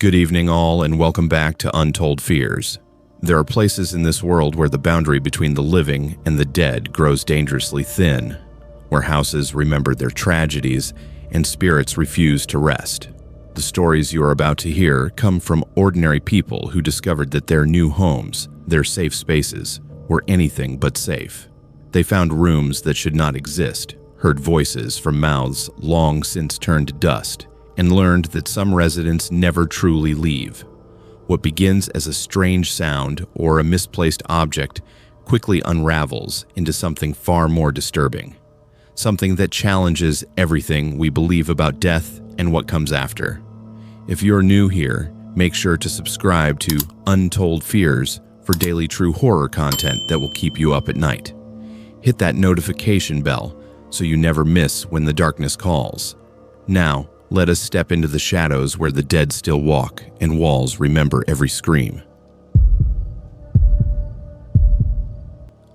Good evening all, and welcome back to Untold Fears. There are places in this world where the boundary between the living and the dead grows dangerously thin, where houses remember their tragedies and spirits refuse to rest. The stories you are about to hear come from ordinary people who discovered that their new homes, their safe spaces, were anything but safe. They found rooms that should not exist, heard voices from mouths long since turned to dust, and learned that some residents never truly leave. What begins as a strange sound or a misplaced object quickly unravels into something far more disturbing, something that challenges everything we believe about death and what comes after. If you're new here, make sure to subscribe to Untold Fears for daily true horror content that will keep you up at night. Hit that notification bell so you never miss when the darkness calls. Now, let us step into the shadows where the dead still walk and walls remember every scream.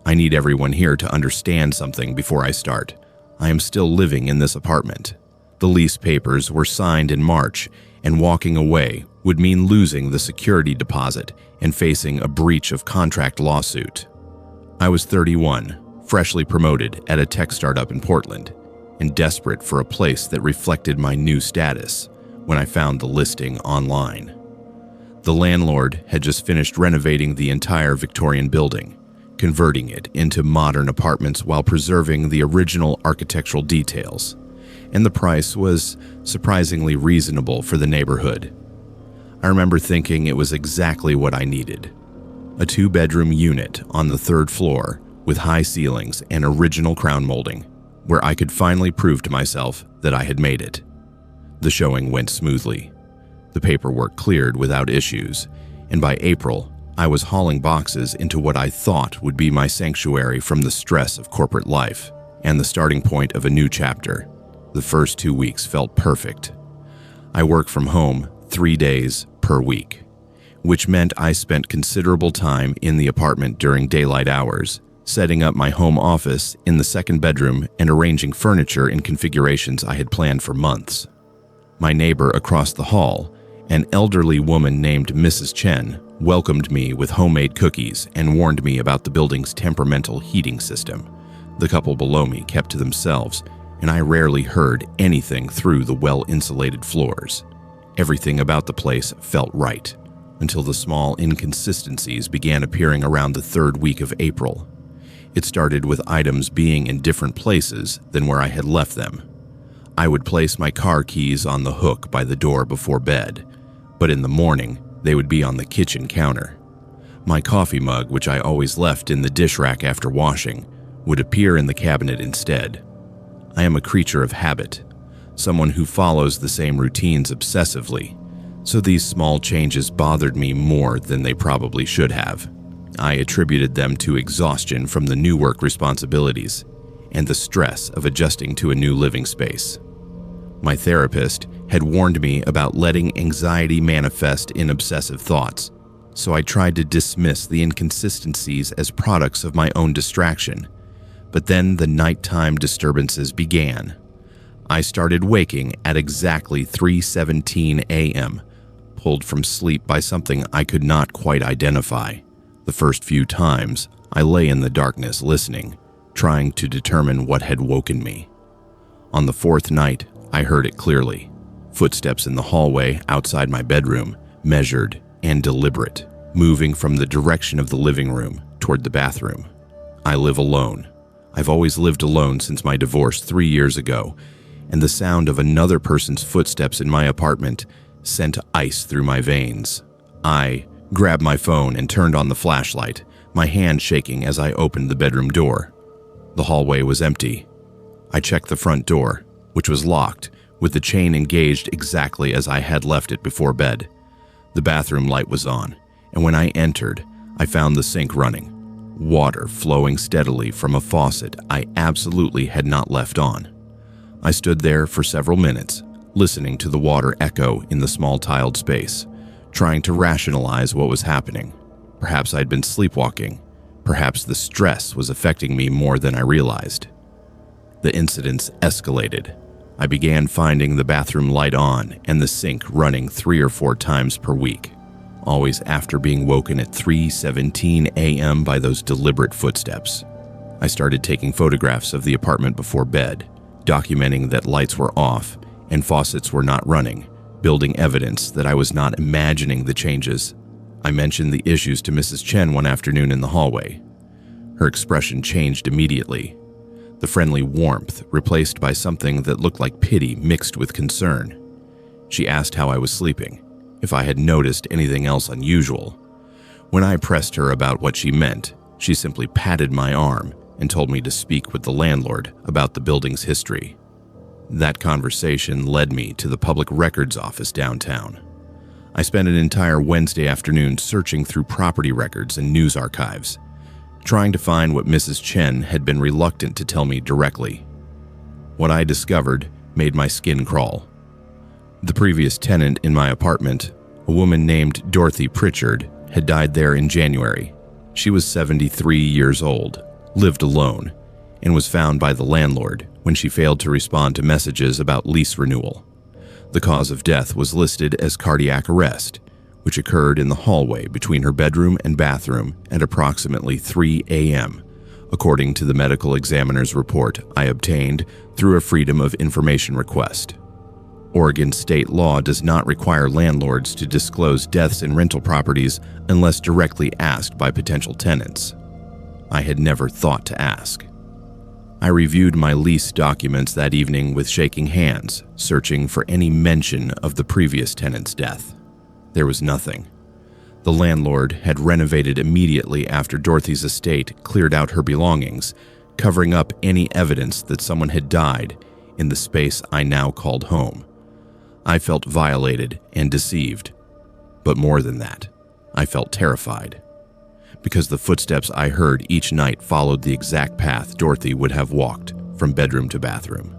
I need everyone here to understand something before I start. I am still living in this apartment. The lease papers were signed in March, and walking away would mean losing the security deposit and facing a breach of contract lawsuit. I was 31, freshly promoted at a tech startup in Portland, and desperate for a place that reflected my new status when I found the listing online. The landlord had just finished renovating the entire Victorian building, converting it into modern apartments while preserving the original architectural details, and the price was surprisingly reasonable for the neighborhood. I remember thinking it was exactly what I needed. A 2-bedroom unit on the 3rd floor with high ceilings and original crown molding, where I could finally prove to myself that I had made it. The showing went smoothly. The paperwork cleared without issues, and by April, I was hauling boxes into what I thought would be my sanctuary from the stress of corporate life and the starting point of a new chapter. The first 2 weeks felt perfect. I worked from home 3 days per week, which meant I spent considerable time in the apartment during daylight hours, setting up my home office in the 2nd bedroom and arranging furniture in configurations I had planned for months. My neighbor across the hall, an elderly woman named Mrs. Chen, welcomed me with homemade cookies and warned me about the building's temperamental heating system. The couple below me kept to themselves, and I rarely heard anything through the well-insulated floors. Everything about the place felt right, until the small inconsistencies began appearing around the 3rd week of April. It started with items being in different places than where I had left them. I would place my car keys on the hook by the door before bed, but in the morning, they would be on the kitchen counter. My coffee mug, which I always left in the dish rack after washing, would appear in the cabinet instead. I am a creature of habit, someone who follows the same routines obsessively, so these small changes bothered me more than they probably should have. I attributed them to exhaustion from the new work responsibilities and the stress of adjusting to a new living space. My therapist had warned me about letting anxiety manifest in obsessive thoughts, so I tried to dismiss the inconsistencies as products of my own distraction. But then the nighttime disturbances began. I started waking at exactly 3:17 a.m., pulled from sleep by something I could not quite identify. The first few times, I lay in the darkness listening, trying to determine what had woken me. On the 4th night, I heard it clearly. Footsteps in the hallway outside my bedroom, measured and deliberate, moving from the direction of the living room toward the bathroom. I live alone. I've always lived alone since my divorce 3 years ago, and the sound of another person's footsteps in my apartment sent ice through my veins. I grabbed my phone and turned on the flashlight, my hand shaking as I opened the bedroom door. The hallway was empty. I checked the front door, which was locked, with the chain engaged exactly as I had left it before bed. The bathroom light was on, and when I entered, I found the sink running, water flowing steadily from a faucet I absolutely had not left on. I stood there for several minutes, listening to the water echo in the small tiled space, trying to rationalize what was happening. Perhaps I'd been sleepwalking. Perhaps the stress was affecting me more than I realized. The incidents escalated. I began finding the bathroom light on and the sink running 3 or 4 times per week, always after being woken at 3:17 a.m. by those deliberate footsteps. I started taking photographs of the apartment before bed, documenting that lights were off and faucets were not running, building evidence that I was not imagining the changes. I mentioned the issues to Mrs. Chen one afternoon in the hallway. Her expression changed immediately, the friendly warmth replaced by something that looked like pity mixed with concern. She asked how I was sleeping, if I had noticed anything else unusual. When I pressed her about what she meant, she simply patted my arm and told me to speak with the landlord about the building's history. That conversation led me to the public records office downtown. I spent an entire Wednesday afternoon searching through property records and news archives, trying to find what Mrs. Chen had been reluctant to tell me directly. What I discovered made my skin crawl. The previous tenant in my apartment, a woman named Dorothy Pritchard, had died there in January. She was 73 years old, lived alone, and was found by the landlord when she failed to respond to messages about lease renewal. The cause of death was listed as cardiac arrest, which occurred in the hallway between her bedroom and bathroom at approximately 3 a.m., according to the medical examiner's report I obtained through a Freedom of Information request. Oregon state law does not require landlords to disclose deaths in rental properties unless directly asked by potential tenants. I had never thought to ask. I reviewed my lease documents that evening with shaking hands, searching for any mention of the previous tenant's death. There was nothing. The landlord had renovated immediately after Dorothy's estate cleared out her belongings, covering up any evidence that someone had died in the space I now called home. I felt violated and deceived. But more than that, I felt terrified, because the footsteps I heard each night followed the exact path Dorothy would have walked from bedroom to bathroom.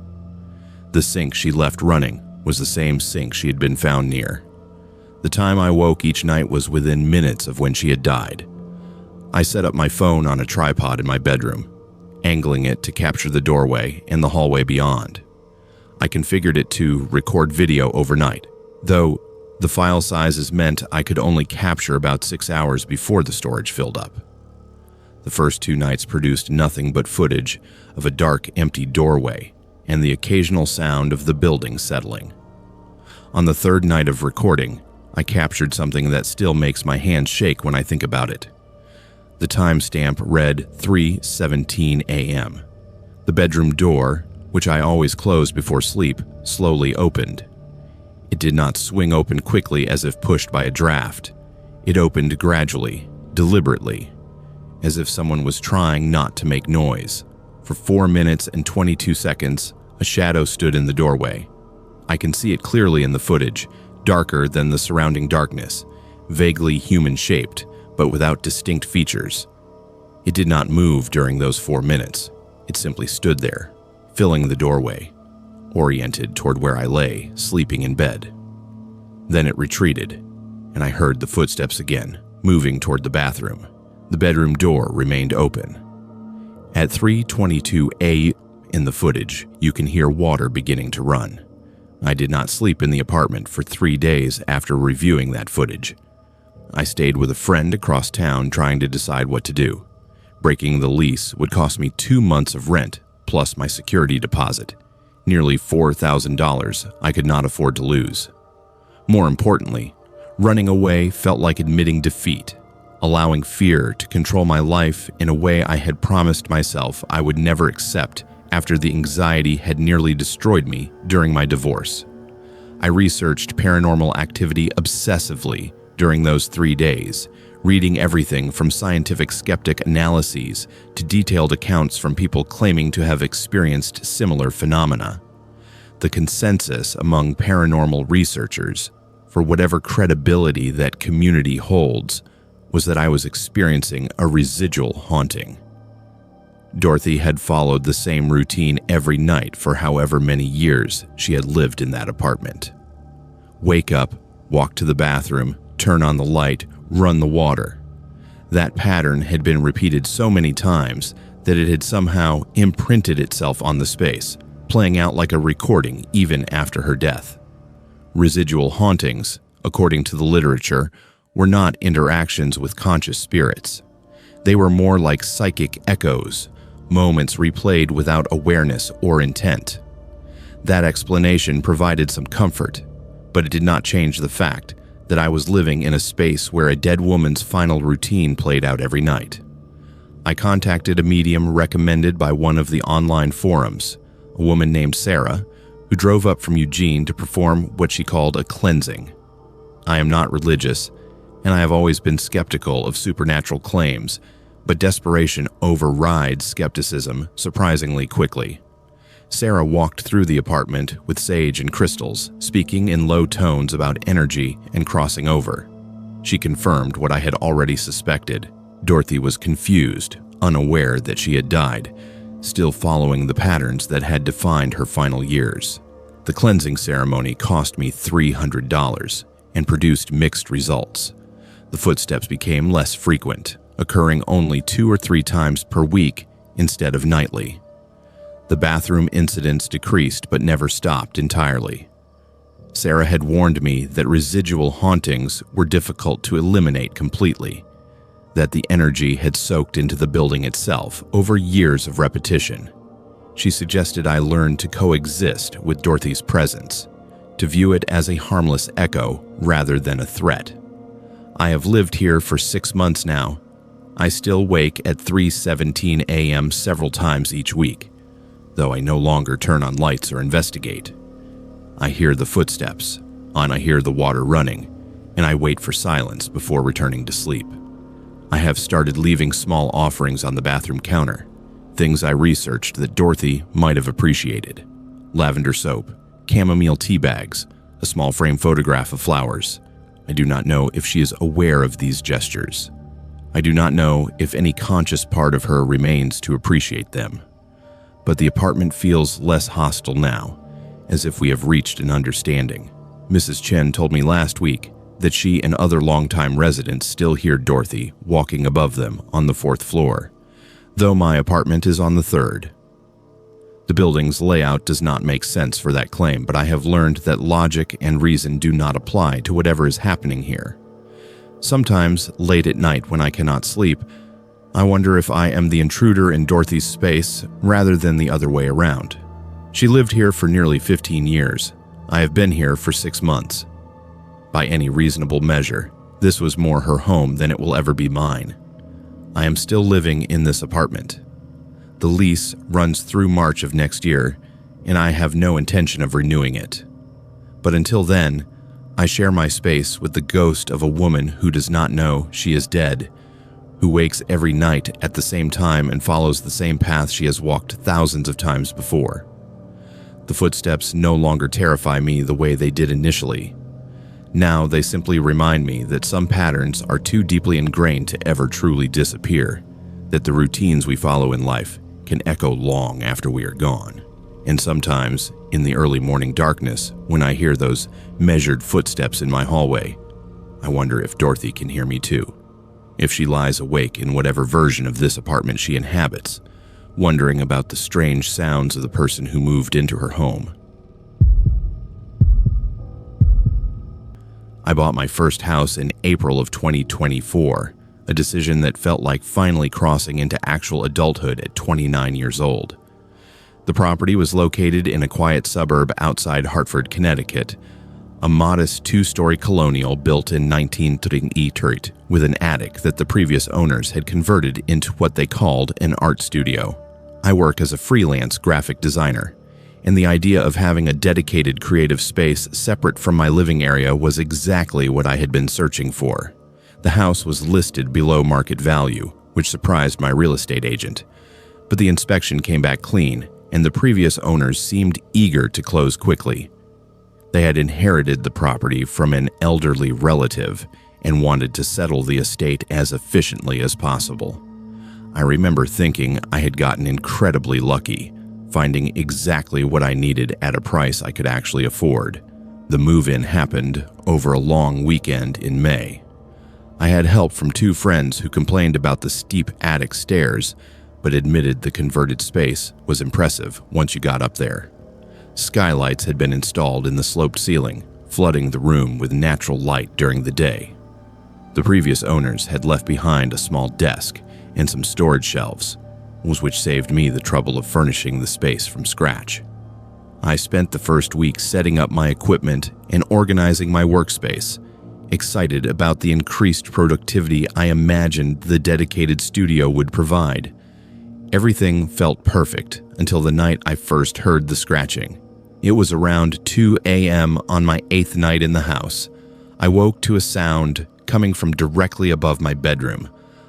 The sink she left running was the same sink she had been found near. The time I woke each night was within minutes of when she had died. I set up my phone on a tripod in my bedroom, angling it to capture the doorway and the hallway beyond. I configured it to record video overnight, though the file sizes meant I could only capture about 6 hours before the storage filled up. The first 2 nights produced nothing but footage of a dark, empty doorway and the occasional sound of the building settling. On the 3rd night of recording, I captured something that still makes my hands shake when I think about it. The timestamp read 3:17 a.m. The bedroom door, which I always closed before sleep, slowly opened. It did not swing open quickly as if pushed by a draft. It opened gradually, deliberately, as if someone was trying not to make noise. For 4 minutes and 22 seconds, a shadow stood in the doorway. I can see it clearly in the footage, darker than the surrounding darkness, vaguely human-shaped, but without distinct features. It did not move during those 4 minutes. It simply stood there, filling the doorway, oriented toward where I lay, sleeping in bed. Then it retreated, and I heard the footsteps again, moving toward the bathroom. The bedroom door remained open. At 3:22 a.m. in the footage, you can hear water beginning to run. I did not sleep in the apartment for 3 days after reviewing that footage. I stayed with a friend across town trying to decide what to do. Breaking the lease would cost me 2 months of rent, plus my security deposit. Nearly $4,000 I could not afford to lose. More importantly, running away felt like admitting defeat, allowing fear to control my life in a way I had promised myself I would never accept after the anxiety had nearly destroyed me during my divorce. I researched paranormal activity obsessively during those 3 days, reading everything from scientific skeptic analyses to detailed accounts from people claiming to have experienced similar phenomena. The consensus among paranormal researchers, for whatever credibility that community holds, was that I was experiencing a residual haunting. Dorothy had followed the same routine every night for however many years she had lived in that apartment. Wake up, walk to the bathroom, turn on the light, run the water. That pattern had been repeated so many times that it had somehow imprinted itself on the space, playing out like a recording even after her death. Residual hauntings, according to the literature, were not interactions with conscious spirits. They were more like psychic echoes, moments replayed without awareness or intent. That explanation provided some comfort, but it did not change the fact that I was living in a space where a dead woman's final routine played out every night. I contacted a medium recommended by one of the online forums, a woman named Sarah, who drove up from Eugene to perform what she called a cleansing. I am not religious, and I have always been skeptical of supernatural claims, but desperation overrides skepticism surprisingly quickly. Sarah walked through the apartment with sage and crystals, speaking in low tones about energy and crossing over. She confirmed what I had already suspected. Dorothy was confused, unaware that she had died, still following the patterns that had defined her final years. The cleansing ceremony cost me $300 and produced mixed results. The footsteps became less frequent, occurring only 2 or 3 times per week instead of nightly. The bathroom incidents decreased but never stopped entirely. Sarah had warned me that residual hauntings were difficult to eliminate completely, that the energy had soaked into the building itself over years of repetition. She suggested I learn to coexist with Dorothy's presence, to view it as a harmless echo rather than a threat. I have lived here for 6 months now. I still wake at 3:17 a.m. several times each week, though I no longer turn on lights or investigate. I hear the footsteps, and I hear the water running, and I wait for silence before returning to sleep. I have started leaving small offerings on the bathroom counter, things I researched that Dorothy might have appreciated. Lavender soap, chamomile tea bags, a small frame photograph of flowers. I do not know if she is aware of these gestures. I do not know if any conscious part of her remains to appreciate them. But the apartment feels less hostile now, as if we have reached an understanding. Mrs. Chen told me last week that she and other longtime residents still hear Dorothy walking above them on the 4th floor, though my apartment is on the 3rd. The building's layout does not make sense for that claim, but I have learned that logic and reason do not apply to whatever is happening here. Sometimes, late at night when I cannot sleep, I wonder if I am the intruder in Dorothy's space rather than the other way around. She lived here for nearly 15 years. I have been here for 6 months. By any reasonable measure, this was more her home than it will ever be mine. I am still living in this apartment. The lease runs through March of next year, and I have no intention of renewing it. But until then, I share my space with the ghost of a woman who does not know she is dead, who wakes every night at the same time and follows the same path she has walked thousands of times before. The footsteps no longer terrify me the way they did initially. Now they simply remind me that some patterns are too deeply ingrained to ever truly disappear, that the routines we follow in life can echo long after we are gone. And sometimes, in the early morning darkness, when I hear those measured footsteps in my hallway, I wonder if Dorothy can hear me too. If she lies awake in whatever version of this apartment she inhabits, wondering about the strange sounds of the person who moved into her home. I bought my first house in April of 2024, a decision that felt like finally crossing into actual adulthood at 29 years old. The property was located in a quiet suburb outside Hartford, Connecticut, a modest 2-story colonial built in 1933 with an attic that the previous owners had converted into what they called an art studio. I work as a freelance graphic designer, and the idea of having a dedicated creative space separate from my living area was exactly what I had been searching for. The house was listed below market value, which surprised my real estate agent, but the inspection came back clean, and the previous owners seemed eager to close quickly. They had inherited the property from an elderly relative and wanted to settle the estate as efficiently as possible. I remember thinking I had gotten incredibly lucky, finding exactly what I needed at a price I could actually afford. The move-in happened over a long weekend in May. I had help from 2 friends who complained about the steep attic stairs, but admitted the converted space was impressive once you got up there. Skylights had been installed in the sloped ceiling, flooding the room with natural light during the day. The previous owners had left behind a small desk and some storage shelves, which saved me the trouble of furnishing the space from scratch. I spent the first week setting up my equipment and organizing my workspace, excited about the increased productivity I imagined the dedicated studio would provide. Everything felt perfect until the night I first heard the scratching. It was around 2 a.m. on my 8th night in the house. I woke to a sound coming from directly above my bedroom,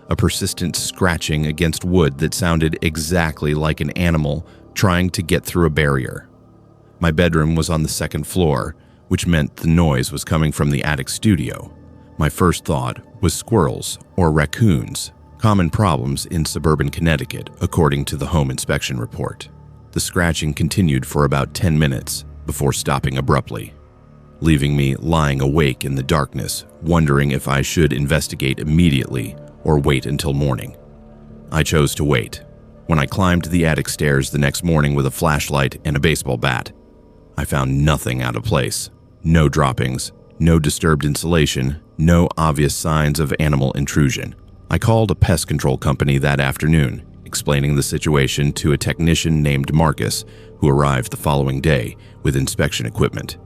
a persistent scratching against wood that sounded exactly like an animal trying to get through a barrier. My bedroom was on the 2nd floor, which meant the noise was coming from the attic studio. My first thought was squirrels or raccoons, common problems in suburban Connecticut, according to the home inspection report. The scratching continued for about 10 minutes before stopping abruptly, leaving me lying awake in the darkness, wondering if I should investigate immediately or wait until morning. I chose to wait. When I climbed the attic stairs the next morning with a flashlight and a baseball bat, I found nothing out of place. No droppings, no disturbed insulation, no obvious signs of animal intrusion. I called a pest control company that afternoon, explaining the situation to a technician named Marcus, who arrived the following day with inspection equipment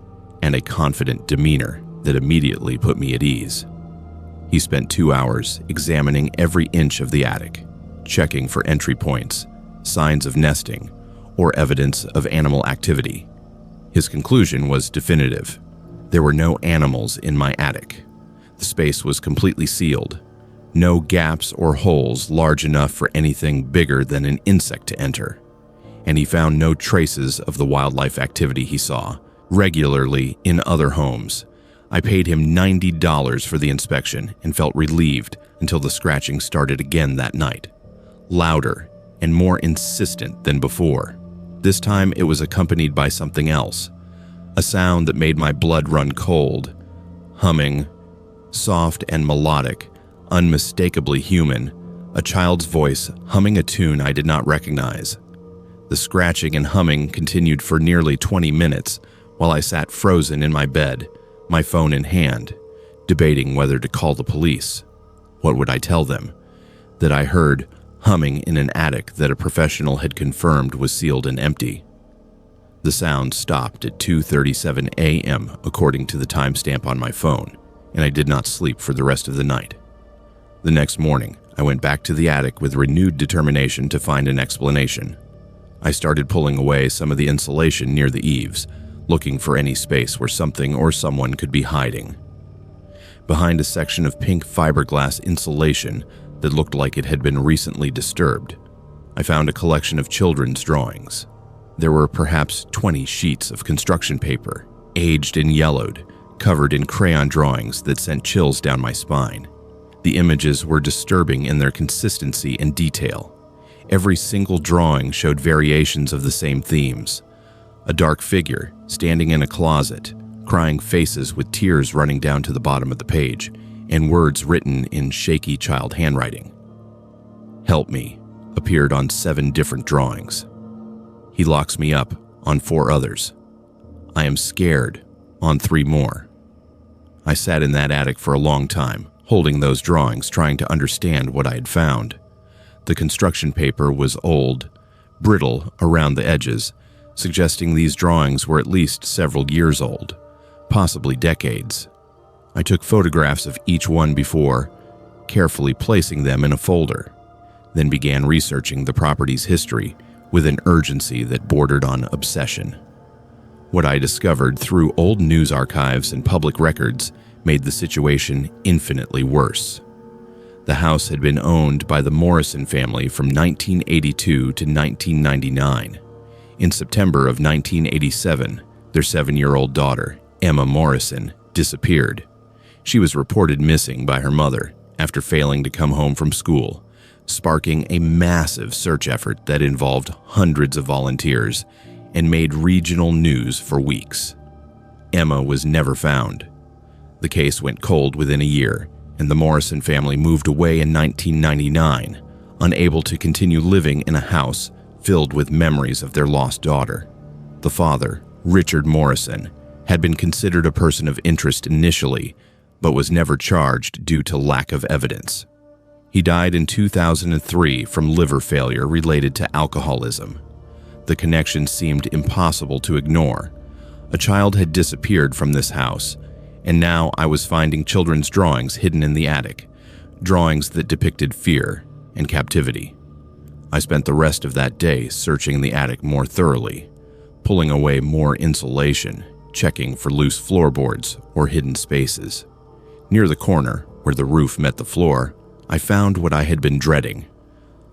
and a confident demeanor that immediately put me at ease. He spent 2 hours examining every inch of the attic, checking for entry points, signs of nesting, or evidence of animal activity. His conclusion was definitive. There were no animals in my attic. The space was completely sealed. No gaps or holes large enough for anything bigger than an insect to enter. And he found no traces of the wildlife activity he saw regularly in other homes. I paid him $90 for the inspection and felt relieved until the scratching started again that night, louder and more insistent than before. This time it was accompanied by something else, a sound that made my blood run cold, humming, soft and melodic, unmistakably human, a child's voice humming a tune I did not recognize. The scratching and humming continued for nearly 20 minutes while I sat frozen in my bed, my phone in hand, debating whether to call the police. What would I tell them? That I heard humming in an attic that a professional had confirmed was sealed and empty. The sound stopped at 2:37 a.m. according to the timestamp on my phone, and I did not sleep for the rest of the night. The next morning, I went back to the attic with renewed determination to find an explanation. I started pulling away some of the insulation near the eaves, looking for any space where something or someone could be hiding. Behind a section of pink fiberglass insulation that looked like it had been recently disturbed, I found a collection of children's drawings. There were perhaps 20 sheets of construction paper, aged and yellowed, covered in crayon drawings that sent chills down my spine. The images were disturbing in their consistency and detail. Every single drawing showed variations of the same themes. A dark figure standing in a closet, crying faces with tears running down to the bottom of the page, and words written in shaky child handwriting. "Help me" appeared on 7 different drawings. "He locks me up" on 4 others. "I am scared" on 3 more. I sat in that attic for a long time, holding those drawings, trying to understand what I had found. The construction paper was old, brittle around the edges, suggesting these drawings were at least several years old, possibly decades. I took photographs of each one before, carefully placing them in a folder, then began researching the property's history with an urgency that bordered on obsession. What I discovered through old news archives and public records made the situation infinitely worse. The house had been owned by the Morrison family from 1982 to 1999. In September of 1987, their 7-year-old daughter, Emma Morrison, disappeared. She was reported missing by her mother after failing to come home from school, sparking a massive search effort that involved hundreds of volunteers and made regional news for weeks. Emma was never found. The case went cold within a year, and the Morrison family moved away in 1999, unable to continue living in a house filled with memories of their lost daughter. The father, Richard Morrison, had been considered a person of interest initially, but was never charged due to lack of evidence. He died in 2003 from liver failure related to alcoholism. The connection seemed impossible to ignore. A child had disappeared from this house, and now I was finding children's drawings hidden in the attic, drawings that depicted fear and captivity. I spent the rest of that day searching the attic more thoroughly, pulling away more insulation, checking for loose floorboards or hidden spaces. Near the corner, where the roof met the floor, I found what I had been dreading.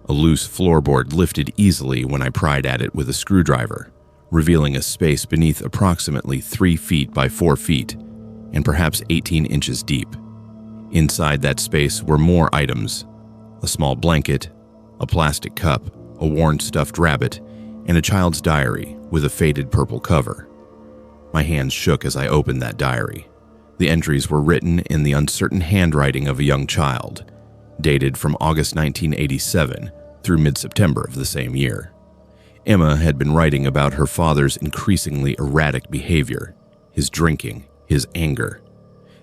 A loose floorboard lifted easily when I pried at it with a screwdriver, revealing a space beneath approximately 3 feet by 4 feet and perhaps 18 inches deep. Inside that space were more items: a small blanket, a plastic cup, a worn stuffed rabbit, and a child's diary with a faded purple cover. My hands shook as I opened that diary. The entries were written in the uncertain handwriting of a young child, dated from August 1987 through mid-September of the same year. Emma had been writing about her father's increasingly erratic behavior, his drinking, his anger.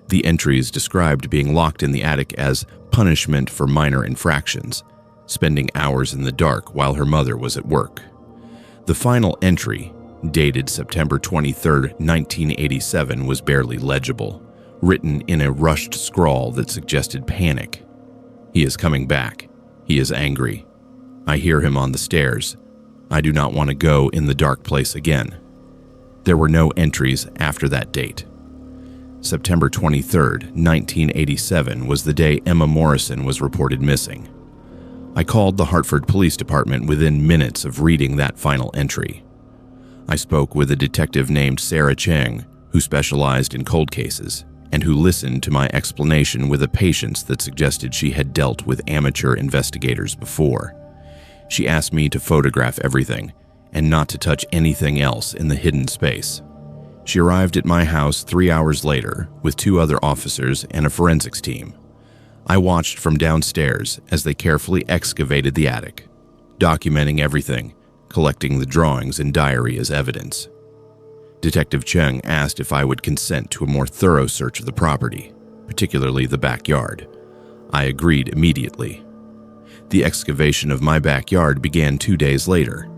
The entries described being locked in the attic as punishment for minor infractions, spending hours in the dark while her mother was at work. The final entry, dated September 23, 1987, was barely legible, written in a rushed scrawl that suggested panic. He is coming back. He is angry. I hear him on the stairs. I do not want to go in the dark place again. There were no entries after that date. September 23, 1987 was the day Emma Morrison was reported missing. I called the Hartford Police Department within minutes of reading that final entry. I spoke with a detective named Sarah Cheng, who specialized in cold cases, and who listened to my explanation with a patience that suggested she had dealt with amateur investigators before. She asked me to photograph everything and not to touch anything else in the hidden space. She arrived at my house 3 hours later with 2 other officers and a forensics team. I watched from downstairs as they carefully excavated the attic, documenting everything, collecting the drawings and diary as evidence. Detective Cheng asked if I would consent to a more thorough search of the property, particularly the backyard. I agreed immediately. The excavation of my backyard began 2 days later.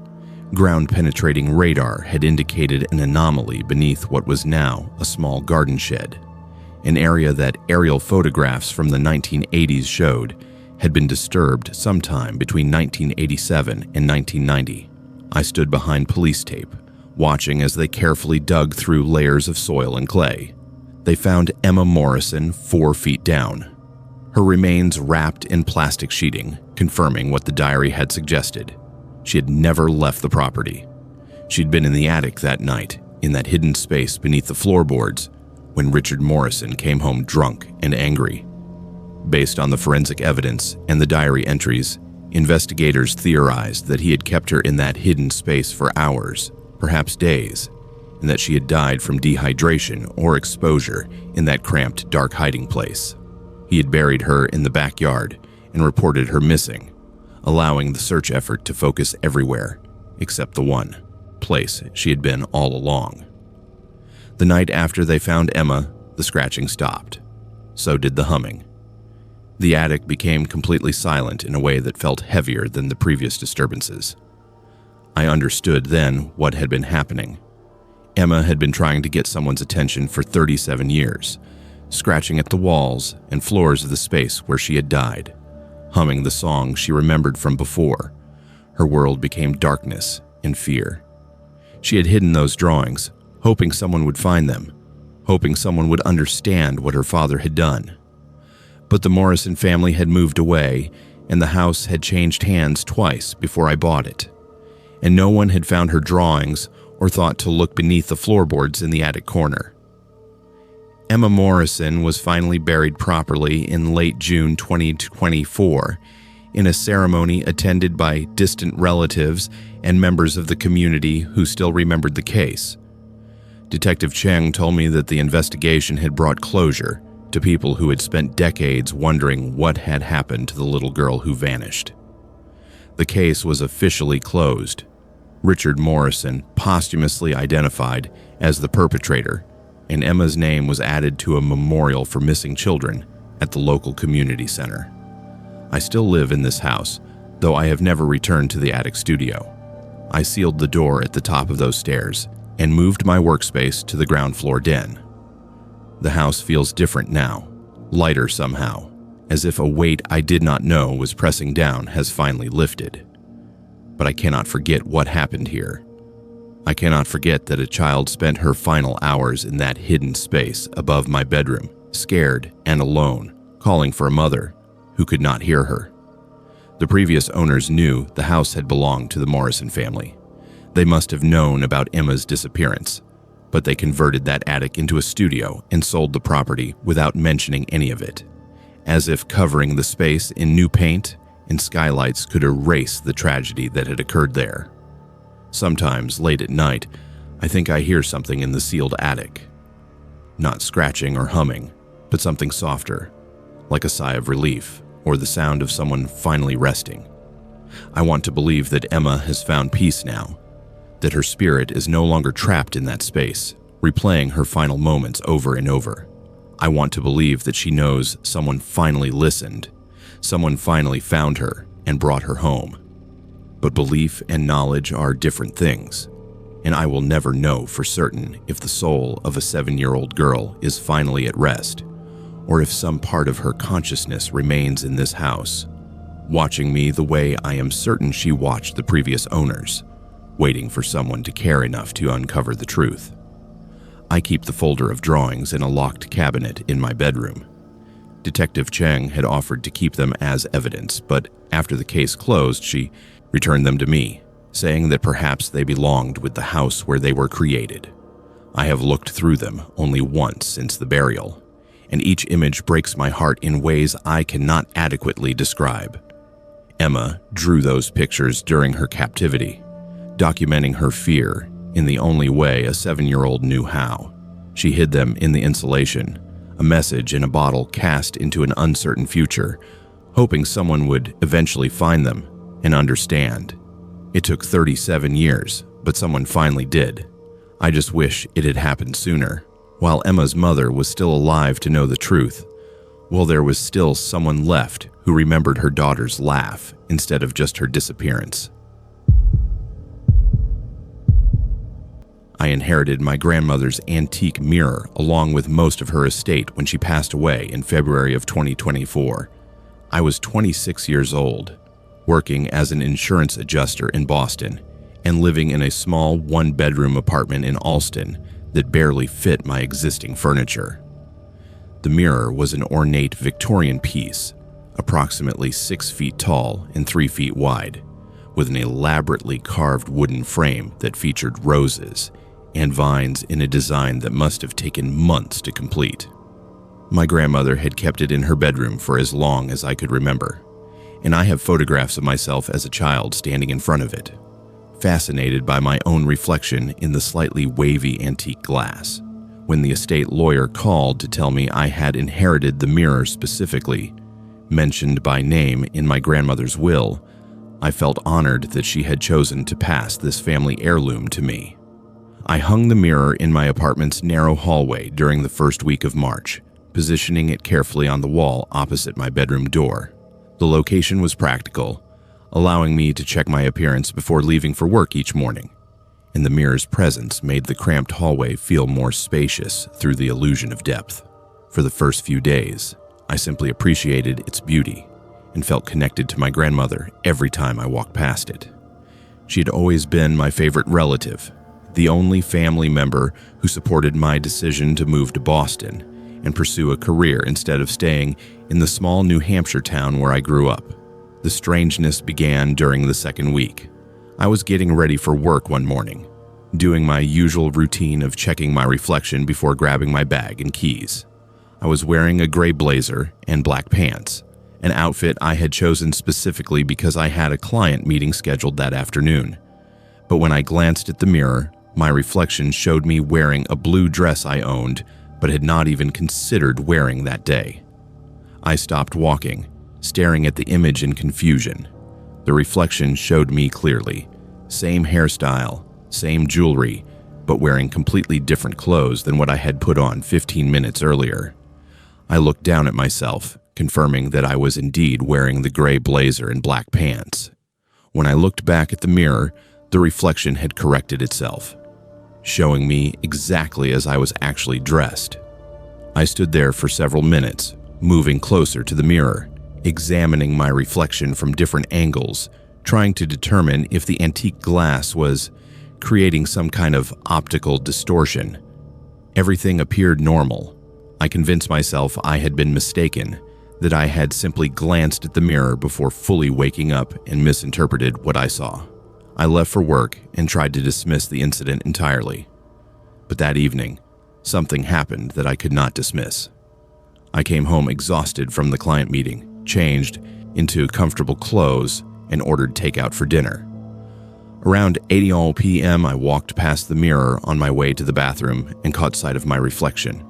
Ground-penetrating radar had indicated an anomaly beneath what was now a small garden shed, an area that aerial photographs from the 1980s showed had been disturbed sometime between 1987 and 1990. I stood behind police tape, watching as they carefully dug through layers of soil and clay. They found Emma Morrison 4 feet down, her remains wrapped in plastic sheeting, confirming what the diary had suggested. She had never left the property. She'd been in the attic that night, in that hidden space beneath the floorboards, when Richard Morrison came home drunk and angry. Based on the forensic evidence and the diary entries, investigators theorized that he had kept her in that hidden space for hours, perhaps days, and that she had died from dehydration or exposure in that cramped, dark hiding place. He had buried her in the backyard and reported her missing, allowing the search effort to focus everywhere except the one place she had been all along. The night after they found Emma, the scratching stopped. So did the humming. The attic became completely silent in a way that felt heavier than the previous disturbances. I understood then what had been happening. Emma had been trying to get someone's attention for 37 years, scratching at the walls and floors of the space where she had died, humming the song she remembered from before. Her world became darkness and fear. She had hidden those drawings, hoping someone would find them, hoping someone would understand what her father had done. But the Morrison family had moved away, and the house had changed hands twice before I bought it. And no one had found her drawings or thought to look beneath the floorboards in the attic corner. Emma Morrison was finally buried properly in late June 2024 in a ceremony attended by distant relatives and members of the community who still remembered the case. Detective Cheng told me that the investigation had brought closure to people who had spent decades wondering what had happened to the little girl who vanished. The case was officially closed. Richard Morrison posthumously identified as the perpetrator, and Emma's name was added to a memorial for missing children at the local community center. I still live in this house, though I have never returned to the attic studio. I sealed the door at the top of those stairs and moved my workspace to the ground floor den. The house feels different now, lighter somehow, as if a weight I did not know was pressing down has finally lifted. But I cannot forget what happened here. I cannot forget that a child spent her final hours in that hidden space above my bedroom, scared and alone, calling for a mother who could not hear her. The previous owners knew the house had belonged to the Morrison family. They must have known about Emma's disappearance, but they converted that attic into a studio and sold the property without mentioning any of it, as if covering the space in new paint and skylights could erase the tragedy that had occurred there. Sometimes, late at night, I think I hear something in the sealed attic. Not scratching or humming, but something softer, like a sigh of relief or the sound of someone finally resting. I want to believe that Emma has found peace now, that her spirit is no longer trapped in that space, replaying her final moments over and over. I want to believe that she knows someone finally listened, someone finally found her and brought her home. But belief and knowledge are different things, and I will never know for certain if the soul of a 7-year-old girl is finally at rest, or if some part of her consciousness remains in this house, watching me the way I am certain she watched the previous owners, waiting for someone to care enough to uncover the truth. I keep the folder of drawings in a locked cabinet in my bedroom. Detective Cheng had offered to keep them as evidence, but after the case closed, she returned them to me, saying that perhaps they belonged with the house where they were created. I have looked through them only once since the burial, and each image breaks my heart in ways I cannot adequately describe. Emma drew those pictures during her captivity, documenting her fear in the only way a 7-year-old knew how. She hid them in the insulation, a message in a bottle cast into an uncertain future, hoping someone would eventually find them and understand. It took 37 years, but someone finally did. I just wish it had happened sooner, while Emma's mother was still alive to know the truth, while there was still someone left who remembered her daughter's laugh instead of just her disappearance. I inherited my grandmother's antique mirror along with most of her estate when she passed away in February of 2024. I was 26 years old, working as an insurance adjuster in Boston and living in a small one-bedroom apartment in Alston that barely fit my existing furniture. The mirror was an ornate Victorian piece, approximately 6 feet tall and 3 feet wide, with an elaborately carved wooden frame that featured roses and vines in a design that must have taken months to complete. My grandmother had kept it in her bedroom for as long as I could remember, and I have photographs of myself as a child standing in front of it, fascinated by my own reflection in the slightly wavy antique glass. When the estate lawyer called to tell me I had inherited the mirror specifically, mentioned by name in my grandmother's will, I felt honored that she had chosen to pass this family heirloom to me. I hung the mirror in my apartment's narrow hallway during the first week of March, positioning it carefully on the wall opposite my bedroom door. The location was practical, allowing me to check my appearance before leaving for work each morning, and the mirror's presence made the cramped hallway feel more spacious through the illusion of depth. For the first few days, I simply appreciated its beauty and felt connected to my grandmother every time I walked past it. She had always been my favorite relative, the only family member who supported my decision to move to Boston and pursue a career instead of staying in the small New Hampshire town where I grew up. The strangeness began during the second week. I was getting ready for work one morning, doing my usual routine of checking my reflection before grabbing my bag and keys. I was wearing a gray blazer and black pants, an outfit I had chosen specifically because I had a client meeting scheduled that afternoon. But when I glanced at the mirror, my reflection showed me wearing a blue dress I owned but had not even considered wearing that day. I stopped walking, staring at the image in confusion. The reflection showed me clearly Same hairstyle, same jewelry, but wearing completely different clothes than what I had put on 15 minutes earlier. I looked down at myself, confirming that I was indeed wearing the gray blazer and black pants. When I looked back at the mirror, the reflection had corrected itself, showing me exactly as I was actually dressed. I stood there for several minutes, moving closer to the mirror, examining my reflection from different angles, trying to determine if the antique glass was creating some kind of optical distortion. Everything appeared normal. I convinced myself I had been mistaken, that I had simply glanced at the mirror before fully waking up and misinterpreted what I saw. I left for work and tried to dismiss the incident entirely. But that evening, something happened that I could not dismiss. I came home exhausted from the client meeting, changed into comfortable clothes, and ordered takeout for dinner. Around 8 p.m., I walked past the mirror on my way to the bathroom and caught sight of my reflection.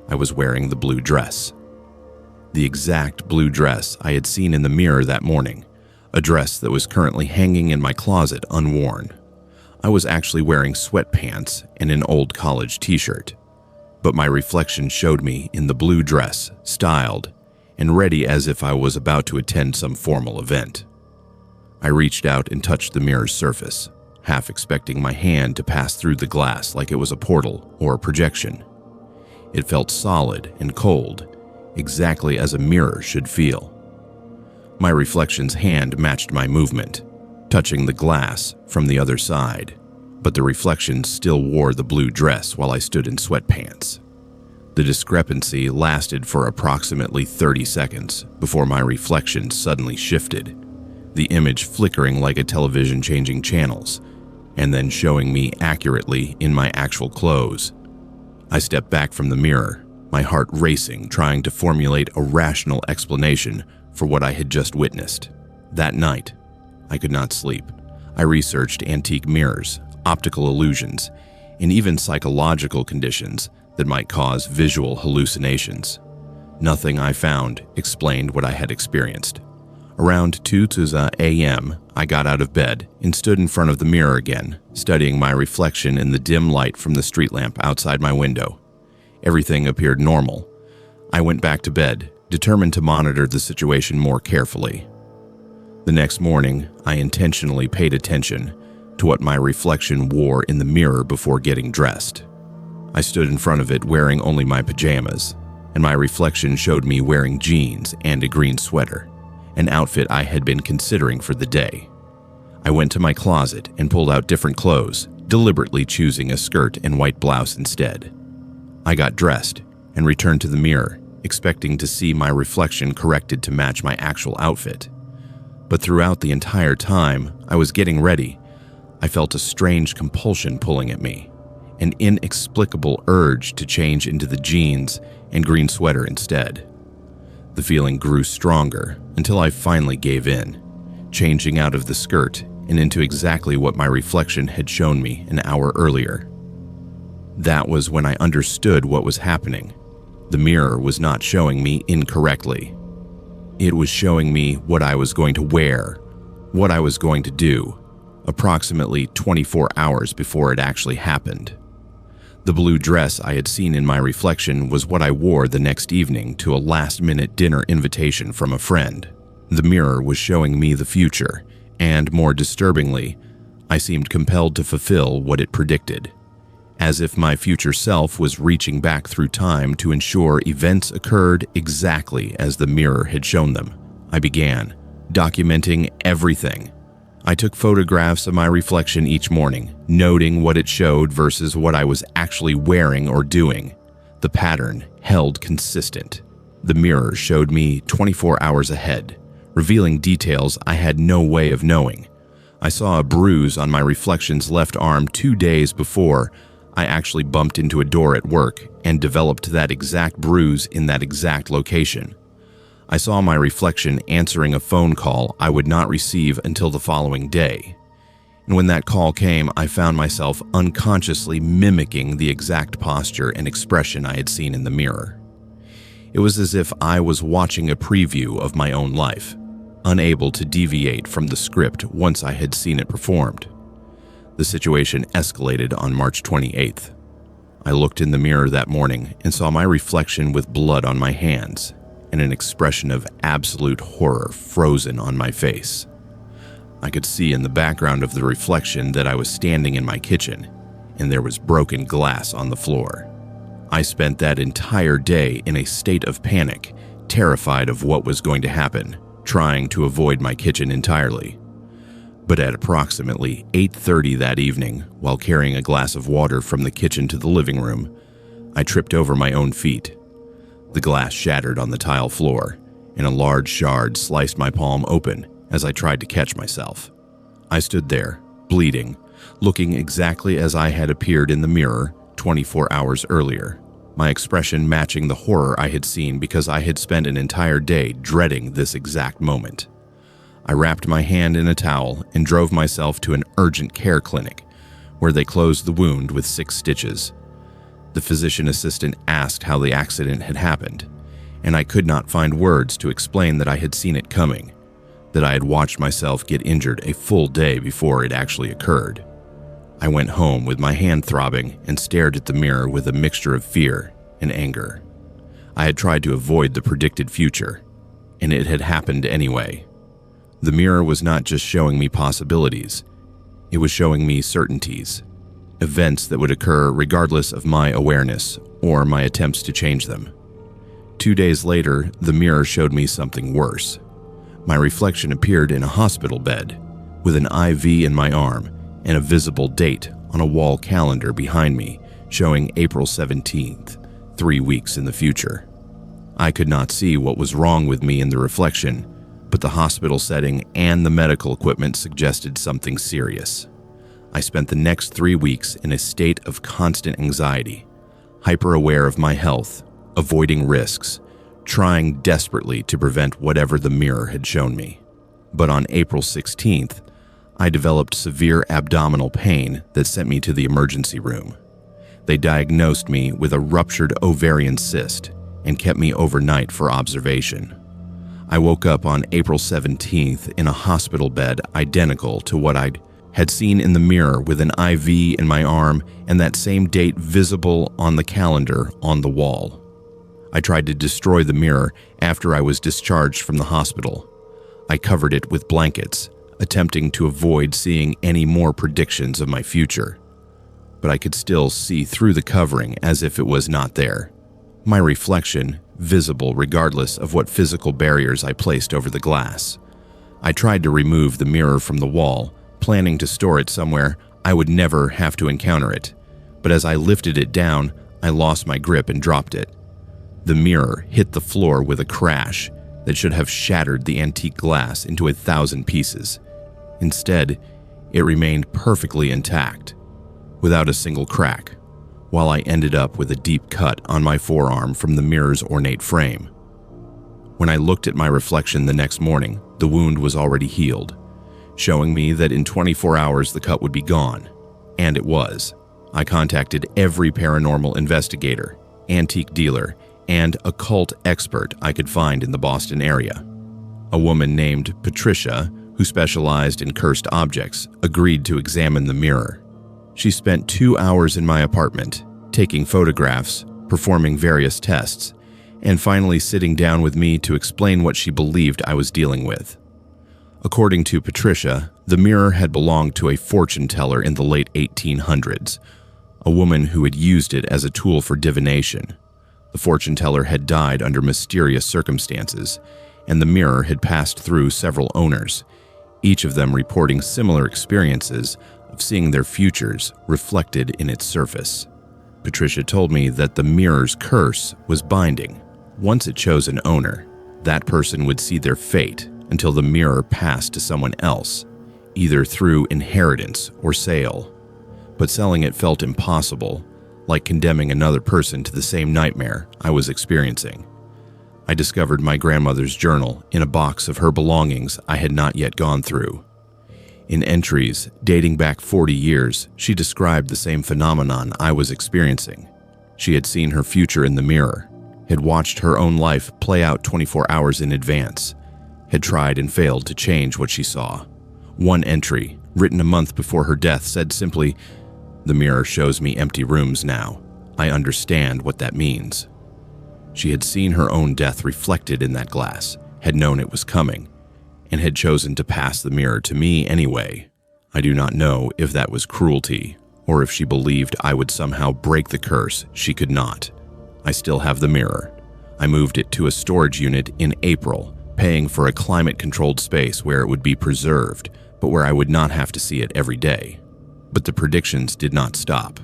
I was wearing the blue dress. The exact blue dress I had seen in the mirror that morning, a dress that was currently hanging in my closet unworn. I was actually wearing sweatpants and an old college t-shirt, but my reflection showed me in the blue dress, styled, and ready as if I was about to attend some formal event. I reached out and touched the mirror's surface, half expecting my hand to pass through the glass like it was a portal or a projection. It felt solid and cold, exactly as a mirror should feel. My reflection's hand matched my movement, touching the glass from the other side, but the reflection still wore the blue dress while I stood in sweatpants. The discrepancy lasted for approximately 30 seconds before my reflection suddenly shifted, the image flickering like a television changing channels, and then showing me accurately in my actual clothes. I stepped back from the mirror, my heart racing, trying to formulate a rational explanation for what I had just witnessed. That night, I could not sleep. I researched antique mirrors, optical illusions, and even psychological conditions that might cause visual hallucinations. Nothing I found explained what I had experienced. Around 2 a.m., I got out of bed and stood in front of the mirror again, studying my reflection in the dim light from the street lamp outside my window. Everything appeared normal. I went back to bed, determined to monitor the situation more carefully. The next morning, I intentionally paid attention to what my reflection wore in the mirror before getting dressed. I stood in front of it wearing only my pajamas, and my reflection showed me wearing jeans and a green sweater, an outfit I had been considering for the day. I went to my closet and pulled out different clothes, deliberately choosing a skirt and white blouse instead. I got dressed and returned to the mirror, expecting to see my reflection corrected to match my actual outfit. But throughout the entire time I was getting ready, I felt a strange compulsion pulling at me, an inexplicable urge to change into the jeans and green sweater instead. The feeling grew stronger until I finally gave in, changing out of the skirt and into exactly what my reflection had shown me an hour earlier. That was when I understood what was happening. The mirror was not showing me incorrectly. It was showing me what I was going to wear, what I was going to do, approximately 24 hours before it actually happened. The blue dress I had seen in my reflection was what I wore the next evening to a last-minute dinner invitation from a friend. The mirror was showing me the future, and more disturbingly, I seemed compelled to fulfill what it predicted. As if my future self was reaching back through time to ensure events occurred exactly as the mirror had shown them. I began documenting everything. I took photographs of my reflection each morning, noting what it showed versus what I was actually wearing or doing. The pattern held consistent. The mirror showed me 24 hours ahead, revealing details I had no way of knowing. I saw a bruise on my reflection's left arm 2 days before I actually bumped into a door at work and developed that exact bruise in that exact location. I saw my reflection answering a phone call I would not receive until the following day. And when that call came, I found myself unconsciously mimicking the exact posture and expression I had seen in the mirror. It was as if I was watching a preview of my own life. unable to deviate from the script once I had seen it performed. The situation escalated on March 28th. I looked in the mirror that morning and saw my reflection with blood on my hands and an expression of absolute horror frozen on my face. I could see in the background of the reflection that I was standing in my kitchen, and there was broken glass on the floor. I spent that entire day in a state of panic, terrified of what was going to happen, trying to avoid my kitchen entirely. But at approximately 8:30 that evening, while carrying a glass of water from the kitchen to the living room, I tripped over my own feet. The glass shattered on the tile floor, and a large shard sliced my palm open as I tried to catch myself. I stood there, bleeding, looking exactly as I had appeared in the mirror 24 hours earlier, my expression matching the horror I had seen because I had spent an entire day dreading this exact moment. I wrapped my hand in a towel and drove myself to an urgent care clinic, where they closed the wound with 6 stitches. The physician assistant asked how the accident had happened, and I could not find words to explain that I had seen it coming, that I had watched myself get injured a full day before it actually occurred. I went home with my hand throbbing and stared at the mirror with a mixture of fear and anger. I had tried to avoid the predicted future, and it had happened anyway. The mirror was not just showing me possibilities, it was showing me certainties, events that would occur regardless of my awareness or my attempts to change them. 2 days later, the mirror showed me something worse. My reflection appeared in a hospital bed, with an IV in my arm and a visible date on a wall calendar behind me showing April 17th, 3 weeks in the future. I could not see what was wrong with me in the reflection, but the hospital setting and the medical equipment suggested something serious. I spent the next 3 weeks in a state of constant anxiety, hyper-aware of my health, avoiding risks, trying desperately to prevent whatever the mirror had shown me. But on April 16th, I developed severe abdominal pain that sent me to the emergency room. They diagnosed me with a ruptured ovarian cyst and kept me overnight for observation. I woke up on April 17th in a hospital bed identical to what I had seen in the mirror, with an IV in my arm and that same date visible on the calendar on the wall. I tried to destroy the mirror after I was discharged from the hospital. I covered it with blankets, attempting to avoid seeing any more predictions of my future. But I could still see through the covering as if it was not there. My reflection, visible regardless of what physical barriers I placed over the glass. I tried to remove the mirror from the wall, planning to store it somewhere I would never have to encounter it. But as I lifted it down, I lost my grip and dropped it. The mirror hit the floor with a crash that should have shattered the antique glass into 1,000 pieces. Instead, it remained perfectly intact, without a single crack, while I ended up with a deep cut on my forearm from the mirror's ornate frame. When I looked at my reflection the next morning, the wound was already healed, showing me that in 24 hours the cut would be gone. And it was. I contacted every paranormal investigator, antique dealer, and occult expert I could find in the Boston area. A woman named Patricia, who specialized in cursed objects, agreed to examine the mirror. She spent 2 hours in my apartment, taking photographs, performing various tests, and finally sitting down with me to explain what she believed I was dealing with. According to Patricia, the mirror had belonged to a fortune teller in the late 1800s, a woman who had used it as a tool for divination. The fortune teller had died under mysterious circumstances, and the mirror had passed through several owners, each of them reporting similar experiences of seeing their futures reflected in its surface. Patricia told me that the mirror's curse was binding. Once it chose an owner, that person would see their fate until the mirror passed to someone else, either through inheritance or sale. But selling it felt impossible, like condemning another person to the same nightmare I was experiencing. I discovered my grandmother's journal in a box of her belongings I had not yet gone through. In entries dating back 40 years, she described the same phenomenon I was experiencing. She had seen her future in the mirror, had watched her own life play out 24 hours in advance, had tried and failed to change what she saw. One entry, written a month before her death, said simply, "The mirror shows me empty rooms now. I understand what that means." She had seen her own death reflected in that glass, had known it was coming, and had chosen to pass the mirror to me anyway. I do not know if that was cruelty, or if she believed I would somehow break the curse. She could not. I still have the mirror. I moved it to a storage unit in April, paying for a climate-controlled space where it would be preserved, but where I would not have to see it every day. But the predictions did not stop.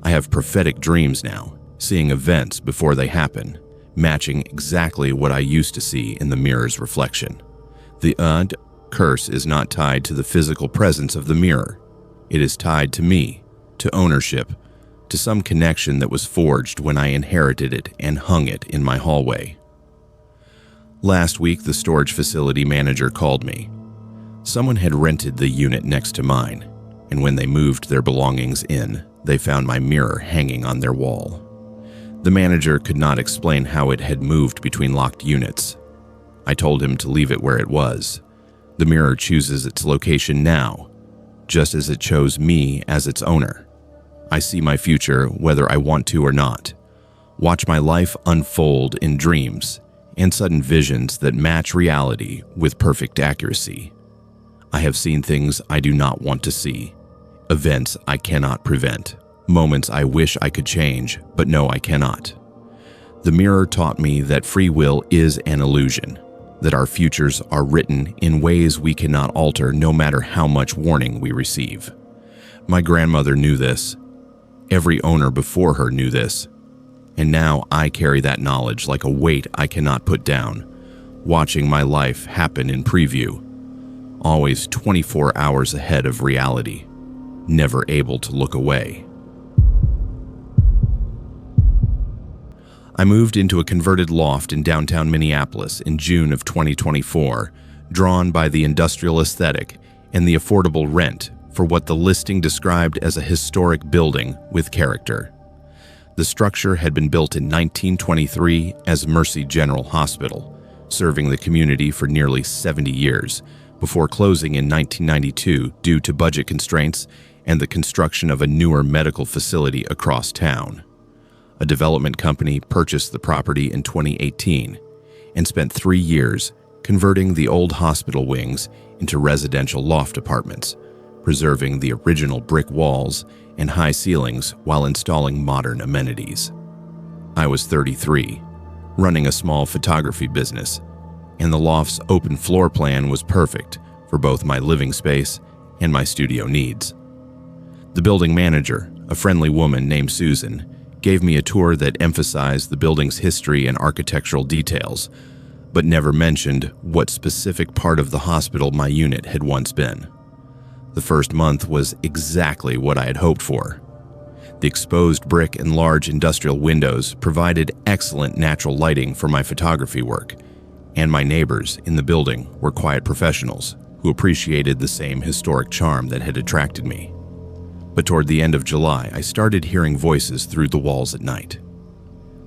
I have prophetic dreams now, seeing events before they happen, matching exactly what I used to see in the mirror's reflection. The curse is not tied to the physical presence of the mirror. It is tied to me, to ownership, to some connection that was forged when I inherited it and hung it in my hallway. Last week, the storage facility manager called me. Someone had rented the unit next to mine, and when they moved their belongings in, they found my mirror hanging on their wall. The manager could not explain how it had moved between locked units. I told him to leave it where it was. The mirror chooses its location now, just as it chose me as its owner. I see my future whether I want to or not. Watch my life unfold in dreams and sudden visions that match reality with perfect accuracy. I have seen things I do not want to see, events I cannot prevent, moments I wish I could change, but know I cannot. The mirror taught me that free will is an illusion, that our futures are written in ways we cannot alter no matter how much warning we receive. My grandmother knew this. Every owner before her knew this. And now I carry that knowledge like a weight I cannot put down, watching my life happen in preview, always 24 hours ahead of reality, never able to look away. I moved into a converted loft in downtown Minneapolis in June of 2024, drawn by the industrial aesthetic and the affordable rent for what the listing described as a historic building with character. The structure had been built in 1923 as Mercy General Hospital, serving the community for nearly 70 years, before closing in 1992 due to budget constraints and the construction of a newer medical facility across town. A development company purchased the property in 2018 and spent 3 years converting the old hospital wings into residential loft apartments, preserving the original brick walls and high ceilings while installing modern amenities. I was 33, running a small photography business, and the loft's open floor plan was perfect for both my living space and my studio needs. The building manager, a friendly woman named Susan, gave me a tour that emphasized the building's history and architectural details, but never mentioned what specific part of the hospital my unit had once been. The first month was exactly what I had hoped for. The exposed brick and large industrial windows provided excellent natural lighting for my photography work, and my neighbors in the building were quiet professionals who appreciated the same historic charm that had attracted me. But toward the end of July, I started hearing voices through the walls at night.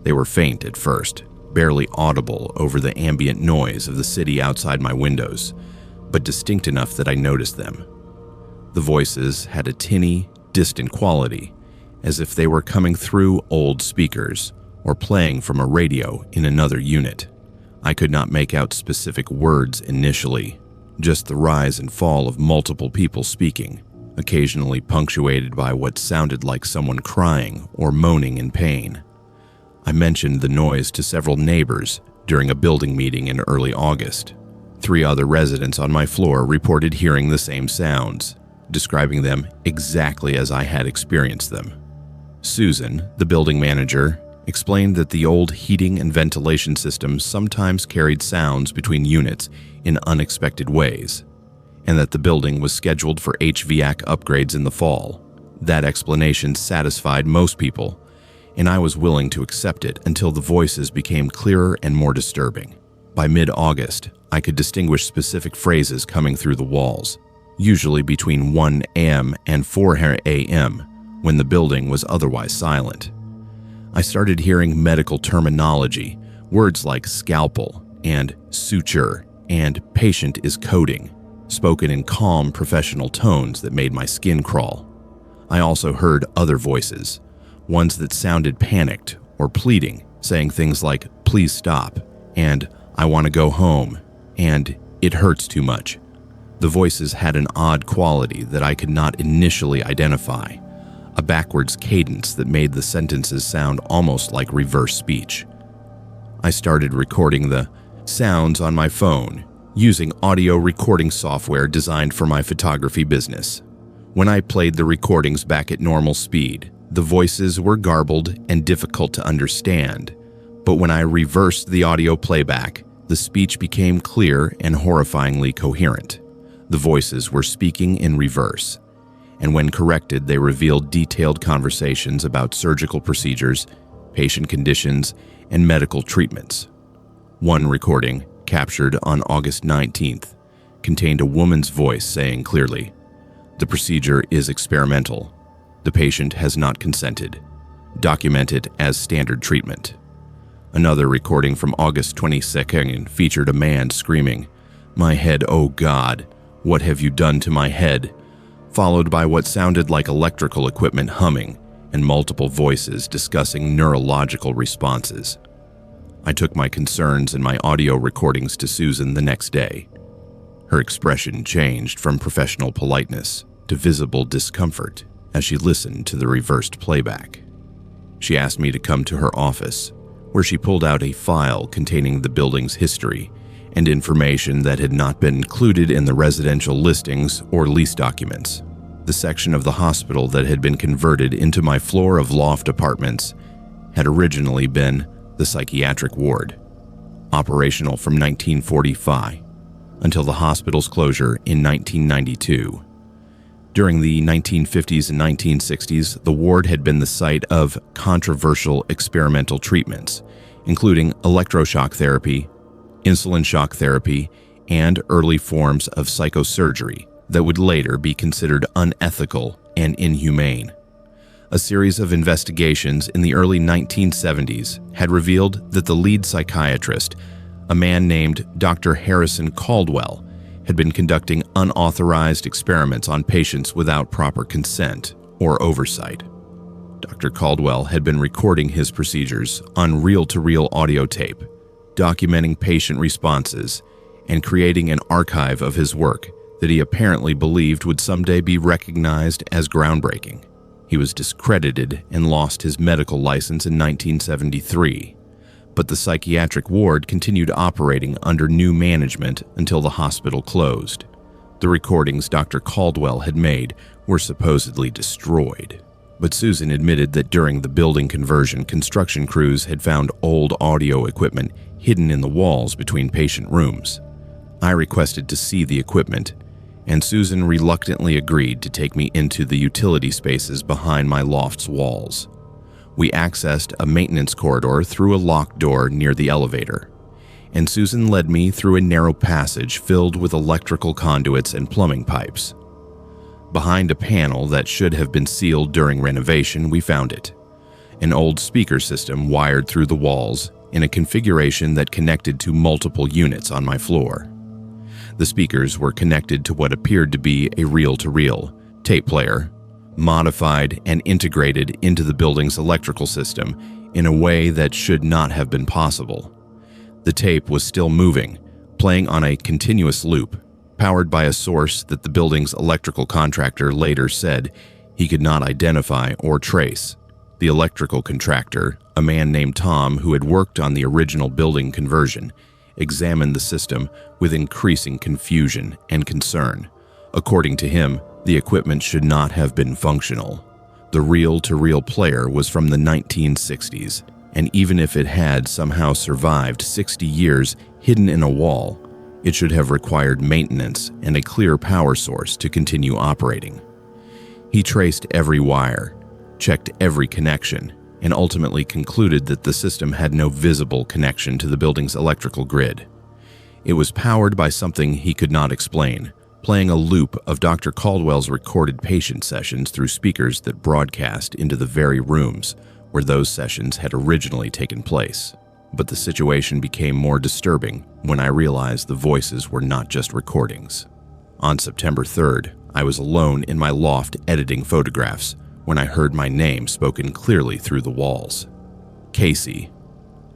They were faint at first, barely audible over the ambient noise of the city outside my windows, but distinct enough that I noticed them. The voices had a tinny, distant quality, as if they were coming through old speakers or playing from a radio in another unit. I could not make out specific words initially, just the rise and fall of multiple people speaking, occasionally punctuated by what sounded like someone crying or moaning in pain. I mentioned the noise to several neighbors during a building meeting in early August. 3 other residents on my floor reported hearing the same sounds, describing them exactly as I had experienced them. Susan, the building manager, explained that the old heating and ventilation system sometimes carried sounds between units in unexpected ways, and that the building was scheduled for HVAC upgrades in the fall. That explanation satisfied most people, and I was willing to accept it until the voices became clearer and more disturbing. By mid-August, I could distinguish specific phrases coming through the walls, usually between 1 a.m. and 4 a.m., when the building was otherwise silent. I started hearing medical terminology, words like scalpel and suture and "patient is coding," spoken in calm, professional tones that made my skin crawl. I also heard other voices, ones that sounded panicked or pleading, saying things like, "Please stop," and "I want to go home," and "It hurts too much." The voices had an odd quality that I could not initially identify, a backwards cadence that made the sentences sound almost like reverse speech. I started recording the sounds on my phone using audio recording software designed for my photography business. When I played the recordings back at normal speed, the voices were garbled and difficult to understand, but when I reversed the audio playback, the speech became clear and horrifyingly coherent. The voices were speaking in reverse, and when corrected, they revealed detailed conversations about surgical procedures, patient conditions, and medical treatments. One recording, captured on August 19th, contained a woman's voice saying clearly, "The procedure is experimental. The patient has not consented. Document it as standard treatment." Another recording from August 22nd featured a man screaming, "My head, oh God, what have you done to my head?" followed by what sounded like electrical equipment humming and multiple voices discussing neurological responses. I took my concerns and my audio recordings to Susan the next day. Her expression changed from professional politeness to visible discomfort as she listened to the reversed playback. She asked me to come to her office, where she pulled out a file containing the building's history and information that had not been included in the residential listings or lease documents. The section of the hospital that had been converted into my floor of loft apartments had originally been the psychiatric ward, operational from 1945 until the hospital's closure in 1992. During the 1950s and 1960s, the ward had been the site of controversial experimental treatments, including electroshock therapy, insulin shock therapy, and early forms of psychosurgery that would later be considered unethical and inhumane. A series of investigations in the early 1970s had revealed that the lead psychiatrist, a man named Dr. Harrison Caldwell, had been conducting unauthorized experiments on patients without proper consent or oversight. Dr. Caldwell had been recording his procedures on reel-to-reel audio tape, documenting patient responses, and creating an archive of his work that he apparently believed would someday be recognized as groundbreaking. He was discredited and lost his medical license in 1973, but the psychiatric ward continued operating under new management until the hospital closed. The recordings Dr. Caldwell had made were supposedly destroyed, but Susan admitted that during the building conversion, construction crews had found old audio equipment hidden in the walls between patient rooms. I requested to see the equipment, and Susan reluctantly agreed to take me into the utility spaces behind my loft's walls. We accessed a maintenance corridor through a locked door near the elevator, and Susan led me through a narrow passage filled with electrical conduits and plumbing pipes. Behind a panel that should have been sealed during renovation, we found it, an old speaker system wired through the walls in a configuration that connected to multiple units on my floor. The speakers were connected to what appeared to be a reel-to-reel tape player, modified and integrated into the building's electrical system in a way that should not have been possible. The tape was still moving, playing on a continuous loop, powered by a source that the building's electrical contractor later said he could not identify or trace. The electrical contractor, a man named Tom who had worked on the original building conversion, examined the system with increasing confusion and concern. According to him, the equipment should not have been functional. The reel-to-reel player was from the 1960s, and even if it had somehow survived 60 years hidden in a wall, it should have required maintenance and a clear power source to continue operating. He traced every wire, checked every connection, and ultimately concluded that the system had no visible connection to the building's electrical grid. It was powered by something he could not explain, playing a loop of Dr. Caldwell's recorded patient sessions through speakers that broadcast into the very rooms where those sessions had originally taken place. But the situation became more disturbing when I realized the voices were not just recordings. On September 3rd, I was alone in my loft editing photographs when I heard my name spoken clearly through the walls. Casey,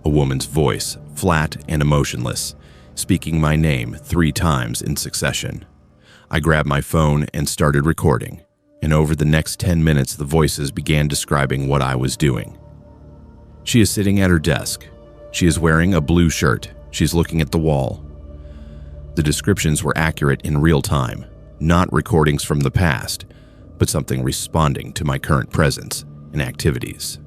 a woman's voice, flat and emotionless, speaking my name 3 times in succession. I grabbed my phone and started recording, and over the next 10 minutes the voices began describing what I was doing. She is sitting at her desk. She is wearing a blue shirt. She's looking at the wall. The descriptions were accurate in real time, not recordings from the past, but something responding to my current presence and activities.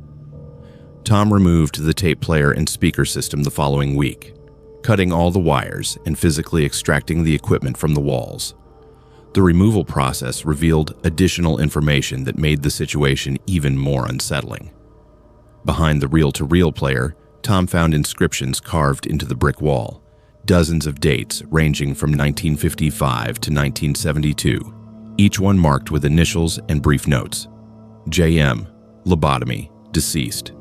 Tom removed the tape player and speaker system the following week, cutting all the wires and physically extracting the equipment from the walls. The removal process revealed additional information that made the situation even more unsettling. Behind the reel-to-reel player, Tom found inscriptions carved into the brick wall, dozens of dates ranging from 1955 to 1972, each one marked with initials and brief notes. JM, lobotomy, deceased.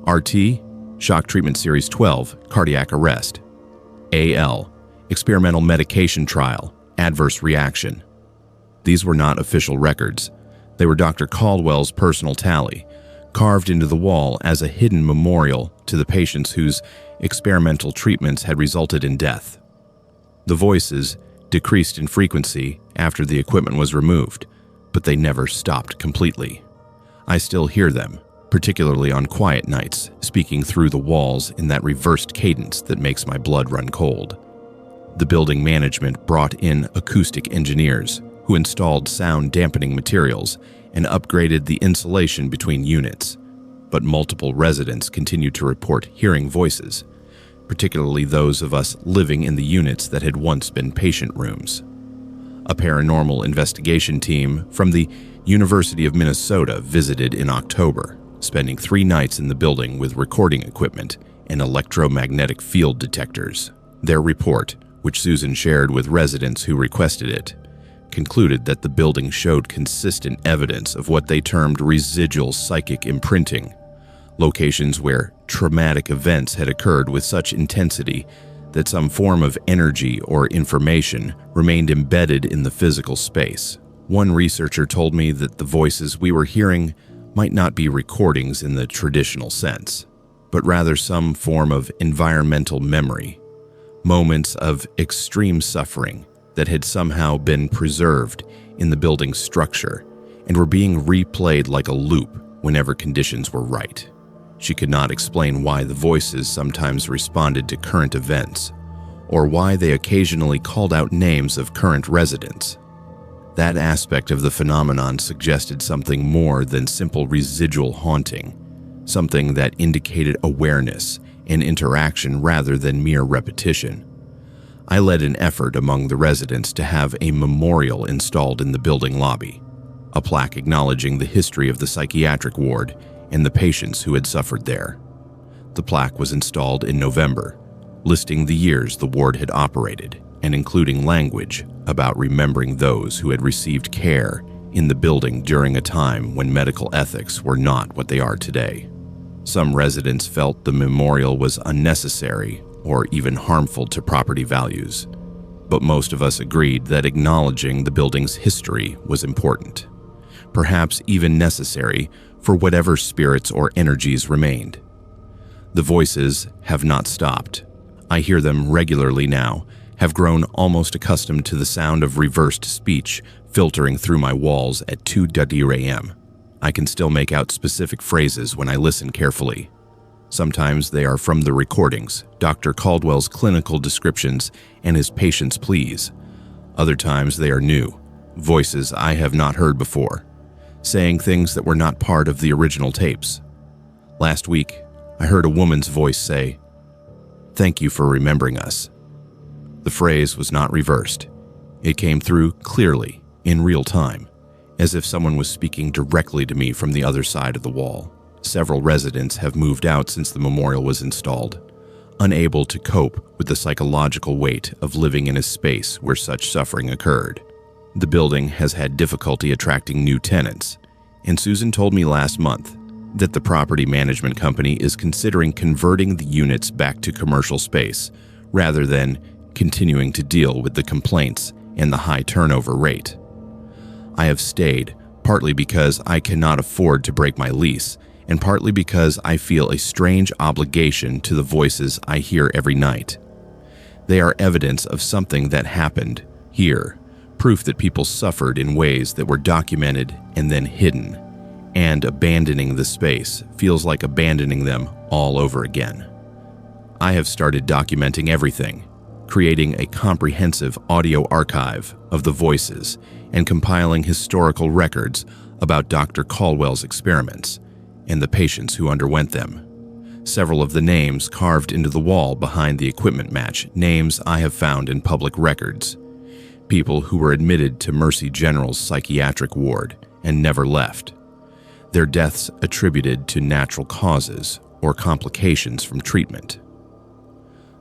RT, shock treatment series 12, cardiac arrest. AL, experimental medication trial, adverse reaction. These were not official records. They were Dr. Caldwell's personal tally, carved into the wall as a hidden memorial to the patients whose experimental treatments had resulted in death. The voices decreased in frequency after the equipment was removed, but they never stopped completely. I still hear them, particularly on quiet nights, speaking through the walls in that reversed cadence that makes my blood run cold. The building management brought in acoustic engineers who installed sound dampening materials and upgraded the insulation between units, but multiple residents continued to report hearing voices, particularly those of us living in the units that had once been patient rooms. A paranormal investigation team from the University of Minnesota visited in October, spending 3 nights in the building with recording equipment and electromagnetic field detectors. Their report, which Susan shared with residents who requested it, concluded that the building showed consistent evidence of what they termed residual psychic imprinting, locations where traumatic events had occurred with such intensity that some form of energy or information remained embedded in the physical space. One researcher told me that the voices we were hearing might not be recordings in the traditional sense, but rather some form of environmental memory, moments of extreme suffering that had somehow been preserved in the building's structure and were being replayed like a loop whenever conditions were right. She could not explain why the voices sometimes responded to current events, or why they occasionally called out names of current residents. That aspect of the phenomenon suggested something more than simple residual haunting, something that indicated awareness and interaction rather than mere repetition. I led an effort among the residents to have a memorial installed in the building lobby, a plaque acknowledging the history of the psychiatric ward and the patients who had suffered there. The plaque was installed in November, listing the years the ward had operated and including language about remembering those who had received care in the building during a time when medical ethics were not what they are today. Some residents felt the memorial was unnecessary or even harmful to property values, but most of us agreed that acknowledging the building's history was important, perhaps even necessary for whatever spirits or energies remained. The voices have not stopped. I hear them regularly now, have grown almost accustomed to the sound of reversed speech filtering through my walls at 2:00 a.m. I can still make out specific phrases when I listen carefully. Sometimes they are from the recordings, Dr. Caldwell's clinical descriptions, and his patient's pleas. Other times they are new, voices I have not heard before, saying things that were not part of the original tapes. Last week, I heard a woman's voice say, "Thank you for remembering us." The phrase was not reversed. It came through clearly, in real time, as if someone was speaking directly to me from the other side of the wall. Several residents have moved out since the memorial was installed, unable to cope with the psychological weight of living in a space where such suffering occurred. The building has had difficulty attracting new tenants, and Susan told me last month that the property management company is considering converting the units back to commercial space rather than continuing to deal with the complaints and the high turnover rate. I have stayed, partly because I cannot afford to break my lease, and partly because I feel a strange obligation to the voices I hear every night. They are evidence of something that happened here, proof that people suffered in ways that were documented and then hidden, and abandoning the space feels like abandoning them all over again. I have started documenting everything, creating a comprehensive audio archive of the voices and compiling historical records about Dr. Caldwell's experiments and the patients who underwent them. Several of the names carved into the wall behind the equipment match names I have found in public records. People who were admitted to Mercy General's psychiatric ward and never left. Their deaths attributed to natural causes or complications from treatment.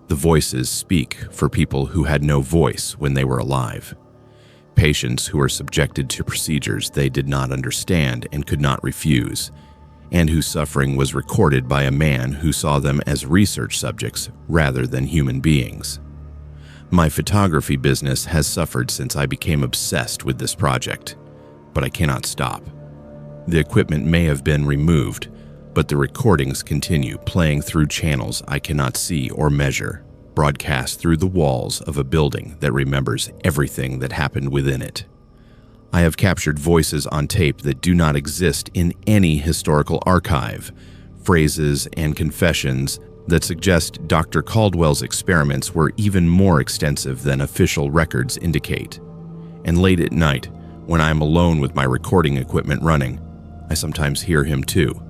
The voices speak for people who had no voice when they were alive. Patients who were subjected to procedures they did not understand and could not refuse, and whose suffering was recorded by a man who saw them as research subjects rather than human beings. My photography business has suffered since I became obsessed with this project, but I cannot stop. The equipment may have been removed, but the recordings continue playing through channels I cannot see or measure, broadcast through the walls of a building that remembers everything that happened within it. I have captured voices on tape that do not exist in any historical archive, phrases and confessions that suggest Dr. Caldwell's experiments were even more extensive than official records indicate. And late at night, when I am alone with my recording equipment running, I sometimes hear him too,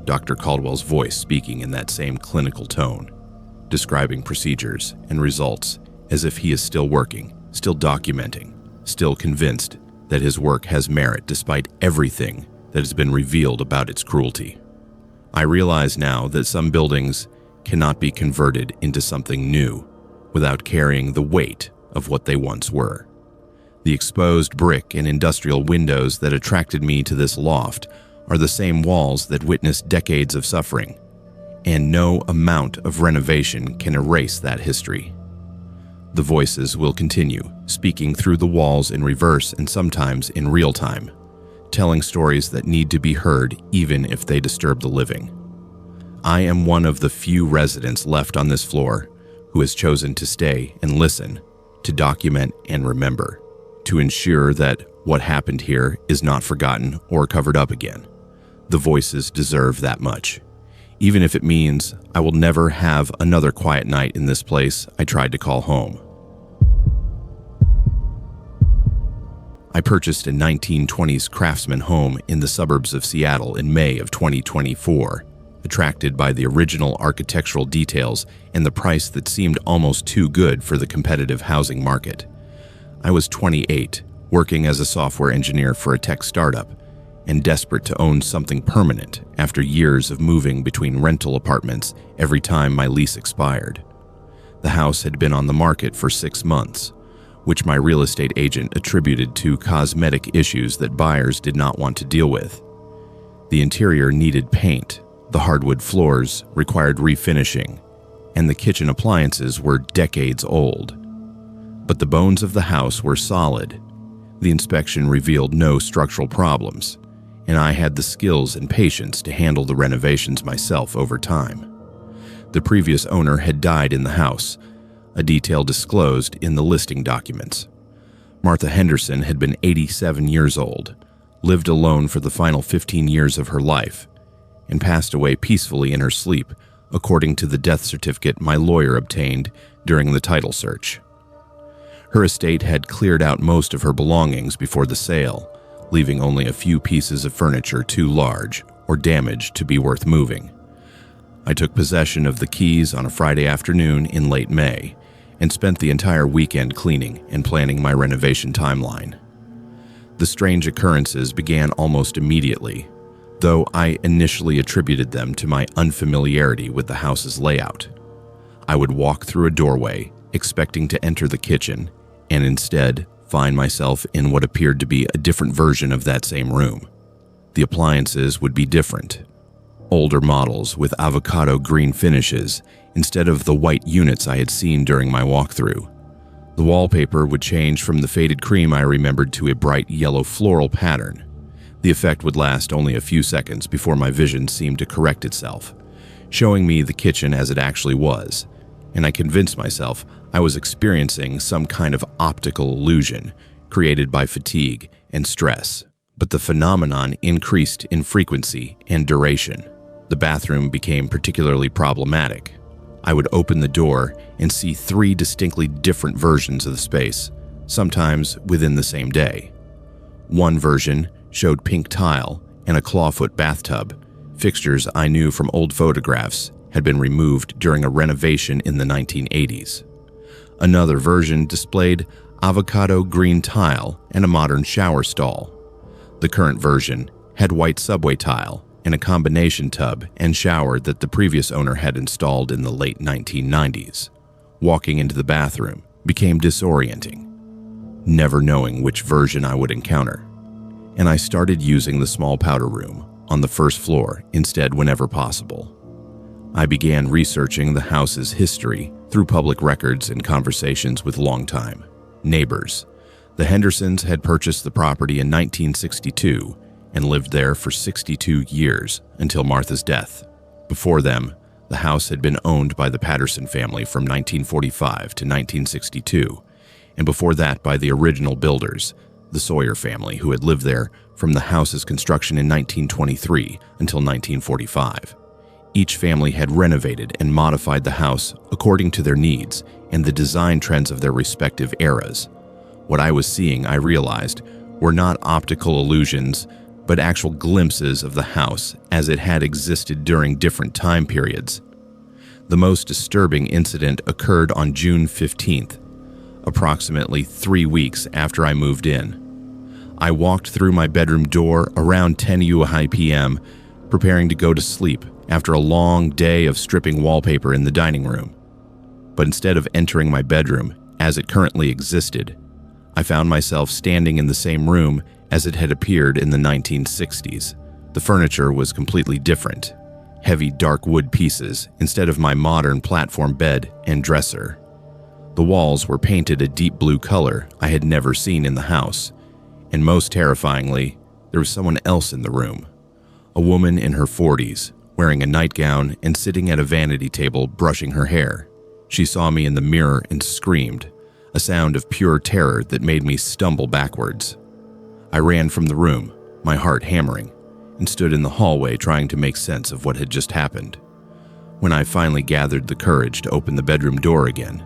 Dr. Caldwell's voice speaking in that same clinical tone, describing procedures and results as if he is still working, still documenting, still convinced that his work has merit despite everything that has been revealed about its cruelty. I realize now that some buildings cannot be converted into something new without carrying the weight of what they once were. The exposed brick and industrial windows that attracted me to this loft are the same walls that witnessed decades of suffering, and no amount of renovation can erase that history. The voices will continue, speaking through the walls in reverse and sometimes in real time, telling stories that need to be heard even if they disturb the living. I am one of the few residents left on this floor who has chosen to stay and listen, to document and remember, to ensure that what happened here is not forgotten or covered up again. The voices deserve that much. Even if it means I will never have another quiet night in this place I tried to call home. I purchased a 1920s craftsman home in the suburbs of Seattle in May of 2024, attracted by the original architectural details and the price that seemed almost too good for the competitive housing market. I was 28, working as a software engineer for a tech startup, and desperate to own something permanent after years of moving between rental apartments every time my lease expired. The house had been on the market for 6 months, which my real estate agent attributed to cosmetic issues that buyers did not want to deal with. The interior needed paint, the hardwood floors required refinishing, and the kitchen appliances were decades old. But the bones of the house were solid. The inspection revealed no structural problems, and I had the skills and patience to handle the renovations myself over time. The previous owner had died in the house, a detail disclosed in the listing documents. Martha Henderson had been 87 years old, lived alone for the final 15 years of her life, and passed away peacefully in her sleep, according to the death certificate my lawyer obtained during the title search. Her estate had cleared out most of her belongings before the sale, leaving only a few pieces of furniture too large or damaged to be worth moving. I took possession of the keys on a Friday afternoon in late May and spent the entire weekend cleaning and planning my renovation timeline. The strange occurrences began almost immediately, though I initially attributed them to my unfamiliarity with the house's layout. I would walk through a doorway, expecting to enter the kitchen, and instead find myself in what appeared to be a different version of that same room. The appliances would be different. older models with avocado green finishes instead of the white units I had seen during my walkthrough. The wallpaper would change from the faded cream I remembered to a bright yellow floral pattern. The effect would last only a few seconds before my vision seemed to correct itself, showing me the kitchen as it actually was, and I convinced myself I was experiencing some kind of optical illusion created by fatigue and stress. But the phenomenon increased in frequency and duration. The bathroom became particularly problematic. I would open the door and see 3 distinctly different versions of the space, sometimes within the same day. One version showed pink tile and a clawfoot bathtub. Fixtures I knew from old photographs had been removed during a renovation in the 1980s. Another version displayed avocado green tile and a modern shower stall. The current version had white subway tile and a combination tub and shower that the previous owner had installed in the late 1990s. Walking into the bathroom became disorienting, never knowing which version I would encounter, and I started using the small powder room on the first floor instead whenever possible. I began researching the house's history through public records and conversations with longtime neighbors. The Hendersons had purchased the property in 1962 and lived there for 62 years until Martha's death. Before them, the house had been owned by the Patterson family from 1945 to 1962, and before that by the original builders, the Sawyer family, who had lived there from the house's construction in 1923 until 1945. Each family had renovated and modified the house according to their needs and the design trends of their respective eras. What I was seeing, I realized, were not optical illusions, but actual glimpses of the house as it had existed during different time periods. The most disturbing incident occurred on June 15th, approximately 3 weeks after I moved in. I walked through my bedroom door around 10 UHI p.m., preparing to go to sleep after a long day of stripping wallpaper in the dining room. But instead of entering my bedroom as it currently existed, I found myself standing in the same room as it had appeared in the 1960s. The furniture was completely different. Heavy dark wood pieces instead of my modern platform bed and dresser. The walls were painted a deep blue color I had never seen in the house, and most terrifyingly, there was someone else in the room. A woman in her 40s, wearing a nightgown and sitting at a vanity table brushing her hair. She saw me in the mirror and screamed, a sound of pure terror that made me stumble backwards. I ran from the room, my heart hammering, and stood in the hallway trying to make sense of what had just happened. When I finally gathered the courage to open the bedroom door again,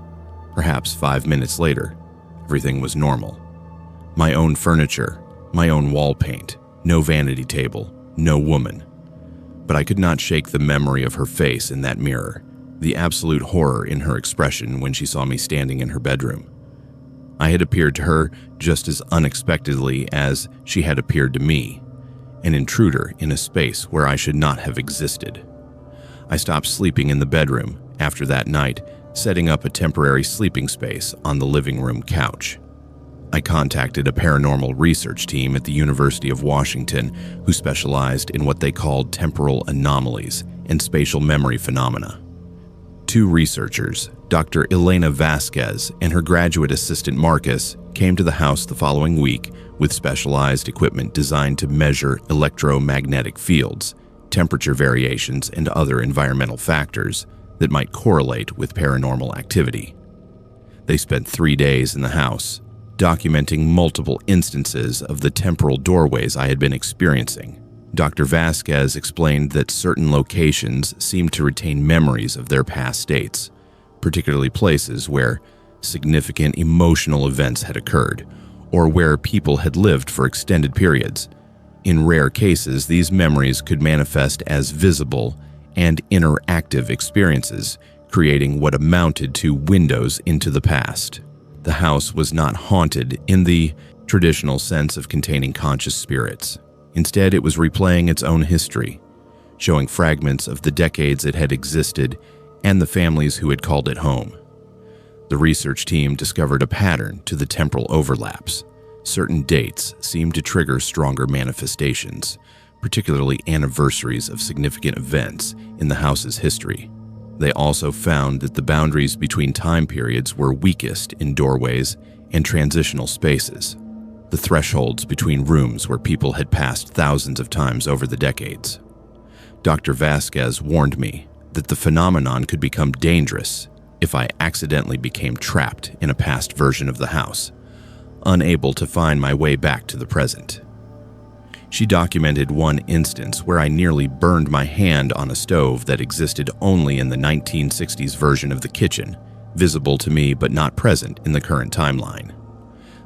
perhaps 5 minutes later, everything was normal. My own furniture, my own wall paint, no vanity table, no woman. But I could not shake the memory of her face in that mirror, the absolute horror in her expression when she saw me standing in her bedroom. I had appeared to her just as unexpectedly as she had appeared to me, an intruder in a space where I should not have existed. I stopped sleeping in the bedroom after that night, setting up a temporary sleeping space on the living room couch. I contacted a paranormal research team at the University of Washington who specialized in what they called temporal anomalies and spatial memory phenomena. 2 researchers, Dr. Elena Vasquez and her graduate assistant Marcus, came to the house the following week with specialized equipment designed to measure electromagnetic fields, temperature variations, and other environmental factors that might correlate with paranormal activity. They spent 3 days in the house, documenting multiple instances of the temporal doorways I had been experiencing. Dr. Vasquez explained that certain locations seemed to retain memories of their past states, particularly places where significant emotional events had occurred or where people had lived for extended periods. In rare cases, these memories could manifest as visible and interactive experiences, creating what amounted to windows into the past. The house was not haunted in the traditional sense of containing conscious spirits. Instead, it was replaying its own history, showing fragments of the decades it had existed and the families who had called it home. The research team discovered a pattern to the temporal overlaps. Certain dates seemed to trigger stronger manifestations, particularly anniversaries of significant events in the house's history. They also found that the boundaries between time periods were weakest in doorways and transitional spaces, the thresholds between rooms where people had passed thousands of times over the decades. Dr. Vasquez warned me that the phenomenon could become dangerous if I accidentally became trapped in a past version of the house, unable to find my way back to the present. She documented one instance where I nearly burned my hand on a stove that existed only in the 1960s version of the kitchen, visible to me but not present in the current timeline.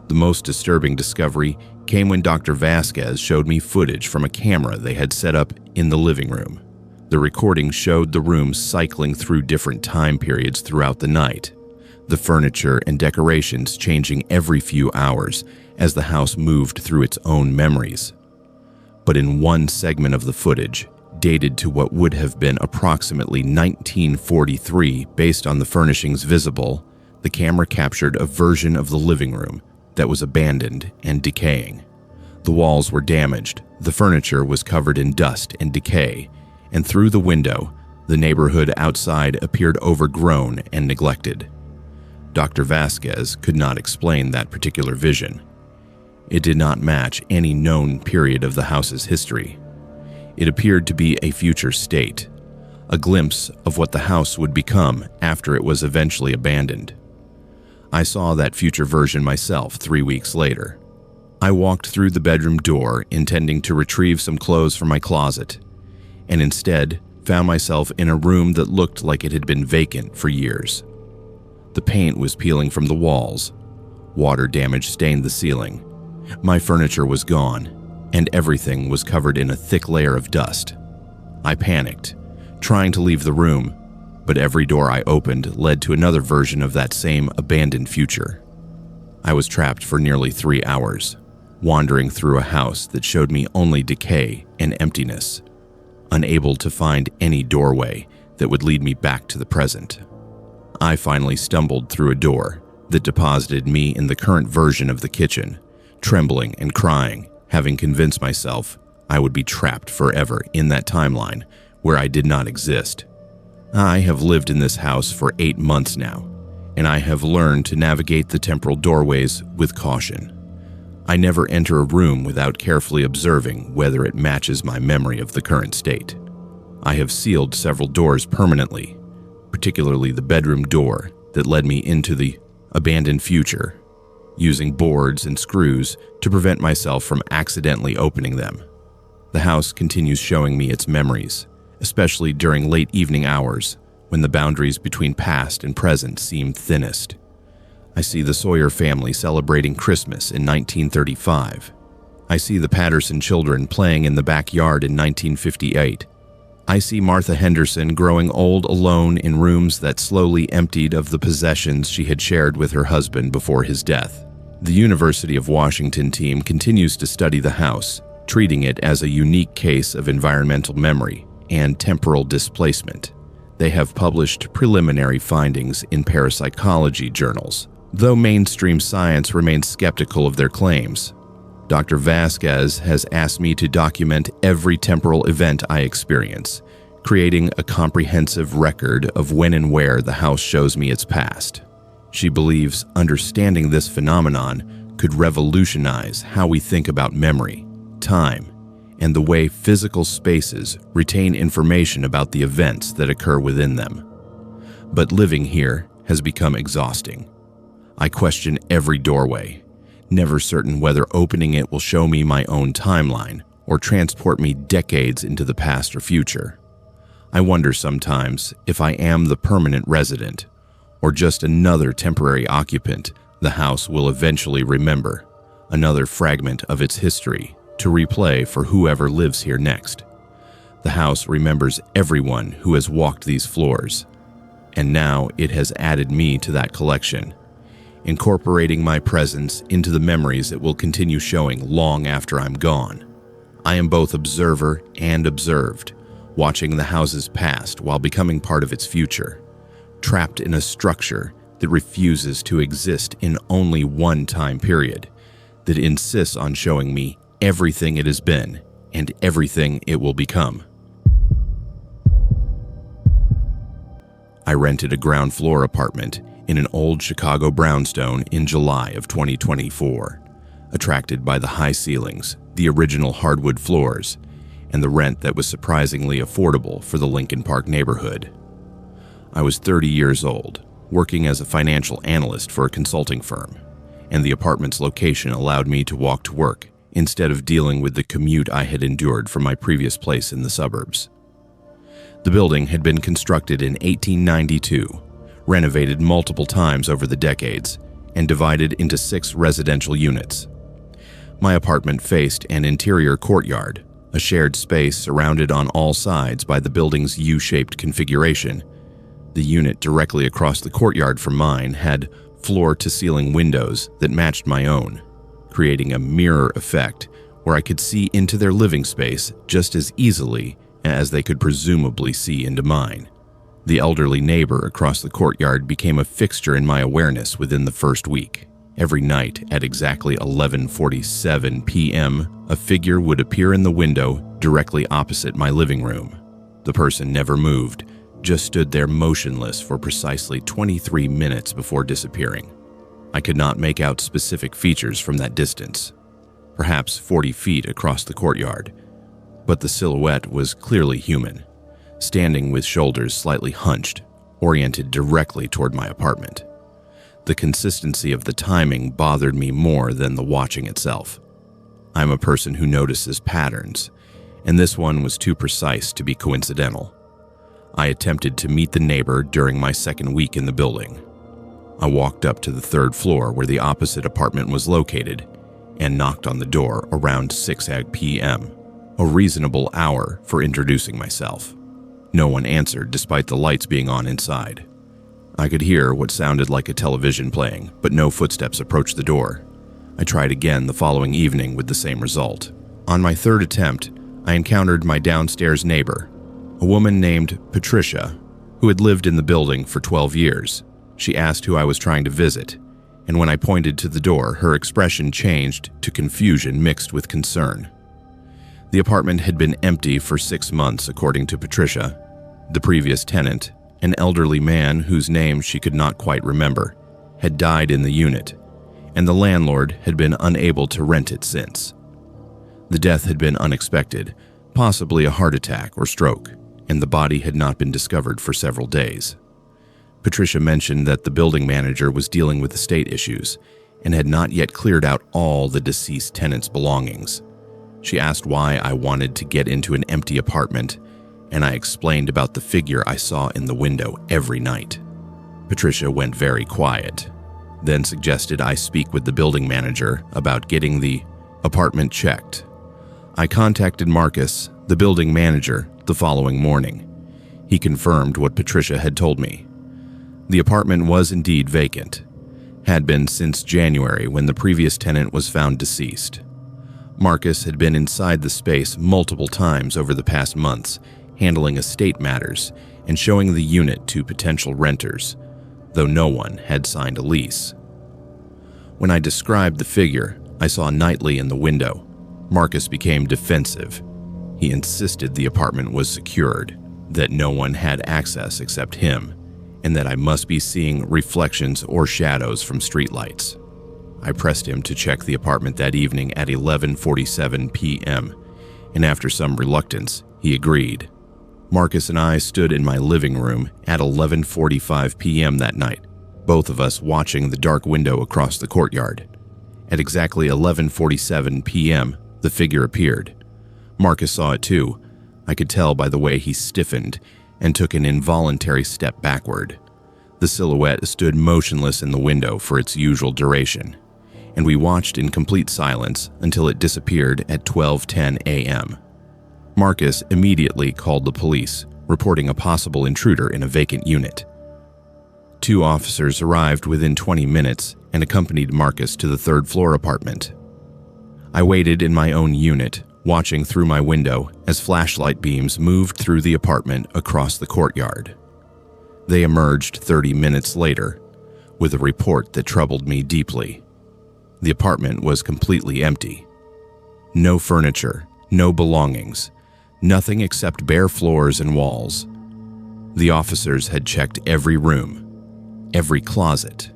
The most disturbing discovery came when Dr. Vasquez showed me footage from a camera they had set up in the living room. The recording showed the room cycling through different time periods throughout the night, the furniture and decorations changing every few hours as the house moved through its own memories. But in one segment of the footage, dated to what would have been approximately 1943 based on the furnishings visible, the camera captured a version of the living room that was abandoned and decaying. The walls were damaged, the furniture was covered in dust and decay, and through the window, the neighborhood outside appeared overgrown and neglected. Dr. Vasquez could not explain that particular vision. It did not match any known period of the house's history. It appeared to be a future state, a glimpse of what the house would become after it was eventually abandoned. I saw that future version myself 3 weeks later. I walked through the bedroom door intending to retrieve some clothes from my closet, and instead found myself in a room that looked like it had been vacant for years. The paint was peeling from the walls. Water damage stained the ceiling. My furniture was gone, and everything was covered in a thick layer of dust. I panicked, trying to leave the room, but every door I opened led to another version of that same abandoned future. I was trapped for nearly 3 hours, wandering through a house that showed me only decay and emptiness, unable to find any doorway that would lead me back to the present. I finally stumbled through a door that deposited me in the current version of the kitchen, trembling and crying, having convinced myself I would be trapped forever in that timeline where I did not exist. I have lived in this house for 8 months now, and I have learned to navigate the temporal doorways with caution. I never enter a room without carefully observing whether it matches my memory of the current state. I have sealed several doors permanently, particularly the bedroom door that led me into the abandoned future, using boards and screws to prevent myself from accidentally opening them. The house continues showing me its memories, especially during late evening hours when the boundaries between past and present seem thinnest. I see the Sawyer family celebrating Christmas in 1935. I see the Patterson children playing in the backyard in 1958. I see Martha Henderson growing old alone in rooms that slowly emptied of the possessions she had shared with her husband before his death. The University of Washington team continues to study the house, treating it as a unique case of environmental memory and temporal displacement. They have published preliminary findings in parapsychology journals, though mainstream science remains skeptical of their claims. Dr. Vasquez has asked me to document every temporal event I experience, creating a comprehensive record of when and where the house shows me its past. She believes understanding this phenomenon could revolutionize how we think about memory, time, and the way physical spaces retain information about the events that occur within them. But living here has become exhausting. I question every doorway, never certain whether opening it will show me my own timeline or transport me decades into the past or future. I wonder sometimes if I am the permanent resident or just another temporary occupant the house will eventually remember, another fragment of its history to replay for whoever lives here next. The house remembers everyone who has walked these floors, and now it has added me to that collection, incorporating my presence into the memories it will continue showing long after I'm gone. I am both observer and observed, watching the house's past while becoming part of its future, trapped in a structure that refuses to exist in only one time period, that insists on showing me everything it has been and everything it will become. I rented a ground floor apartment in an old Chicago brownstone in July of 2024, attracted by the high ceilings, the original hardwood floors, and the rent that was surprisingly affordable for the Lincoln Park neighborhood. I was 30 years old, working as a financial analyst for a consulting firm, and the apartment's location allowed me to walk to work instead of dealing with the commute I had endured from my previous place in the suburbs. The building had been constructed in 1892, renovated multiple times over the decades, and divided into 6 residential units. My apartment faced an interior courtyard, a shared space surrounded on all sides by the building's U-shaped configuration. The unit directly across the courtyard from mine had floor-to-ceiling windows that matched my own, creating a mirror effect where I could see into their living space just as easily as they could presumably see into mine. The elderly neighbor across the courtyard became a fixture in my awareness within the first week. Every night at exactly 11:47 p.m., a figure would appear in the window directly opposite my living room. The person never moved, just stood there motionless for precisely 23 minutes before disappearing. I could not make out specific features from that distance, perhaps 40 feet across the courtyard, but the silhouette was clearly human, standing with shoulders slightly hunched, oriented directly toward my apartment. The consistency of the timing bothered me more than the watching itself. I'm a person who notices patterns, and this one was too precise to be coincidental. I attempted to meet the neighbor during my second week in the building. I walked up to the 3rd floor where the opposite apartment was located and knocked on the door around 6 p.m., a reasonable hour for introducing myself. No one answered despite the lights being on inside. I could hear what sounded like a television playing, but no footsteps approached the door. I tried again the following evening with the same result. On my 3rd attempt, I encountered my downstairs neighbor, a woman named Patricia, who had lived in the building for 12 years. She asked who I was trying to visit, and when I pointed to the door, her expression changed to confusion mixed with concern. The apartment had been empty for 6 months, according to Patricia. The previous tenant, an elderly man whose name she could not quite remember, had died in the unit, and the landlord had been unable to rent it since. The death had been unexpected, possibly a heart attack or stroke, and the body had not been discovered for several days. Patricia mentioned that the building manager was dealing with estate issues and had not yet cleared out all the deceased tenant's belongings. She asked why I wanted to get into an empty apartment, and I explained about the figure I saw in the window every night. Patricia went very quiet, then suggested I speak with the building manager about getting the apartment checked. I contacted Marcus, the building manager, the following morning. He confirmed what Patricia had told me. The apartment was indeed vacant, had been since January when the previous tenant was found deceased. Marcus had been inside the space multiple times over the past months, handling estate matters and showing the unit to potential renters, though no one had signed a lease. When I described the figure I saw nightly in the window, Marcus became defensive. He insisted the apartment was secured, that no one had access except him, and that I must be seeing reflections or shadows from streetlights. I pressed him to check the apartment that evening at 11:47 p.m., and after some reluctance, he agreed. Marcus and I stood in my living room at 11:45 p.m. that night, both of us watching the dark window across the courtyard. At exactly 11:47 p.m., the figure appeared. Marcus saw it too. I could tell by the way he stiffened and took an involuntary step backward. The silhouette stood motionless in the window for its usual duration, and we watched in complete silence until it disappeared at 12:10 a.m. Marcus immediately called the police, reporting a possible intruder in a vacant unit. 2 officers arrived within 20 minutes and accompanied Marcus to the 3rd floor apartment. I waited in my own unit, watching through my window as flashlight beams moved through the apartment across the courtyard. They emerged 30 minutes later with a report that troubled me deeply. The apartment was completely empty. No furniture, No belongings. Nothing except bare floors and walls. The officers had checked every room, every closet,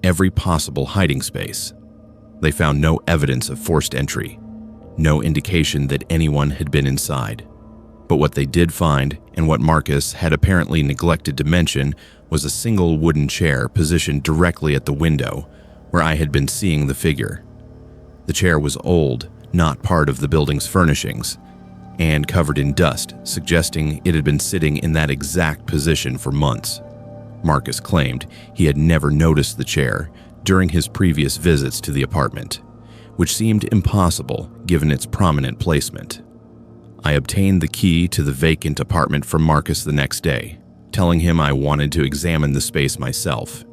every possible hiding space. They found no evidence of forced entry, no indication that anyone had been inside. But what they did find, and what Marcus had apparently neglected to mention, was a single wooden chair positioned directly at the window where I had been seeing the figure. The chair was old, not part of the building's furnishings, and covered in dust, suggesting it had been sitting in that exact position for months. Marcus claimed he had never noticed the chair during his previous visits to the apartment, which seemed impossible given its prominent placement. I obtained the key to the vacant apartment from Marcus the next day, telling him I wanted to examine the space myself.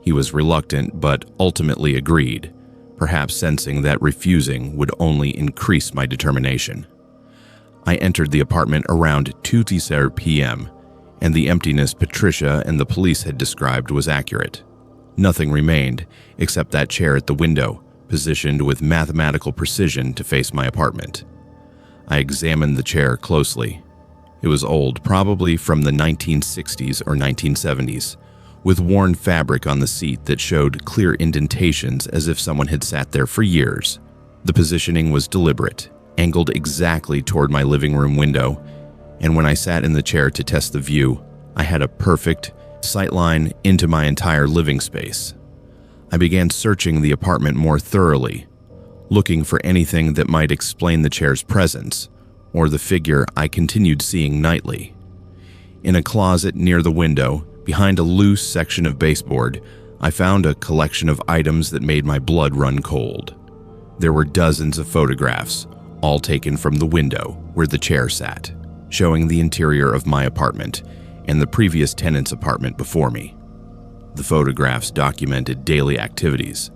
He was reluctant but ultimately agreed, perhaps sensing that refusing would only increase my determination. I entered the apartment around 2:30 p.m., and the emptiness Patricia and the police had described was accurate. Nothing remained except that chair at the window, positioned with mathematical precision to face my apartment. I examined the chair closely. It was old, probably from the 1960s or 1970s, with worn fabric on the seat that showed clear indentations as if someone had sat there for years. The positioning was deliberate, angled exactly toward my living room window, and when I sat in the chair to test the view, I had a perfect sightline into my entire living space. I began searching the apartment more thoroughly, looking for anything that might explain the chair's presence or the figure I continued seeing nightly. In a closet near the window, behind a loose section of baseboard, I found a collection of items that made my blood run cold. There were dozens of photographs, all taken from the window where the chair sat, showing the interior of my apartment and the previous tenant's apartment before me. The photographs documented daily activities: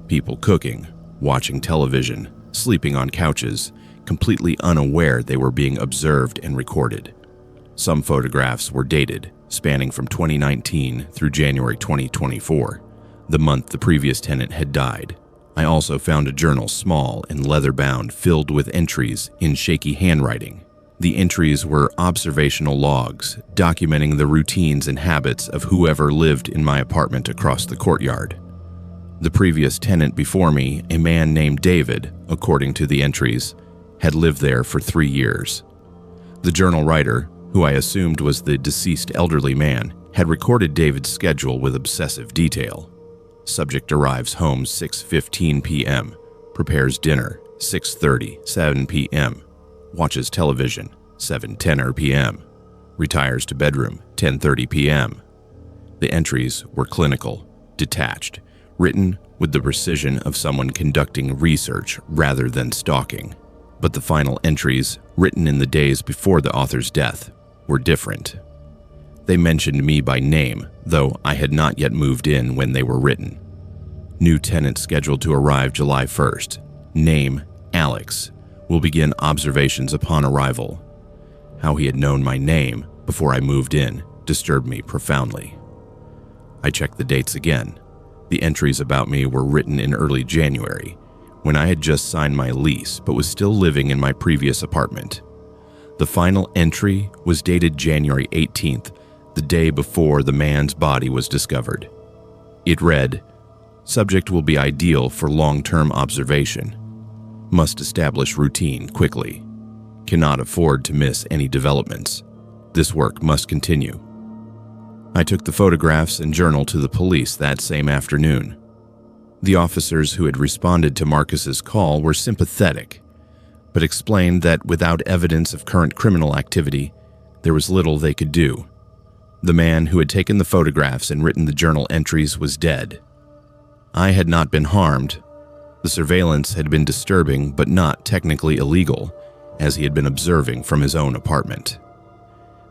people cooking, watching television, sleeping on couches, completely unaware they were being observed and recorded. Some photographs were dated, spanning from 2019 through January 2024, the month the previous tenant had died. I also found a journal, small and leather-bound, filled with entries in shaky handwriting. The entries were observational logs, documenting the routines and habits of whoever lived in my apartment across the courtyard. The previous tenant before me, a man named David, according to the entries, had lived there for 3 years. The journal writer, who I assumed was the deceased elderly man, had recorded David's schedule with obsessive detail. Subject arrives home 6:15 p.m., prepares dinner 6:30, 7 p.m., watches television 7:10 p.m., retires to bedroom 10:30 p.m. The entries were clinical, detached, written with the precision of someone conducting research rather than stalking. But the final entries, written in the days before the author's death, were different. They mentioned me by name, though I had not yet moved in when they were written. New tenant scheduled to arrive July 1st. Name, Alex. Will begin observations upon arrival. How he had known my name before I moved in disturbed me profoundly. I checked the dates again. The entries about me were written in early January, when I had just signed my lease but was still living in my previous apartment. The final entry was dated January 18th, the day before the man's body was discovered. It read, "Subject will be ideal for long-term observation. Must establish routine quickly. Cannot afford to miss any developments. This work must continue." I took the photographs and journal to the police that same afternoon. The officers who had responded to Marcus's call were sympathetic, but explained that without evidence of current criminal activity, there was little they could do. The man who had taken the photographs and written the journal entries was dead. I had not been harmed. The surveillance had been disturbing but not technically illegal, as he had been observing from his own apartment.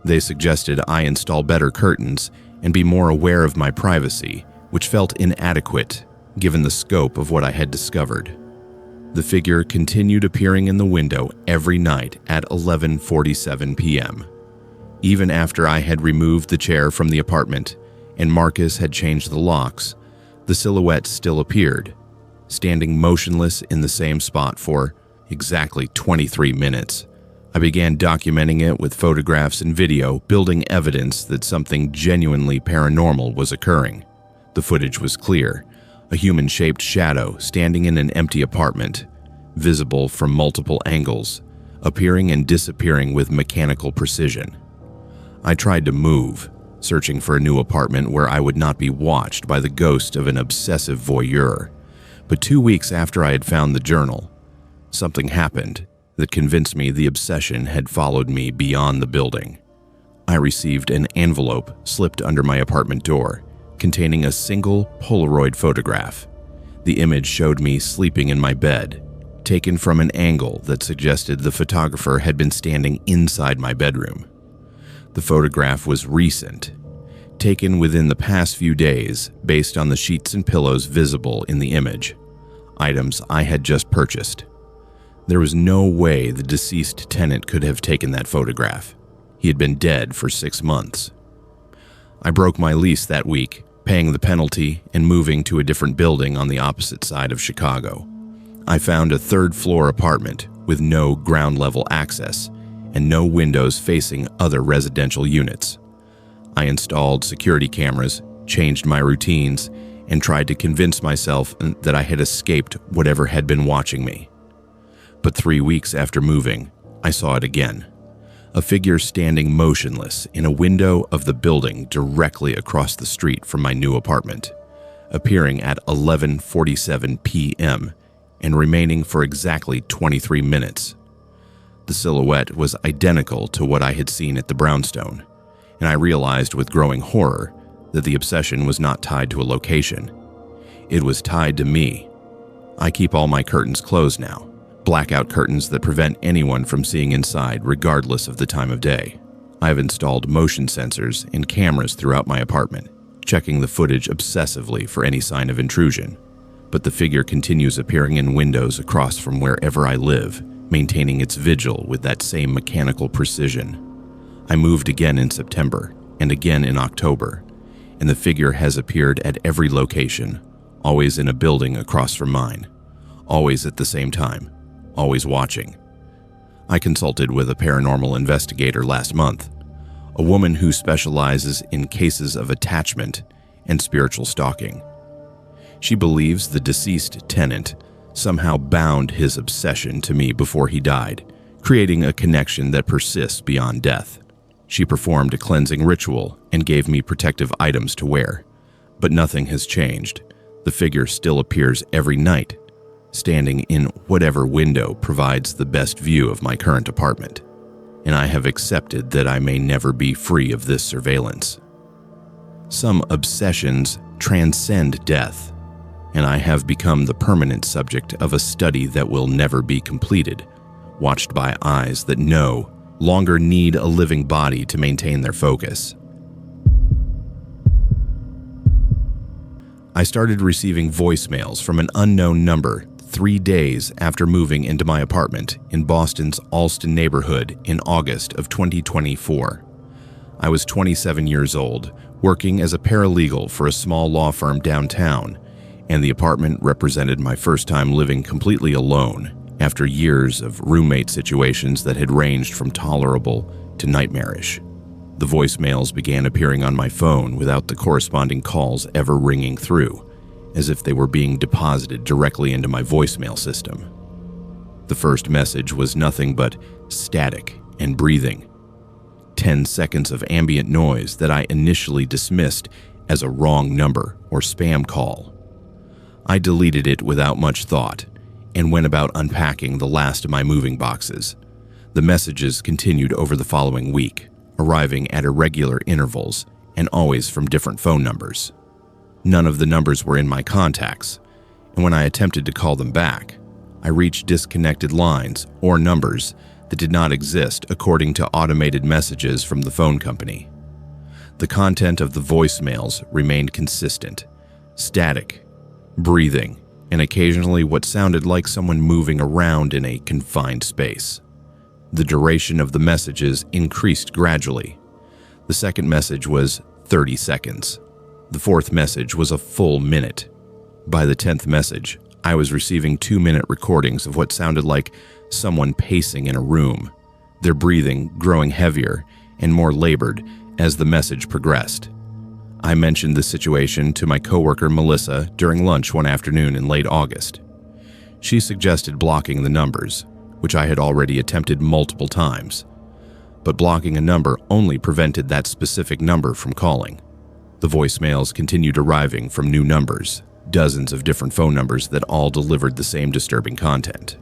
They suggested I install better curtains and be more aware of my privacy, which felt inadequate given the scope of what I had discovered. The figure continued appearing in the window every night at 11:47 p.m. Even after I had removed the chair from the apartment and Marcus had changed the locks, the silhouette still appeared, standing motionless in the same spot for exactly 23 minutes. I began documenting it with photographs and video, building evidence that something genuinely paranormal was occurring. The footage was clear, a human-shaped shadow standing in an empty apartment, visible from multiple angles, appearing and disappearing with mechanical precision. I tried to move, searching for a new apartment where I would not be watched by the ghost of an obsessive voyeur. But 2 weeks after I had found the journal, something happened that convinced me the obsession had followed me beyond the building. I received an envelope slipped under my apartment door, containing a single Polaroid photograph. The image showed me sleeping in my bed, taken from an angle that suggested the photographer had been standing inside my bedroom. The photograph was recent, taken within the past few days based on the sheets and pillows visible in the image, items I had just purchased. There was no way the deceased tenant could have taken that photograph. He had been dead for 6 months. I broke my lease that week, paying the penalty and moving to a different building on the opposite side of Chicago. I found a third-floor apartment with no ground-level access and no windows facing other residential units. I installed security cameras, changed my routines, and tried to convince myself that I had escaped whatever had been watching me. But 3 weeks after moving, I saw it again. A figure standing motionless in a window of the building directly across the street from my new apartment, appearing at 11:47 p.m. and remaining for exactly 23 minutes. The silhouette was identical to what I had seen at the brownstone, and I realized with growing horror that the obsession was not tied to a location. It was tied to me. I keep all my curtains closed now, blackout curtains that prevent anyone from seeing inside regardless of the time of day. I have installed motion sensors and cameras throughout my apartment, checking the footage obsessively for any sign of intrusion. But the figure continues appearing in windows across from wherever I live, maintaining its vigil with that same mechanical precision. I moved again in September and again in October, and the figure has appeared at every location, always in a building across from mine, always at the same time, always watching. I consulted with a paranormal investigator last month, a woman who specializes in cases of attachment and spiritual stalking. She believes the deceased tenant somehow bound his obsession to me before he died, creating a connection that persists beyond death. She performed a cleansing ritual and gave me protective items to wear, but nothing has changed. The figure still appears every night, standing in whatever window provides the best view of my current apartment, and I have accepted that I may never be free of this surveillance. Some obsessions transcend death, and I have become the permanent subject of a study that will never be completed, watched by eyes that no longer need a living body to maintain their focus. I started receiving voicemails from an unknown number 3 days after moving into my apartment in Boston's Allston neighborhood in August of 2024. I was 27 years old, working as a paralegal for a small law firm downtown, and the apartment represented my first time living completely alone after years of roommate situations that had ranged from tolerable to nightmarish. The voicemails began appearing on my phone without the corresponding calls ever ringing through, as if they were being deposited directly into my voicemail system. The first message was nothing but static and breathing. 10 seconds of ambient noise that I initially dismissed as a wrong number or spam call. I deleted it without much thought and went about unpacking the last of my moving boxes. The messages continued over the following week, arriving at irregular intervals and always from different phone numbers. None of the numbers were in my contacts, and when I attempted to call them back, I reached disconnected lines or numbers that did not exist according to automated messages from the phone company. The content of the voicemails remained consistent, static, breathing, and occasionally what sounded like someone moving around in a confined space. The duration of the messages increased gradually. The second message was 30 seconds. The fourth message was a full minute. By the 10th message, I was receiving 2-minute recordings of what sounded like someone pacing in a room, their breathing growing heavier and more labored as the message progressed. I mentioned the situation to my coworker Melissa during lunch one afternoon in late August. She suggested blocking the numbers, which I had already attempted multiple times. But blocking a number only prevented that specific number from calling. The voicemails continued arriving from new numbers, dozens of different phone numbers that all delivered the same disturbing content.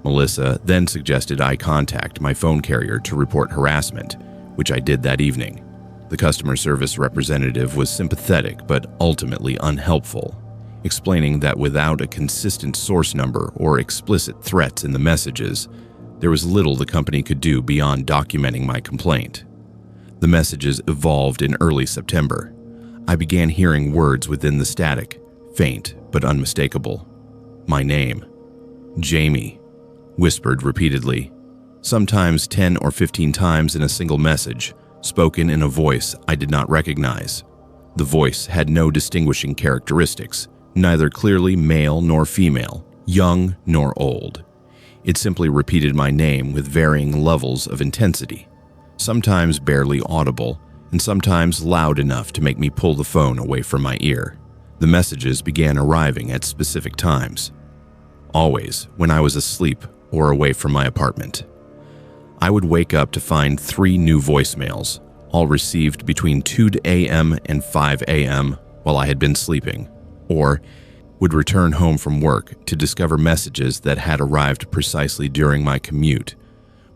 Melissa then suggested I contact my phone carrier to report harassment, which I did that evening. The customer service representative was sympathetic but ultimately unhelpful, explaining that without a consistent source number or explicit threats in the messages, there was little the company could do beyond documenting my complaint. The messages evolved in early September. I began hearing words within the static, faint but unmistakable. My name, Jamie, whispered repeatedly, sometimes 10 or 15 times in a single message, spoken in a voice I did not recognize. The voice had no distinguishing characteristics, neither clearly male nor female, young nor old. It simply repeated my name with varying levels of intensity, sometimes barely audible, and sometimes loud enough to make me pull the phone away from my ear. The messages began arriving at specific times, always when I was asleep or away from my apartment. I would wake up to find 3 new voicemails, all received between 2 a.m. and 5 a.m. while I had been sleeping, or would return home from work to discover messages that had arrived precisely during my commute,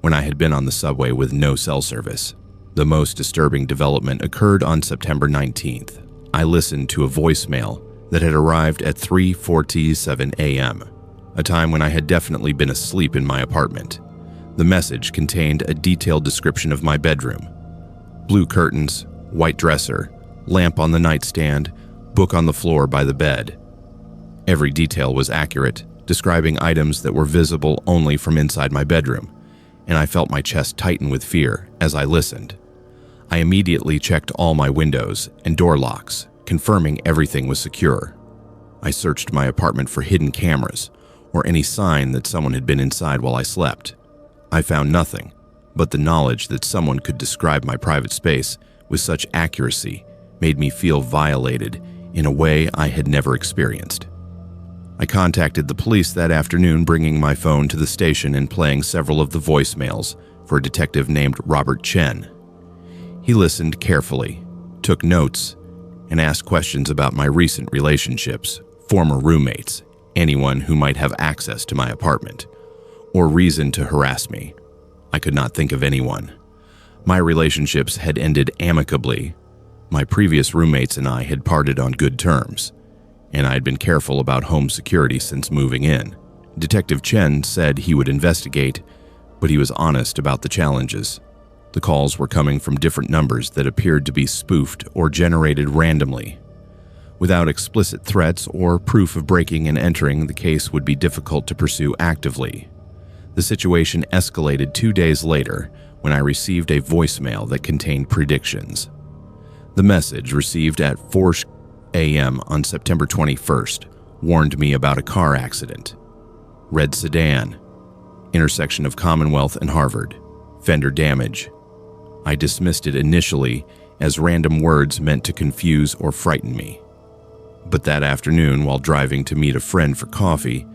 when I had been on the subway with no cell service. The most disturbing development occurred on September 19th. I listened to a voicemail that had arrived at 3:47 a.m., a time when I had definitely been asleep in my apartment. The message contained a detailed description of my bedroom: blue curtains, white dresser, lamp on the nightstand, book on the floor by the bed. Every detail was accurate, describing items that were visible only from inside my bedroom, and I felt my chest tighten with fear as I listened. I immediately checked all my windows and door locks, confirming everything was secure. I searched my apartment for hidden cameras or any sign that someone had been inside while I slept. I found nothing, but the knowledge that someone could describe my private space with such accuracy made me feel violated in a way I had never experienced. I contacted the police that afternoon, bringing my phone to the station and playing several of the voicemails for a detective named Robert Chen. He listened carefully, took notes, and asked questions about my recent relationships, former roommates, anyone who might have access to my apartment, or reason to harass me. I could not think of anyone. My relationships had ended amicably. My previous roommates and I had parted on good terms, and I had been careful about home security since moving in. Detective Chen said he would investigate, but he was honest about the challenges. The calls were coming from different numbers that appeared to be spoofed or generated randomly. Without explicit threats or proof of breaking and entering, the case would be difficult to pursue actively. The situation escalated 2 days later when I received a voicemail that contained predictions. The message, received at 4 a.m. on September 21st, warned me about a car accident. Red sedan, intersection of Commonwealth and Harvard, fender damage. I dismissed it initially as random words meant to confuse or frighten me. But that afternoon, while driving to meet a friend for coffee,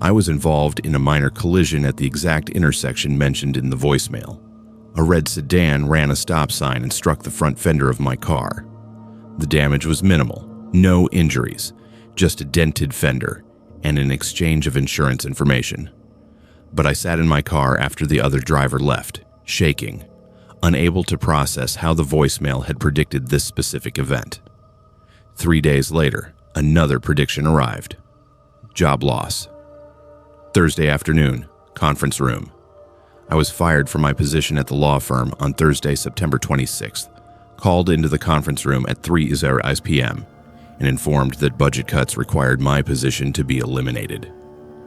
I was involved in a minor collision at the exact intersection mentioned in the voicemail. A red sedan ran a stop sign and struck the front fender of my car. The damage was minimal, no injuries, just a dented fender and an exchange of insurance information. But I sat in my car after the other driver left, shaking, unable to process how the voicemail had predicted this specific event. 3 days later, another prediction arrived. Job loss. Thursday afternoon, conference room. I was fired from my position at the law firm on Thursday, September 26th, called into the conference room at 3:00 p.m., and informed that budget cuts required my position to be eliminated.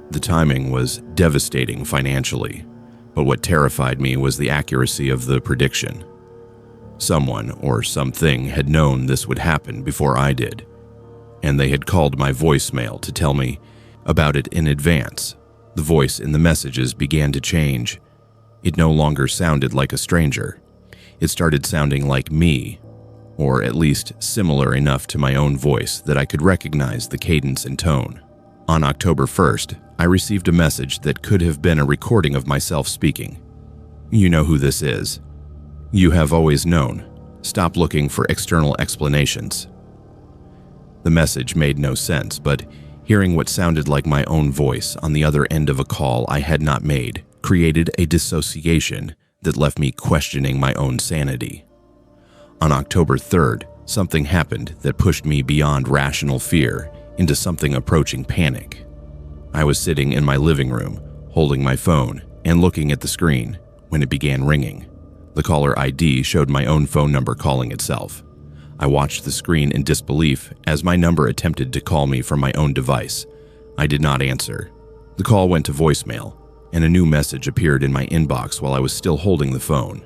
The timing was devastating financially, but what terrified me was the accuracy of the prediction. Someone or something had known this would happen before I did, and they had called my voicemail to tell me about it in advance. The voice in the messages began to change. It no longer sounded like a stranger. It started sounding like me, or at least similar enough to my own voice that I could recognize the cadence and tone. On October 1st, I received a message that could have been a recording of myself speaking. You know who this is. You have always known. Stop looking for external explanations. The message made no sense, but hearing what sounded like my own voice on the other end of a call I had not made created a dissociation that left me questioning my own sanity. On October 3rd, something happened that pushed me beyond rational fear into something approaching panic. I was sitting in my living room, holding my phone and looking at the screen when it began ringing. The caller ID showed my own phone number calling itself. I watched the screen in disbelief as my number attempted to call me from my own device. I did not answer. The call went to voicemail, and a new message appeared in my inbox while I was still holding the phone.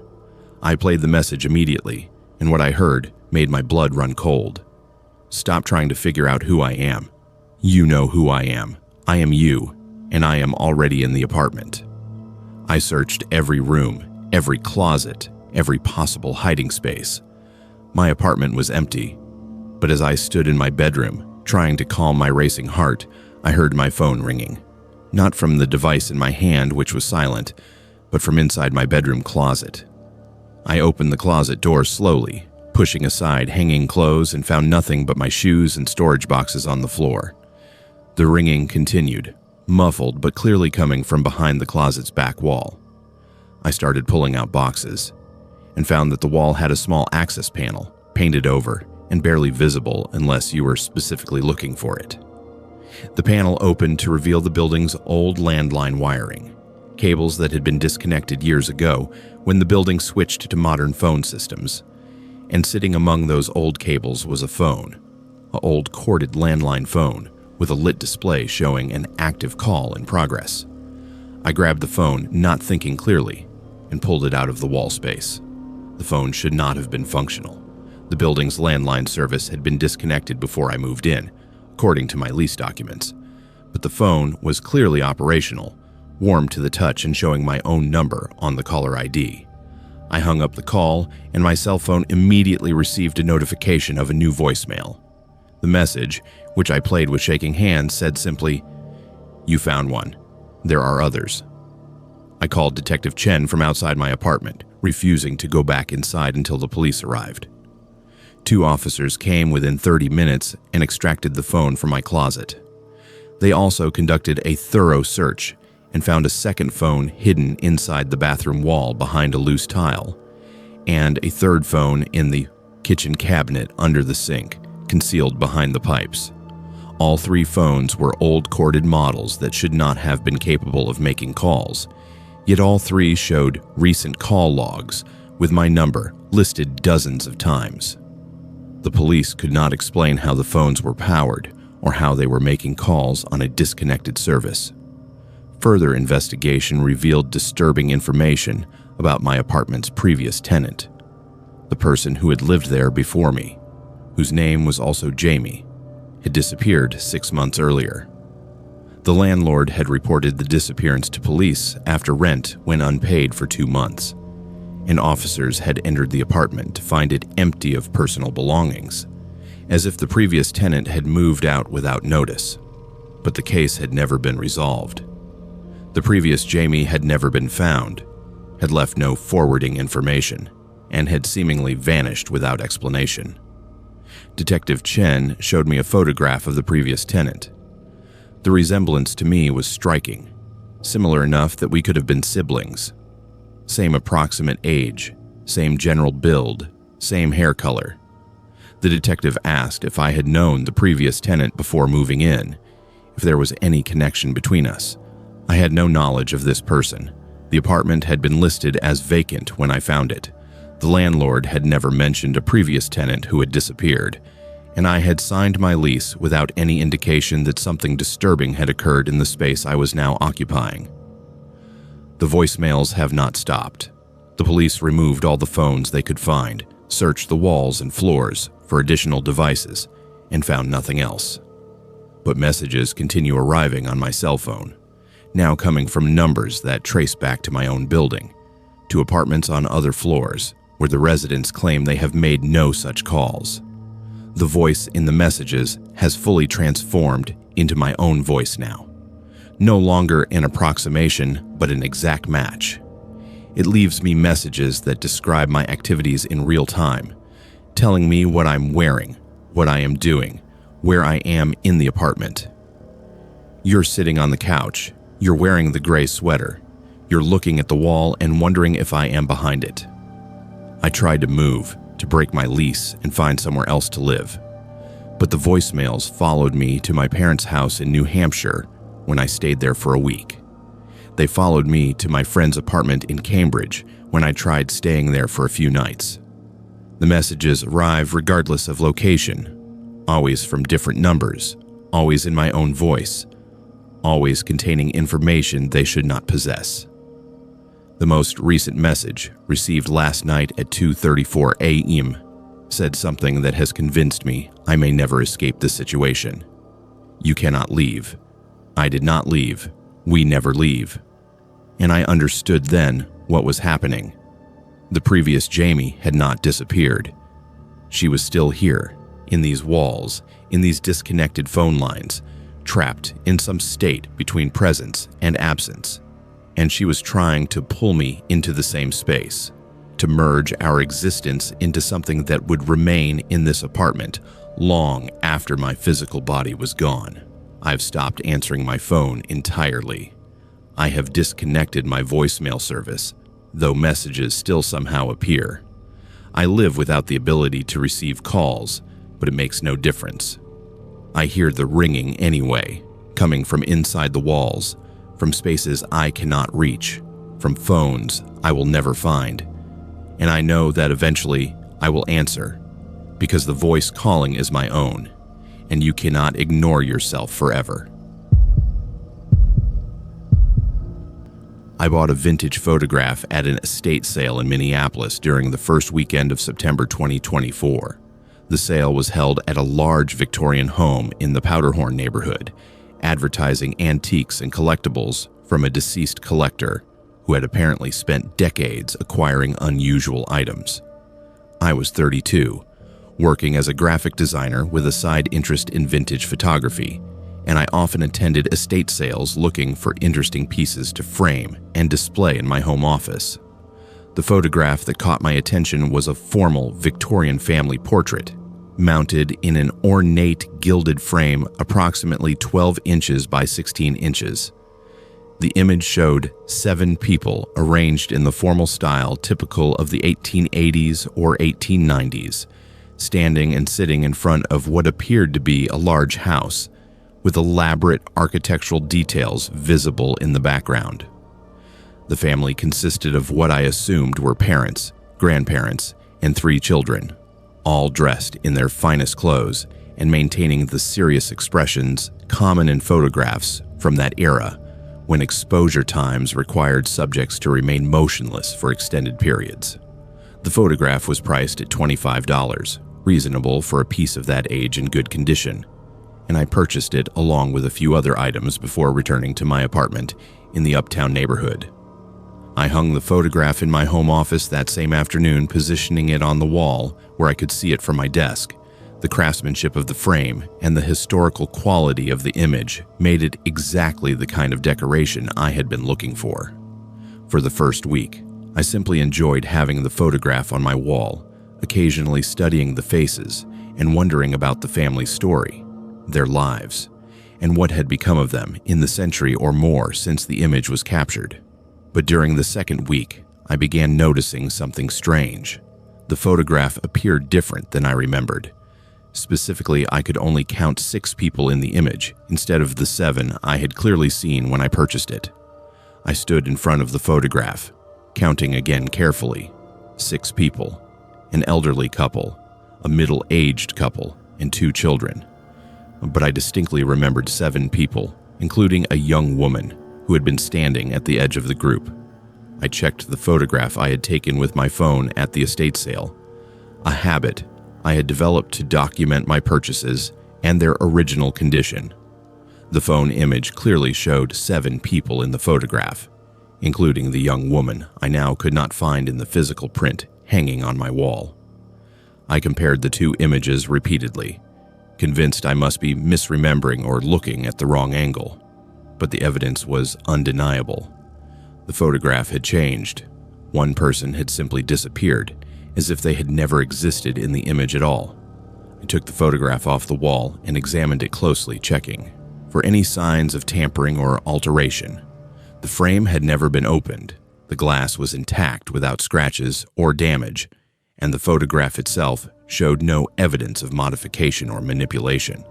I played the message immediately, and what I heard made my blood run cold. Stop trying to figure out who I am. You know who I am. I am you, and I am already in the apartment. I searched every room, every closet, every possible hiding space. My apartment was empty, but as I stood in my bedroom, trying to calm my racing heart, I heard my phone ringing. Not from the device in my hand, which was silent, but from inside my bedroom closet. I opened the closet door slowly, pushing aside hanging clothes, and found nothing but my shoes and storage boxes on the floor. The ringing continued, muffled but clearly coming from behind the closet's back wall. I started pulling out boxes, and found that the wall had a small access panel, painted over and barely visible unless you were specifically looking for it. The panel opened to reveal the building's old landline wiring, cables that had been disconnected years ago when the building switched to modern phone systems. And sitting among those old cables was a phone, an old corded landline phone with a lit display showing an active call in progress. I grabbed the phone, not thinking clearly, and pulled it out of the wall space. The phone should not have been functional. The building's landline service had been disconnected before I moved in, according to my lease documents. But the phone was clearly operational, warm to the touch and showing my own number on the caller ID. I hung up the call, and my cell phone immediately received a notification of a new voicemail. The message, which I played with shaking hands, said simply, "You found one. There are others." I called Detective Chen from outside my apartment, refusing to go back inside until the police arrived. 2 officers came within 30 minutes and extracted the phone from my closet. They also conducted a thorough search and found a second phone hidden inside the bathroom wall behind a loose tile, and a third phone in the kitchen cabinet under the sink, concealed behind the pipes. All 3 phones were old corded models that should not have been capable of making calls, yet all 3 showed recent call logs with my number listed dozens of times. The police could not explain how the phones were powered or how they were making calls on a disconnected service. Further investigation revealed disturbing information about my apartment's previous tenant, the person who had lived there before me, whose name was also Jamie, had disappeared 6 months earlier. The landlord had reported the disappearance to police after rent went unpaid for 2 months, and officers had entered the apartment to find it empty of personal belongings, as if the previous tenant had moved out without notice. But the case had never been resolved. The previous Jamie had never been found, had left no forwarding information, and had seemingly vanished without explanation. Detective Chen showed me a photograph of the previous tenant. The resemblance to me was striking, similar enough that we could have been siblings. Same approximate age, same general build, same hair color. The detective asked if I had known the previous tenant before moving in, if there was any connection between us. I had no knowledge of this person. The apartment had been listed as vacant when I found it. The landlord had never mentioned a previous tenant who had disappeared, and I had signed my lease without any indication that something disturbing had occurred in the space I was now occupying. The voicemails have not stopped. The police removed all the phones they could find, searched the walls and floors for additional devices, and found nothing else. but messages continue arriving on my cell phone, now coming from numbers that trace back to my own building, to apartments on other floors where the residents claim they have made no such calls. The voice in the messages has fully transformed into my own voice now. No longer an approximation, but an exact match. It leaves me messages that describe my activities in real time, telling me what I'm wearing, what I am doing, where I am in the apartment. You're sitting on the couch, you're wearing the gray sweater, you're looking at the wall and wondering if I am behind it. I tried to move, to break my lease and find somewhere else to live, but the voicemails followed me to my parents' house in New Hampshire when I stayed there for a week. They followed me to my friend's apartment in Cambridge when I tried staying there for a few nights. The messages arrive regardless of location, always from different numbers, always in my own voice, always containing information they should not possess. The most recent message, received last night at 2:34 a.m., said something that has convinced me I may never escape this situation. You cannot leave. I did not leave. We never leave. And I understood then what was happening. The previous Jamie had not disappeared. She was still here, in these walls, in these disconnected phone lines, trapped in some state between presence and absence. And she was trying to pull me into the same space, to merge our existence into something that would remain in this apartment long after my physical body was gone. I've stopped answering my phone entirely. I have disconnected my voicemail service, though messages still somehow appear. I live without the ability to receive calls, but it makes no difference. I hear the ringing anyway, coming from inside the walls, from spaces I cannot reach, from phones I will never find. And I know that eventually I will answer, because the voice calling is my own, and you cannot ignore yourself forever. I bought a vintage photograph at an estate sale in Minneapolis during the first weekend of September 2024. The sale was held at a large Victorian home in the Powderhorn neighborhood, advertising antiques and collectibles from a deceased collector who had apparently spent decades acquiring unusual items. I was 32, working as a graphic designer with a side interest in vintage photography, and I often attended estate sales looking for interesting pieces to frame and display in my home office. The photograph that caught my attention was a formal Victorian family portrait, mounted in an ornate gilded frame approximately 12 inches by 16 inches. The image showed 7 people arranged in the formal style typical of the 1880s or 1890s, standing and sitting in front of what appeared to be a large house, with elaborate architectural details visible in the background. The family consisted of what I assumed were parents, grandparents, and 3 children, all dressed in their finest clothes and maintaining the serious expressions common in photographs from that era when exposure times required subjects to remain motionless for extended periods. The photograph was priced at $25, reasonable for a piece of that age in good condition, and I purchased it along with a few other items before returning to my apartment in the uptown neighborhood. I hung the photograph in my home office that same afternoon, positioning it on the wall where I could see it from my desk. The craftsmanship of the frame and the historical quality of the image made it exactly the kind of decoration I had been looking for. For the first week, I simply enjoyed having the photograph on my wall, occasionally studying the faces and wondering about the family's story, their lives, and what had become of them in the century or more since the image was captured. But during the second week, I began noticing something strange. The photograph appeared different than I remembered. Specifically, I could only count 6 people in the image instead of the 7 I had clearly seen when I purchased it. I stood in front of the photograph, counting again carefully. 6 people, an elderly couple, a middle-aged couple, and 2 children. But I distinctly remembered 7 people, including a young woman who had been standing at the edge of the group. I checked the photograph I had taken with my phone at the estate sale, a habit I had developed to document my purchases and their original condition. The phone image clearly showed 7 people in the photograph, including the young woman I now could not find in the physical print hanging on my wall. I compared the 2 images repeatedly, convinced I must be misremembering or looking at the wrong angle, but the evidence was undeniable. The photograph had changed. One person had simply disappeared, as if they had never existed in the image at all. I took the photograph off the wall and examined it closely, checking for any signs of tampering or alteration. The frame had never been opened, the glass was intact without scratches or damage, and the photograph itself showed no evidence of modification or manipulation.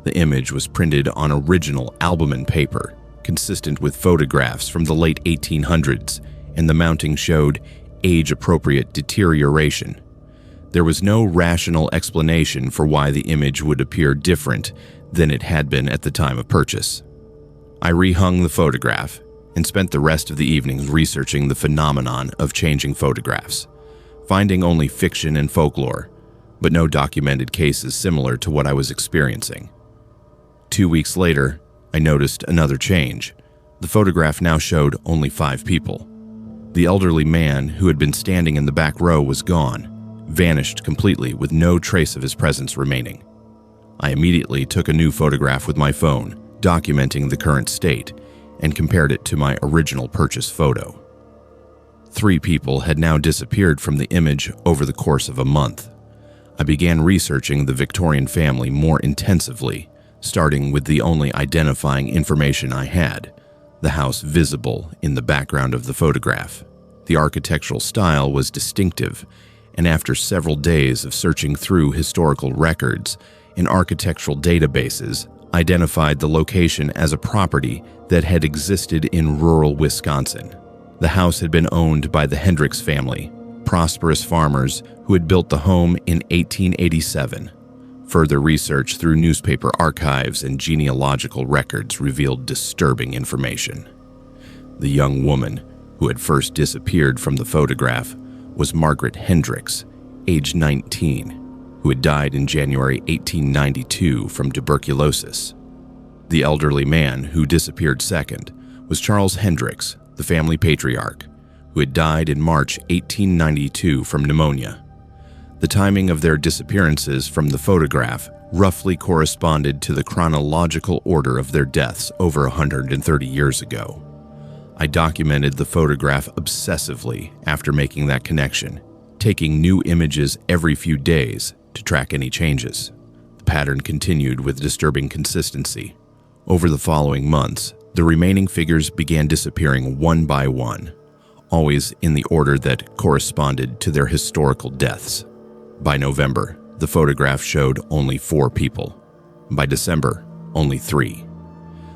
The image was printed on original albumen paper, consistent with photographs from the late 1800s, and the mounting showed age-appropriate deterioration. There was no rational explanation for why the image would appear different than it had been at the time of purchase. I rehung the photograph and spent the rest of the evening researching the phenomenon of changing photographs, finding only fiction and folklore, but no documented cases similar to what I was experiencing. 2 weeks later, I noticed another change. The photograph now showed only 5 people. The elderly man who had been standing in the back row was gone, vanished completely with no trace of his presence remaining. I immediately took a new photograph with my phone, documenting the current state, and compared it to my original purchase photo. 3 people had now disappeared from the image over the course of a month. I began researching the Victorian family more intensively, starting with the only identifying information I had, the house visible in the background of the photograph. The architectural style was distinctive, and after several days of searching through historical records and architectural databases, identified the location as a property that had existed in rural Wisconsin. The house had been owned by the Hendricks family, prosperous farmers who had built the home in 1887. Further research through newspaper archives and genealogical records revealed disturbing information. The young woman who had first disappeared from the photograph was Margaret Hendricks, age 19, who had died in January 1892 from tuberculosis. The elderly man who disappeared second was Charles Hendricks, the family patriarch, who had died in March 1892 from pneumonia. The timing of their disappearances from the photograph roughly corresponded to the chronological order of their deaths over 130 years ago. I documented the photograph obsessively after making that connection, taking new images every few days to track any changes. The pattern continued with disturbing consistency. Over the following months, the remaining figures began disappearing one by one, always in the order that corresponded to their historical deaths. By November, the photograph showed only 4 people. By December, only 3.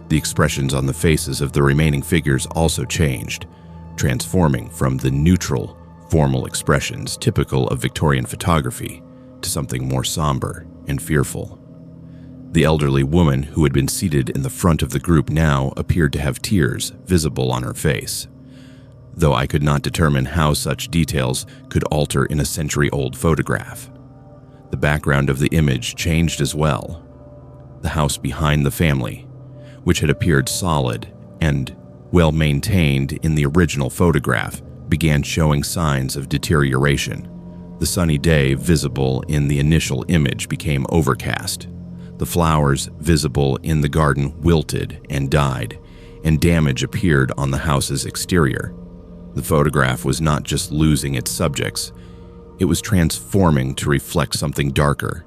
The expressions on the faces of the remaining figures also changed, transforming from the neutral, formal expressions typical of Victorian photography to something more somber and fearful. The elderly woman who had been seated in the front of the group now appeared to have tears visible on her face, though I could not determine how such details could alter in a century-old photograph. The background of the image changed as well. The house behind the family, which had appeared solid and well-maintained in the original photograph, began showing signs of deterioration. The sunny day visible in the initial image became overcast. The flowers visible in the garden wilted and died, and damage appeared on the house's exterior. The photograph was not just losing its subjects, it was transforming to reflect something darker,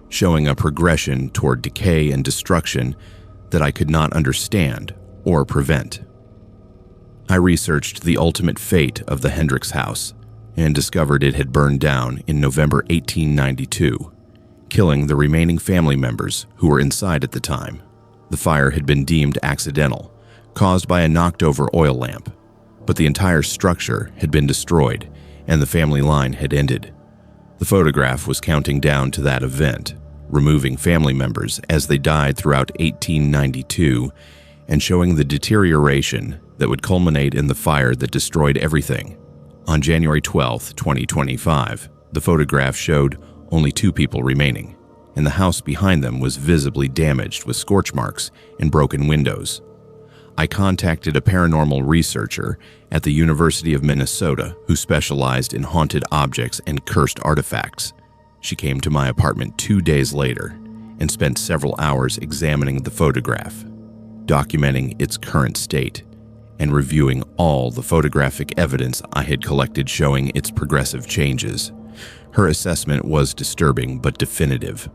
showing a progression toward decay and destruction that I could not understand or prevent. I researched the ultimate fate of the Hendricks house and discovered it had burned down in November 1892, killing the remaining family members who were inside at the time. The fire had been deemed accidental, caused by a knocked-over oil lamp, but the entire structure had been destroyed and the family line had ended. The photograph was counting down to that event, removing family members as they died throughout 1892 and showing the deterioration that would culminate in the fire that destroyed everything. On January 12, 2025, the photograph showed only 2 people remaining, and the house behind them was visibly damaged with scorch marks and broken windows. I contacted a paranormal researcher at the University of Minnesota who specialized in haunted objects and cursed artifacts. She came to my apartment 2 days later and spent several hours examining the photograph, documenting its current state, and reviewing all the photographic evidence I had collected showing its progressive changes. Her assessment was disturbing but definitive.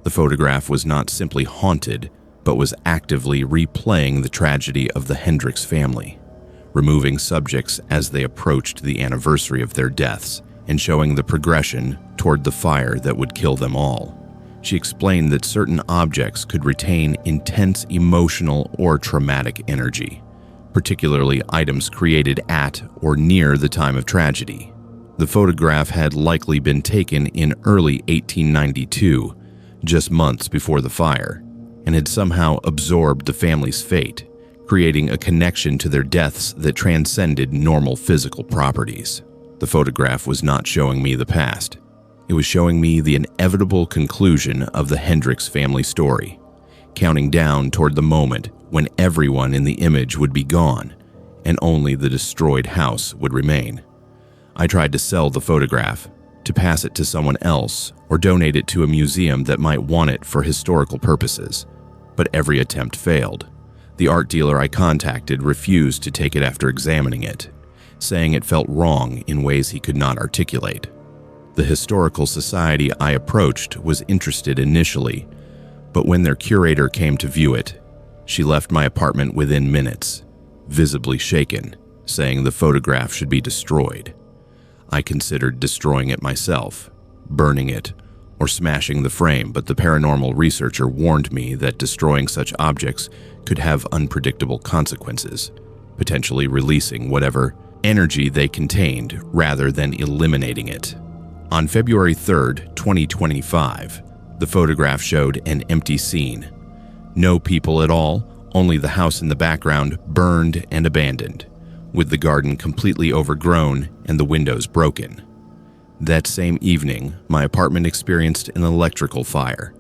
The photograph was not simply haunted, but was actively replaying the tragedy of the Hendricks family, removing subjects as they approached the anniversary of their deaths and showing the progression toward the fire that would kill them all. She explained that certain objects could retain intense emotional or traumatic energy, particularly items created at or near the time of tragedy. The photograph had likely been taken in early 1892, just months before the fire, and had somehow absorbed the family's fate, creating a connection to their deaths that transcended normal physical properties. The photograph was not showing me the past. It was showing me the inevitable conclusion of the Hendricks family story, counting down toward the moment when everyone in the image would be gone and only the destroyed house would remain. I tried to sell the photograph, to pass it to someone else, or donate it to a museum that might want it for historical purposes, but every attempt failed. The art dealer I contacted refused to take it after examining it, saying it felt wrong in ways he could not articulate. The historical society I approached was interested initially, but when their curator came to view it, she left my apartment within minutes, visibly shaken, saying the photograph should be destroyed. I considered destroying it myself, burning it, or smashing the frame, but the paranormal researcher warned me that destroying such objects could have unpredictable consequences, potentially releasing whatever energy they contained rather than eliminating it. On February 3rd, 2025, the photograph showed an empty scene. No people at all, only the house in the background burned and abandoned, with the garden completely overgrown and the windows broken. That same evening, my apartment experienced an electrical fire.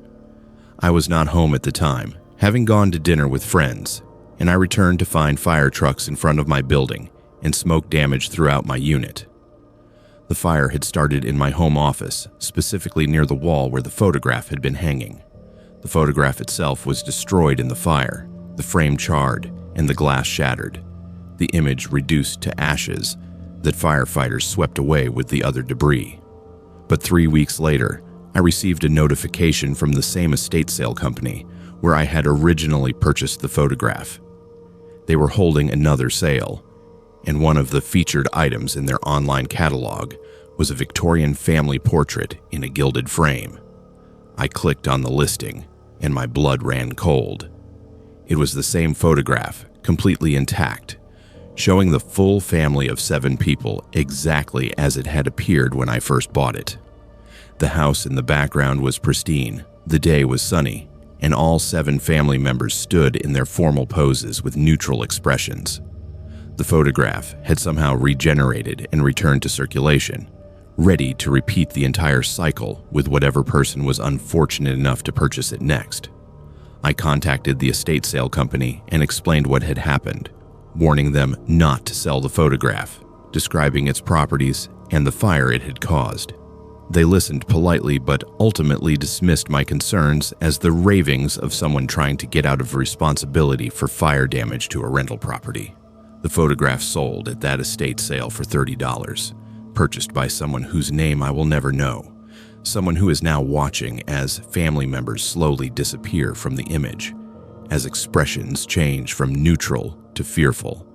I was not home at the time, having gone to dinner with friends, and I returned to find fire trucks in front of my building and smoke damage throughout my unit. The fire had started in my home office, specifically near the wall where the photograph had been hanging. The photograph itself was destroyed in the fire, the frame charred, and the glass shattered, the image reduced to ashes that firefighters swept away with the other debris. But 3 weeks later, I received a notification from the same estate sale company where I had originally purchased the photograph. They were holding another sale, and one of the featured items in their online catalog was a Victorian family portrait in a gilded frame. I clicked on the listing, and my blood ran cold. It was the same photograph, completely intact, showing the full family of 7 people exactly as it had appeared when I first bought it. The house in the background was pristine, the day was sunny, and all 7 family members stood in their formal poses with neutral expressions. The photograph had somehow regenerated and returned to circulation, ready to repeat the entire cycle with whatever person was unfortunate enough to purchase it next. I contacted the estate sale company and explained what had happened, warning them not to sell the photograph, describing its properties and the fire it had caused. They listened politely but ultimately dismissed my concerns as the ravings of someone trying to get out of responsibility for fire damage to a rental property. The photograph sold at that estate sale for $30, purchased by someone whose name I will never know, someone who is now watching as family members slowly disappear from the image, as expressions change from neutral to fearful,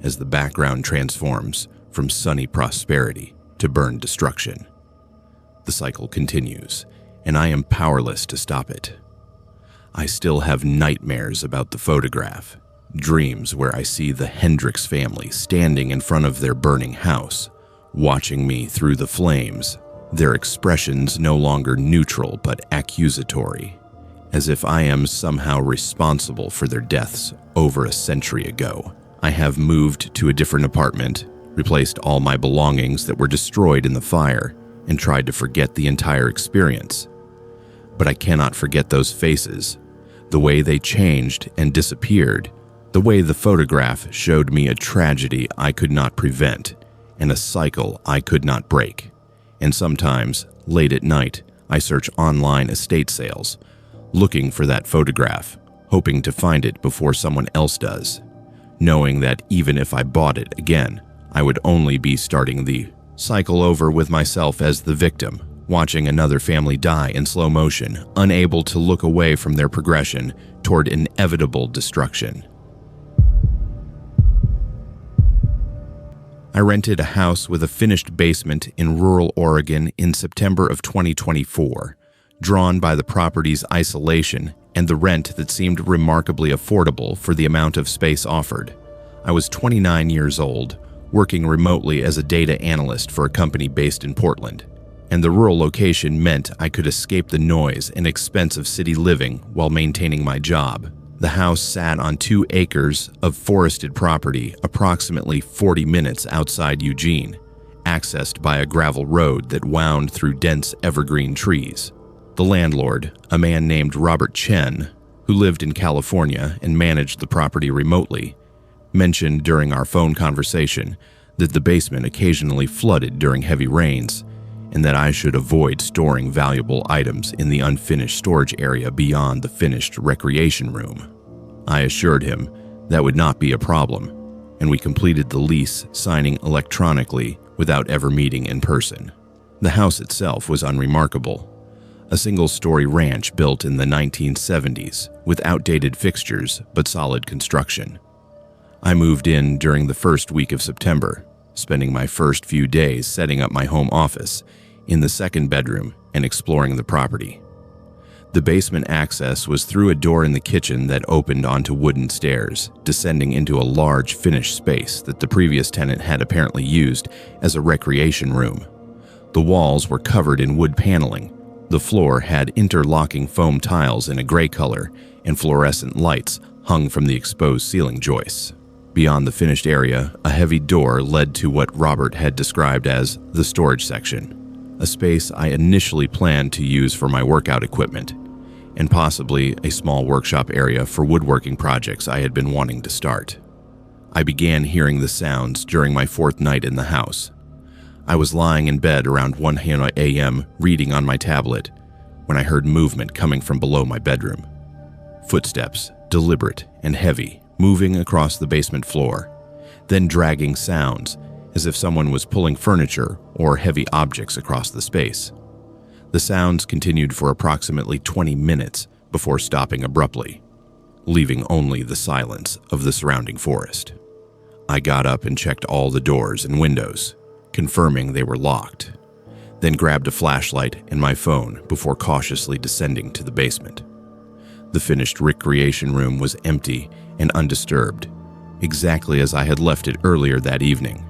as the background transforms from sunny prosperity to burned destruction. The cycle continues, and I am powerless to stop it. I still have nightmares about the photograph, dreams where I see the Hendricks family standing in front of their burning house, watching me through the flames, their expressions no longer neutral but accusatory, as if I am somehow responsible for their deaths over a century ago. I have moved to a different apartment, replaced all my belongings that were destroyed in the fire, and tried to forget the entire experience. but I cannot forget those faces, the way they changed and disappeared, the way the photograph showed me a tragedy I could not prevent and a cycle I could not break. And sometimes, late at night, I search online estate sales, looking for that photograph, hoping to find it before someone else does, knowing that even if I bought it again, I would only be starting the cycle over with myself as the victim, watching another family die in slow motion, unable to look away from their progression toward inevitable destruction. I rented a house with a finished basement in rural Oregon in September of 2024, drawn by the property's isolation and the rent that seemed remarkably affordable for the amount of space offered. I was 29 years old, working remotely as a data analyst for a company based in Portland, and the rural location meant I could escape the noise and expense of city living while maintaining my job. The house sat on 2 acres of forested property approximately 40 minutes outside Eugene, accessed by a gravel road that wound through dense evergreen trees. The landlord, a man named Robert Chen, who lived in California and managed the property remotely, mentioned during our phone conversation that the basement occasionally flooded during heavy rains and that I should avoid storing valuable items in the unfinished storage area beyond the finished recreation room. I assured him that would not be a problem, and we completed the lease signing electronically without ever meeting in person. The house itself was unremarkable. A single-story ranch built in the 1970s with outdated fixtures but solid construction. I moved in during the first week of September, spending my first few days setting up my home office in the second bedroom and exploring the property. The basement access was through a door in the kitchen that opened onto wooden stairs, descending into a large finished space that the previous tenant had apparently used as a recreation room. The walls were covered in wood paneling. The floor had interlocking foam tiles in a gray color, and fluorescent lights hung from the exposed ceiling joists. Beyond the finished area, a heavy door led to what Robert had described as the storage section, a space I initially planned to use for my workout equipment, and possibly a small workshop area for woodworking projects I had been wanting to start. I began hearing the sounds during my 4th night in the house. I was lying in bed around 1 a.m. reading on my tablet when I heard movement coming from below my bedroom. Footsteps, deliberate and heavy, moving across the basement floor, then dragging sounds as if someone was pulling furniture or heavy objects across the space. The sounds continued for approximately 20 minutes before stopping abruptly, leaving only the silence of the surrounding forest. I got up and checked all the doors and windows, confirming they were locked, then grabbed a flashlight and my phone before cautiously descending to the basement. The finished recreation room was empty and undisturbed, exactly as I had left it earlier that evening.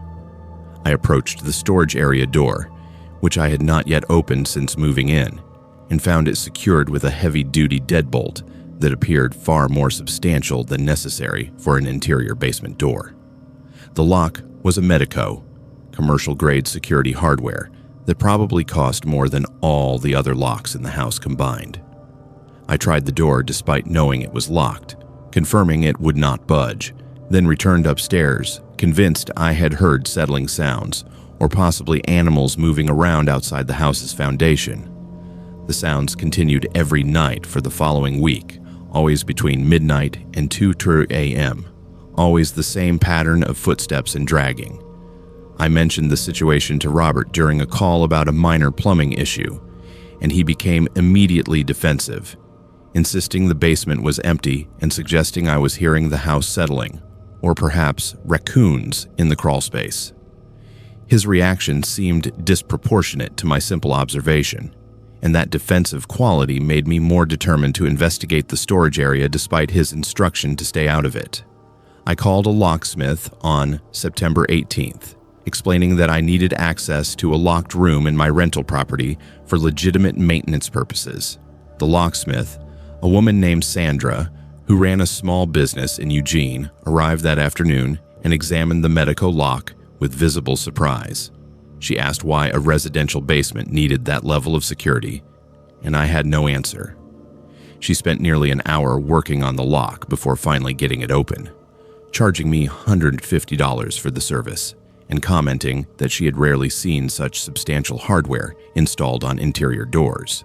I approached the storage area door, which I had not yet opened since moving in, and found it secured with a heavy-duty deadbolt that appeared far more substantial than necessary for an interior basement door. The lock was a Medico, commercial-grade security hardware that probably cost more than all the other locks in the house combined. I tried the door despite knowing it was locked, confirming it would not budge, then returned upstairs, convinced I had heard settling sounds, or possibly animals moving around outside the house's foundation. The sounds continued every night for the following week, always between midnight and 2 a.m., always the same pattern of footsteps and dragging. I mentioned the situation to Robert during a call about a minor plumbing issue, and he became immediately defensive, insisting the basement was empty and suggesting I was hearing the house settling, or perhaps raccoons in the crawl space. His reaction seemed disproportionate to my simple observation, and that defensive quality made me more determined to investigate the storage area despite his instruction to stay out of it. I called a locksmith on September 18th, explaining that I needed access to a locked room in my rental property for legitimate maintenance purposes. The locksmith, a woman named Sandra, who ran a small business in Eugene, arrived that afternoon and examined the Medico lock with visible surprise. She asked why a residential basement needed that level of security, and I had no answer. She spent nearly an hour working on the lock before finally getting it open, charging me $150 for the service and commenting that she had rarely seen such substantial hardware installed on interior doors.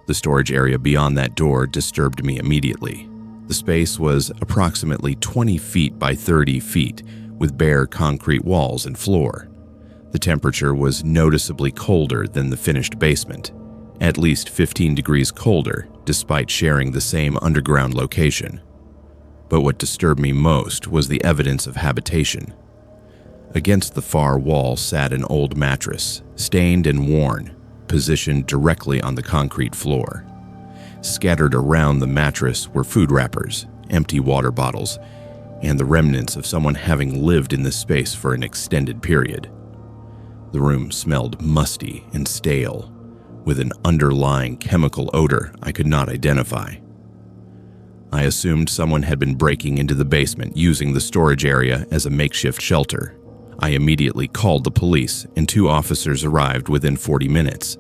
The storage area beyond that door disturbed me immediately. The space was approximately 20 feet by 30 feet with bare concrete walls and floor. The temperature was noticeably colder than the finished basement, at least 15 degrees colder despite sharing the same underground location. But what disturbed me most was the evidence of habitation. Against the far wall sat an old mattress, stained and worn, positioned directly on the concrete floor. Scattered around the mattress were food wrappers, empty water bottles, and the remnants of someone having lived in this space for an extended period. The room smelled musty and stale, with an underlying chemical odor I could not identify. I assumed someone had been breaking into the basement using the storage area as a makeshift shelter. I immediately called the police, and 2 officers arrived within 40 minutes.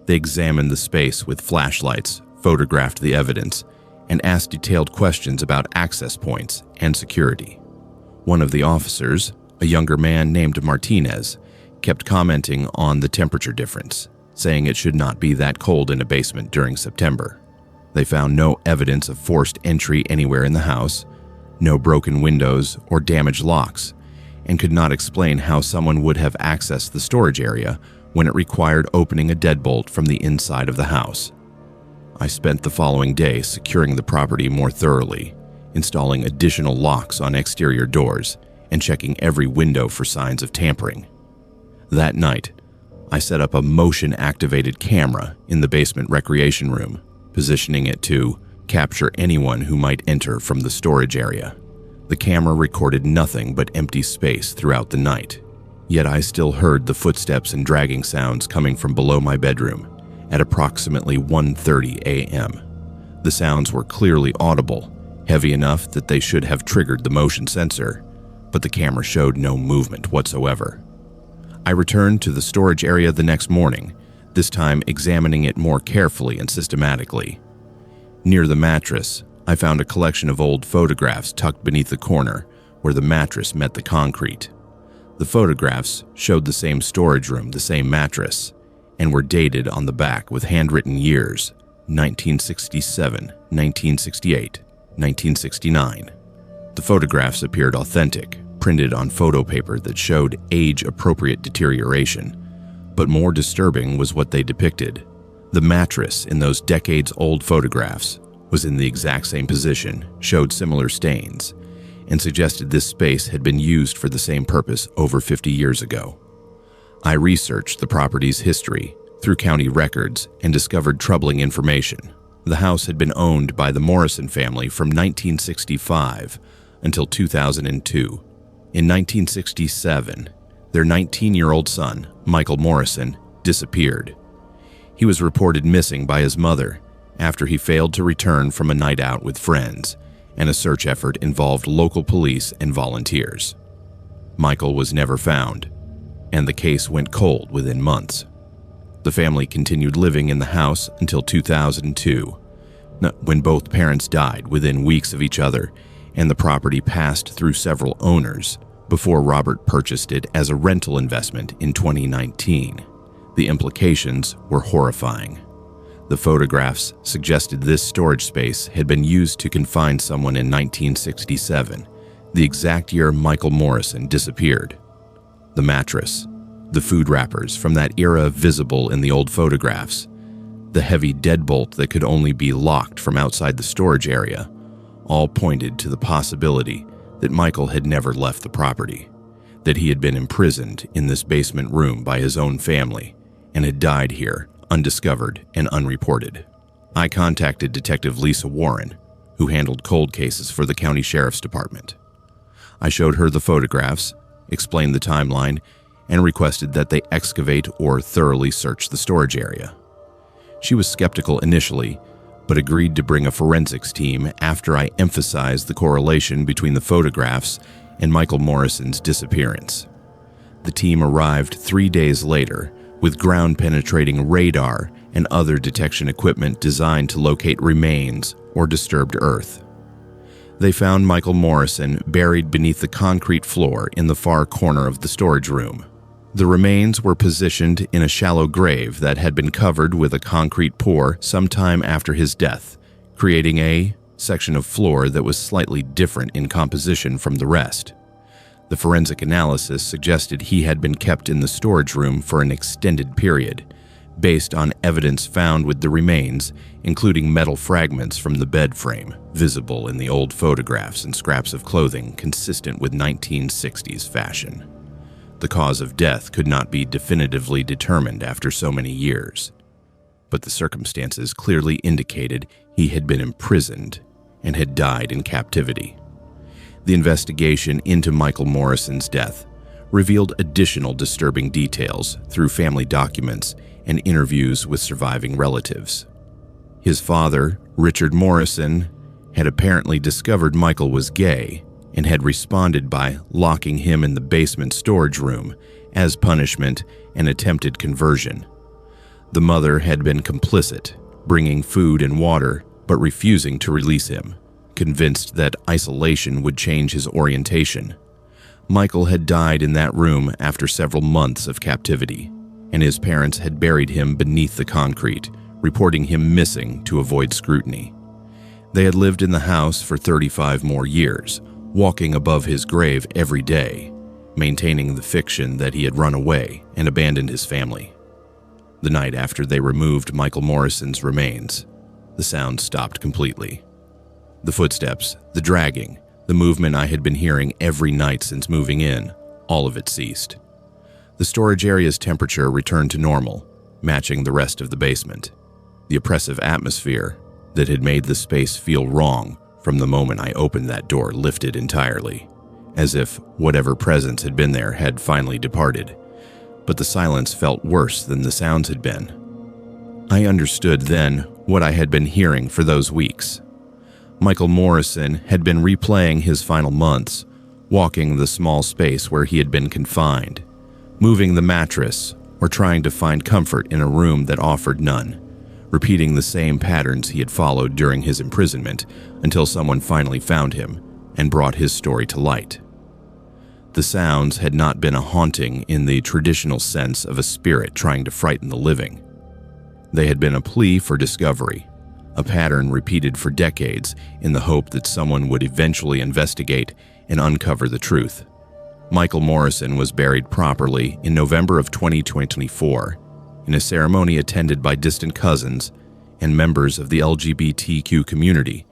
They examined the space with flashlights, photographed the evidence, and asked detailed questions about access points and security. One of the officers, a younger man named Martinez, kept commenting on the temperature difference, saying it should not be that cold in a basement during September. They found no evidence of forced entry anywhere in the house, no broken windows or damaged locks, and could not explain how someone would have accessed the storage area when it required opening a deadbolt from the inside of the house. I spent the following day securing the property more thoroughly, installing additional locks on exterior doors, and checking every window for signs of tampering. That night, I set up a motion-activated camera in the basement recreation room, positioning it to capture anyone who might enter from the storage area. The camera recorded nothing but empty space throughout the night, yet I still heard the footsteps and dragging sounds coming from below my bedroom at approximately 1:30 a.m. The sounds were clearly audible, heavy enough that they should have triggered the motion sensor, but the camera showed no movement whatsoever. I returned to the storage area the next morning, this time examining it more carefully and systematically. Near the mattress, I found a collection of old photographs tucked beneath the corner where the mattress met the concrete. The photographs showed the same storage room, the same mattress, and were dated on the back with handwritten years: 1967, 1968, 1969. The photographs appeared authentic, printed on photo paper that showed age-appropriate deterioration, but more disturbing was what they depicted. The mattress in those decades-old photographs was in the exact same position, showed similar stains, and suggested this space had been used for the same purpose over 50 years ago. I researched the property's history through county records and discovered troubling information. The house had been owned by the Morrison family from 1965 until 2002. In 1967, their 19-year-old son, Michael Morrison, disappeared. He was reported missing by his mother after he failed to return from a night out with friends, and a search effort involved local police and volunteers. Michael was never found, and the case went cold within months. The family continued living in the house until 2002, when both parents died within weeks of each other, and the property passed through several owners before Robert purchased it as a rental investment in 2019. The implications were horrifying. The photographs suggested this storage space had been used to confine someone in 1967, the exact year Michael Morrison disappeared. The mattress, the food wrappers from that era visible in the old photographs, the heavy deadbolt that could only be locked from outside the storage area, all pointed to the possibility that Michael had never left the property, that he had been imprisoned in this basement room by his own family and had died here undiscovered and unreported. I contacted Detective Lisa Warren, who handled cold cases for the county sheriff's department. I showed her the photographs, explained the timeline, and requested that they excavate or thoroughly search the storage area. She was skeptical initially, but agreed to bring a forensics team after I emphasized the correlation between the photographs and Michael Morrison's disappearance. The team arrived 3 days later with ground-penetrating radar and other detection equipment designed to locate remains or disturbed earth. They found Michael Morrison buried beneath the concrete floor in the far corner of the storage room. The remains were positioned in a shallow grave that had been covered with a concrete pour sometime after his death, creating a section of floor that was slightly different in composition from the rest. The forensic analysis suggested he had been kept in the storage room for an extended period, based on evidence found with the remains, including metal fragments from the bed frame, visible in the old photographs, and scraps of clothing consistent with 1960s fashion. The cause of death could not be definitively determined after so many years, but the circumstances clearly indicated he had been imprisoned and had died in captivity. The investigation into Michael Morrison's death revealed additional disturbing details through family documents and interviews with surviving relatives. His father, Richard Morrison, had apparently discovered Michael was gay and had responded by locking him in the basement storage room as punishment and attempted conversion. The mother had been complicit, bringing food and water but refusing to release him, convinced that isolation would change his orientation. Michael had died in that room after several months of captivity, and his parents had buried him beneath the concrete, reporting him missing to avoid scrutiny. They had lived in the house for 35 more years, walking above his grave every day, maintaining the fiction that he had run away and abandoned his family. The night after they removed Michael Morrison's remains, the sound stopped completely. The footsteps, the dragging, the movement I had been hearing every night since moving in, all of it ceased. The storage area's temperature returned to normal, matching the rest of the basement. The oppressive atmosphere that had made the space feel wrong from the moment I opened that door lifted entirely, as if whatever presence had been there had finally departed. But the silence felt worse than the sounds had been. I understood then what I had been hearing for those weeks. Michael Morrison had been replaying his final months, walking the small space where he had been confined, moving the mattress, or trying to find comfort in a room that offered none, repeating the same patterns he had followed during his imprisonment until someone finally found him and brought his story to light. The sounds had not been a haunting in the traditional sense of a spirit trying to frighten the living. They had been a plea for discovery, a pattern repeated for decades in the hope that someone would eventually investigate and uncover the truth. Michael Morrison was buried properly in November of 2024 in a ceremony attended by distant cousins and members of the LGBTQ community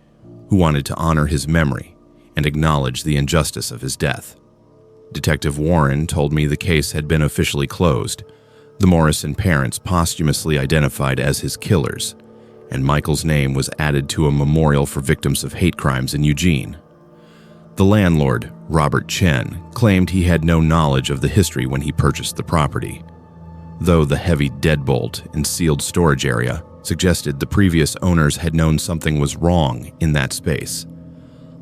who wanted to honor his memory and acknowledge the injustice of his death. Detective Warren told me the case had been officially closed, the Morrison parents posthumously identified as his killers, and Michael's name was added to a memorial for victims of hate crimes in Eugene. The landlord, Robert Chen, claimed he had no knowledge of the history when he purchased the property, though the heavy deadbolt and sealed storage area suggested the previous owners had known something was wrong in that space.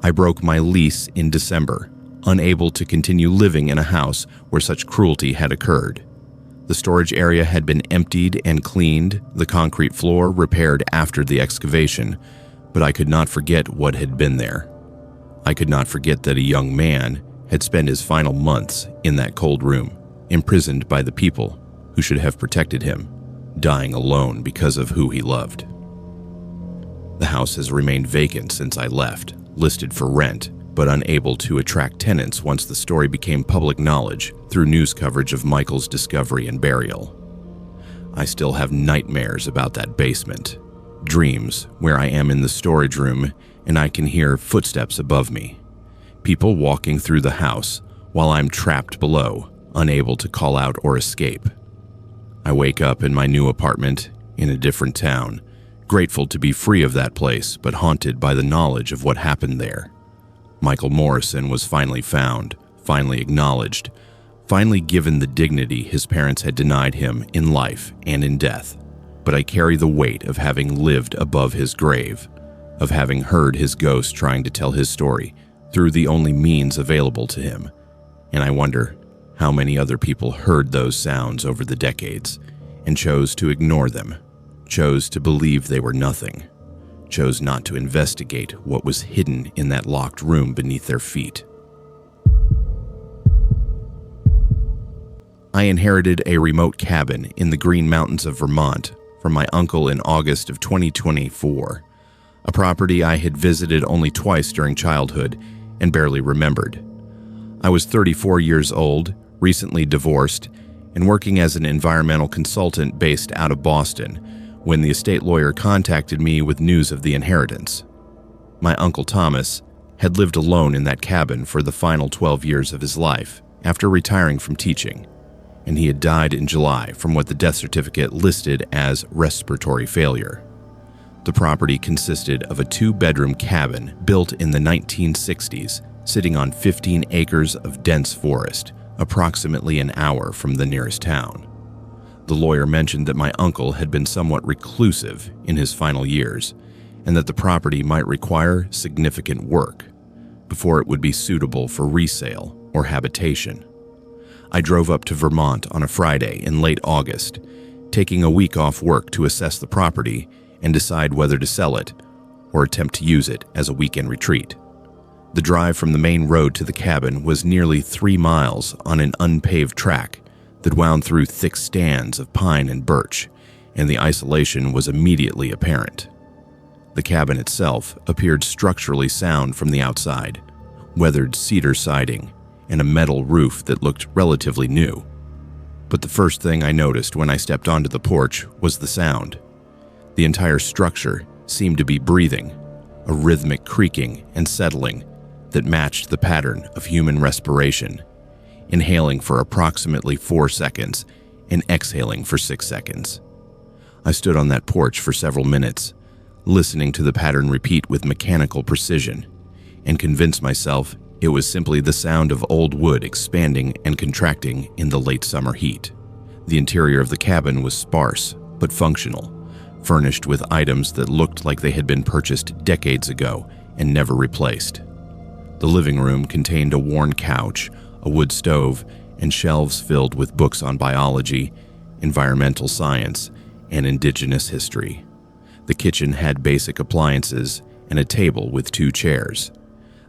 I broke my lease in December, unable to continue living in a house where such cruelty had occurred. The storage area had been emptied and cleaned, the concrete floor repaired after the excavation, but I could not forget what had been there. I could not forget that a young man had spent his final months in that cold room, imprisoned by the people who should have protected him, dying alone because of who he loved. The house has remained vacant since I left, listed for rent, but unable to attract tenants once the story became public knowledge through news coverage of Michael's discovery and burial. I still have nightmares about that basement, dreams where I am in the storage room and I can hear footsteps above me, people walking through the house while I'm trapped below, unable to call out or escape. I wake up in my new apartment in a different town, grateful to be free of that place, but haunted by the knowledge of what happened there. Michael Morrison was finally found, finally acknowledged, finally given the dignity his parents had denied him in life and in death. But I carry the weight of having lived above his grave, of having heard his ghost trying to tell his story through the only means available to him. And I wonder how many other people heard those sounds over the decades and chose to ignore them, chose to believe they were nothing, chose not to investigate what was hidden in that locked room beneath their feet. I inherited a remote cabin in the Green Mountains of Vermont from my uncle in August of 2024, a property I had visited only twice during childhood and barely remembered. I was 34 years old, recently divorced, and working as an environmental consultant based out of Boston when the estate lawyer contacted me with news of the inheritance. My Uncle Thomas had lived alone in that cabin for the final 12 years of his life after retiring from teaching, and he had died in July from what the death certificate listed as respiratory failure. The property consisted of a 2-bedroom cabin built in the 1960s, sitting on 15 acres of dense forest, approximately an hour from the nearest town. The lawyer mentioned that my uncle had been somewhat reclusive in his final years, and that the property might require significant work before it would be suitable for resale or habitation. I drove up to Vermont on a Friday in late August, taking a week off work to assess the property and decide whether to sell it or attempt to use it as a weekend retreat. The drive from the main road to the cabin was nearly 3 miles on an unpaved track that wound through thick stands of pine and birch, and the isolation was immediately apparent. The cabin itself appeared structurally sound from the outside, weathered cedar siding, and a metal roof that looked relatively new. But the first thing I noticed when I stepped onto the porch was the sound. The entire structure seemed to be breathing, a rhythmic creaking and settling that matched the pattern of human respiration, inhaling for approximately 4 seconds and exhaling for 6 seconds. I stood on that porch for several minutes, listening to the pattern repeat with mechanical precision, and convinced myself it was simply the sound of old wood expanding and contracting in the late summer heat. The interior of the cabin was sparse but functional, furnished with items that looked like they had been purchased decades ago and never replaced. The living room contained a worn couch, a wood stove, and shelves filled with books on biology, environmental science, and indigenous history. The kitchen had basic appliances and a table with 2 chairs.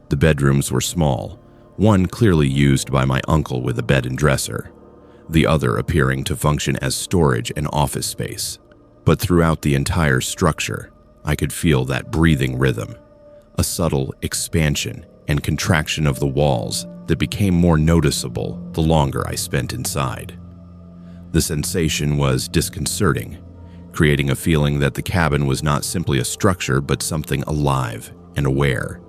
The bedrooms were small, one clearly used by my uncle with a bed and dresser, the other appearing to function as storage and office space. But throughout the entire structure, I could feel that breathing rhythm, a subtle expansion and contraction of the walls that became more noticeable the longer I spent inside. The sensation was disconcerting, creating a feeling that the cabin was not simply a structure but something alive and aware.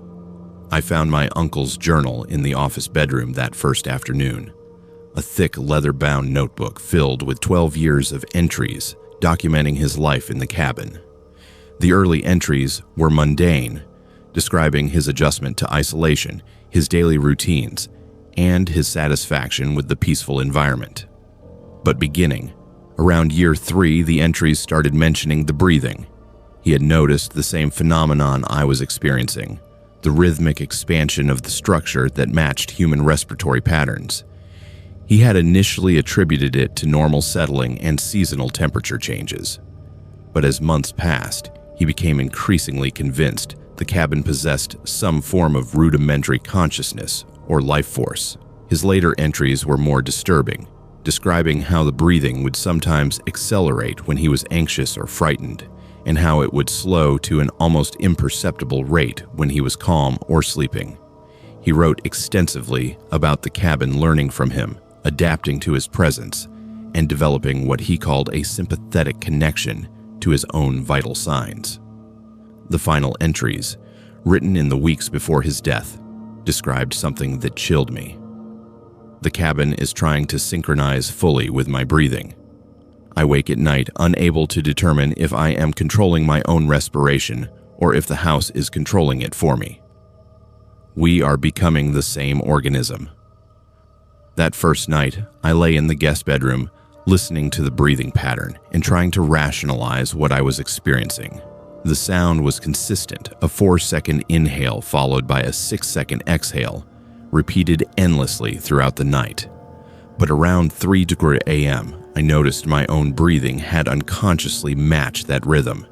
I found my uncle's journal in the office bedroom that first afternoon, a thick leather-bound notebook filled with 12 years of entries documenting his life in the cabin. The early entries were mundane, describing his adjustment to isolation, his daily routines, and his satisfaction with the peaceful environment. But beginning around year 3, the entries started mentioning the breathing. He had noticed the same phenomenon I was experiencing, the rhythmic expansion of the structure that matched human respiratory patterns. He had initially attributed it to normal settling and seasonal temperature changes. But as months passed, he became increasingly convinced the cabin possessed some form of rudimentary consciousness or life force. His later entries were more disturbing, describing how the breathing would sometimes accelerate when he was anxious or frightened, and how it would slow to an almost imperceptible rate when he was calm or sleeping. He wrote extensively about the cabin learning from him, adapting to his presence, and developing what he called a sympathetic connection to his own vital signs. The final entries, written in the weeks before his death, described something that chilled me. The cabin is trying to synchronize fully with my breathing. I wake at night unable to determine if I am controlling my own respiration or if the house is controlling it for me. We are becoming the same organism. That first night, I lay in the guest bedroom, listening to the breathing pattern and trying to rationalize what I was experiencing. The sound was consistent, a 4-second inhale followed by a 6-second exhale, repeated endlessly throughout the night. But around 3 a.m., I noticed my own breathing had unconsciously matched that rhythm,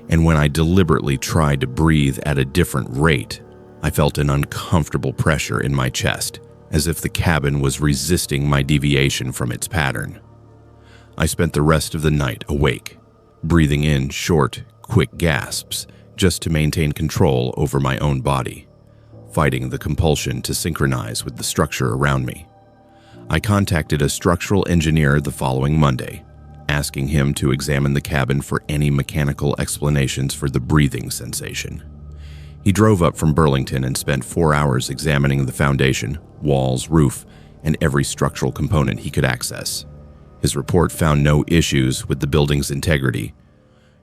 and when I deliberately tried to breathe at a different rate, I felt an uncomfortable pressure in my chest, as if the cabin was resisting my deviation from its pattern. I spent the rest of the night awake, breathing in short, quick gasps just to maintain control over my own body, fighting the compulsion to synchronize with the structure around me. I contacted a structural engineer the following Monday, asking him to examine the cabin for any mechanical explanations for the breathing sensation. He drove up from Burlington and spent 4 hours examining the foundation, walls, roof, and every structural component he could access. His report found no issues with the building's integrity,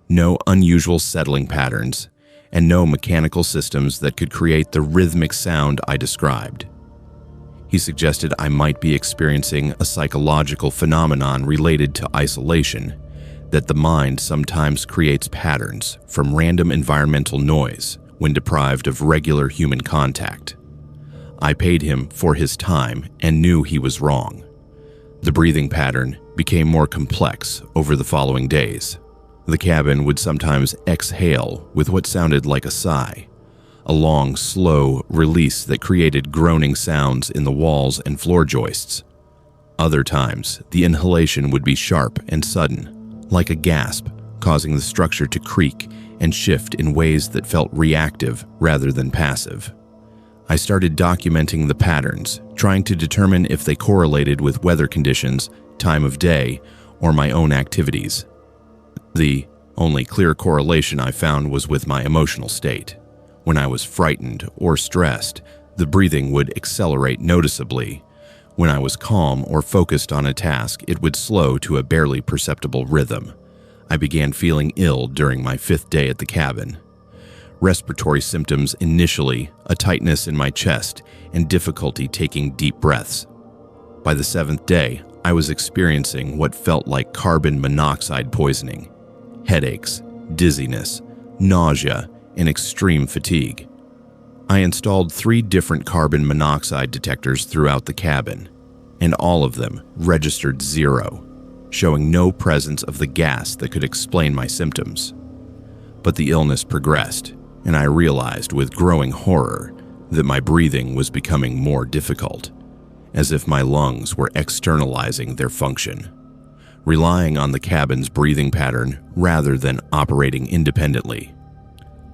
no unusual settling patterns, and no mechanical systems that could create the rhythmic sound I described. He suggested I might be experiencing a psychological phenomenon related to isolation, that the mind sometimes creates patterns from random environmental noise when deprived of regular human contact. I paid him for his time and knew he was wrong. The breathing pattern became more complex over the following days. The cabin would sometimes exhale with what sounded like a sigh, a long, slow release that created groaning sounds in the walls and floor joists. Other times, the inhalation would be sharp and sudden, like a gasp, causing the structure to creak and shift in ways that felt reactive rather than passive. I started documenting the patterns, trying to determine if they correlated with weather conditions, time of day, or my own activities. The only clear correlation I found was with my emotional state. When I was frightened or stressed, the breathing would accelerate noticeably. When I was calm or focused on a task, it would slow to a barely perceptible rhythm. I began feeling ill during my 5th day at the cabin. Respiratory symptoms initially, a tightness in my chest, and difficulty taking deep breaths. By the 7th day, I was experiencing what felt like carbon monoxide poisoning, headaches, dizziness, nausea, and extreme fatigue. I installed 3 different carbon monoxide detectors throughout the cabin, and all of them registered 0, showing no presence of the gas that could explain my symptoms. But the illness progressed, and I realized with growing horror that my breathing was becoming more difficult, as if my lungs were externalizing their function, relying on the cabin's breathing pattern rather than operating independently.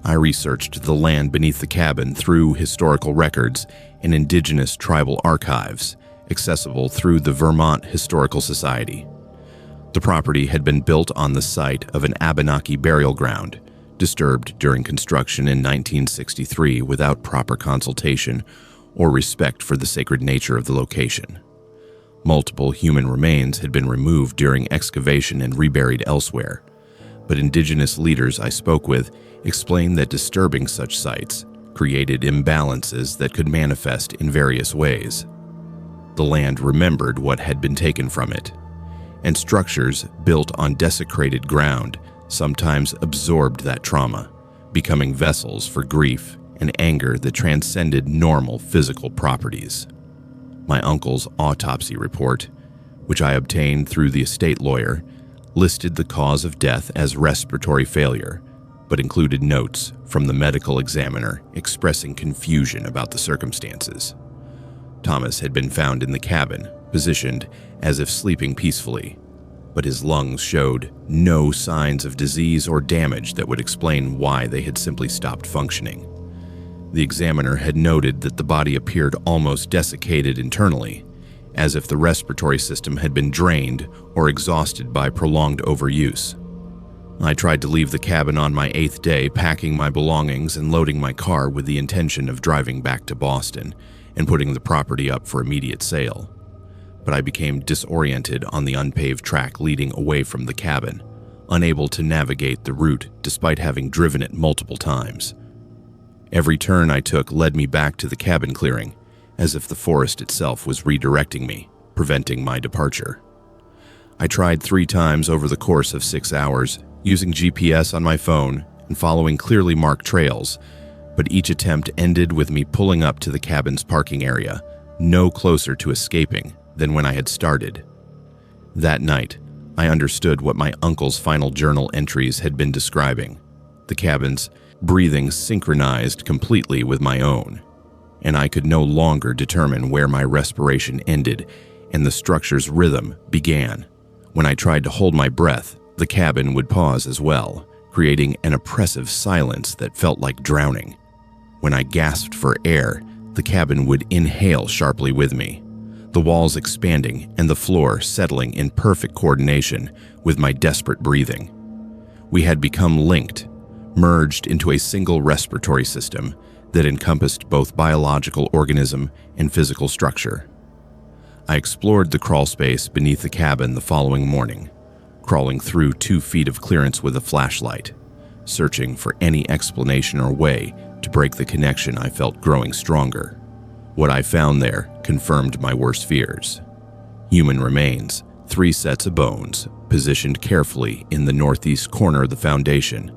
I researched the land beneath the cabin through historical records and indigenous tribal archives, accessible through the Vermont Historical Society. The property had been built on the site of an Abenaki burial ground, disturbed during construction in 1963 without proper consultation or respect for the sacred nature of the location. Multiple human remains had been removed during excavation and reburied elsewhere, but indigenous leaders I spoke with explained that disturbing such sites created imbalances that could manifest in various ways. The land remembered what had been taken from it, and structures built on desecrated ground sometimes absorbed that trauma, becoming vessels for grief and anger that transcended normal physical properties. My uncle's autopsy report, which I obtained through the estate lawyer, listed the cause of death as respiratory failure, but included notes from the medical examiner expressing confusion about the circumstances. Thomas had been found in the cabin, positioned as if sleeping peacefully, but his lungs showed no signs of disease or damage that would explain why they had simply stopped functioning. The examiner had noted that the body appeared almost desiccated internally, as if the respiratory system had been drained or exhausted by prolonged overuse. I tried to leave the cabin on my 8th day, packing my belongings and loading my car with the intention of driving back to Boston and putting the property up for immediate sale. But I became disoriented on the unpaved track leading away from the cabin, unable to navigate the route despite having driven it multiple times. Every turn I took led me back to the cabin clearing, as if the forest itself was redirecting me, preventing my departure. I tried 3 times over the course of 6 hours, using GPS on my phone and following clearly marked trails, but each attempt ended with me pulling up to the cabin's parking area, no closer to escaping than when I had started. That night, I understood what my uncle's final journal entries had been describing. The cabin's breathing synchronized completely with my own, and I could no longer determine where my respiration ended and the structure's rhythm began. When I tried to hold my breath, the cabin would pause as well, creating an oppressive silence that felt like drowning. When I gasped for air, the cabin would inhale sharply with me, the walls expanding and the floor settling in perfect coordination with my desperate breathing. We had become linked, merged into a single respiratory system that encompassed both biological organism and physical structure. I explored the crawl space beneath the cabin the following morning, crawling through 2 feet of clearance with a flashlight, searching for any explanation or way to break the connection I felt growing stronger. What I found there confirmed my worst fears. Human remains, 3 sets of bones, positioned carefully in the northeast corner of the foundation,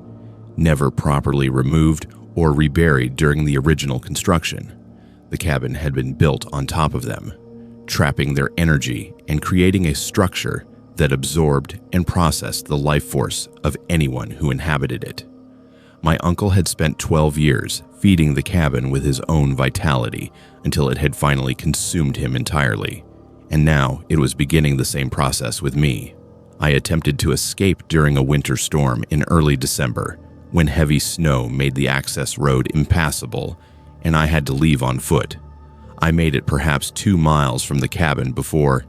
never properly removed or reburied during the original construction. The cabin had been built on top of them, trapping their energy and creating a structure that absorbed and processed the life force of anyone who inhabited it. My uncle had spent 12 years feeding the cabin with his own vitality until it had finally consumed him entirely, and now it was beginning the same process with me. I attempted to escape during a winter storm in early December, when heavy snow made the access road impassable and I had to leave on foot. I made it perhaps 2 miles from the cabin before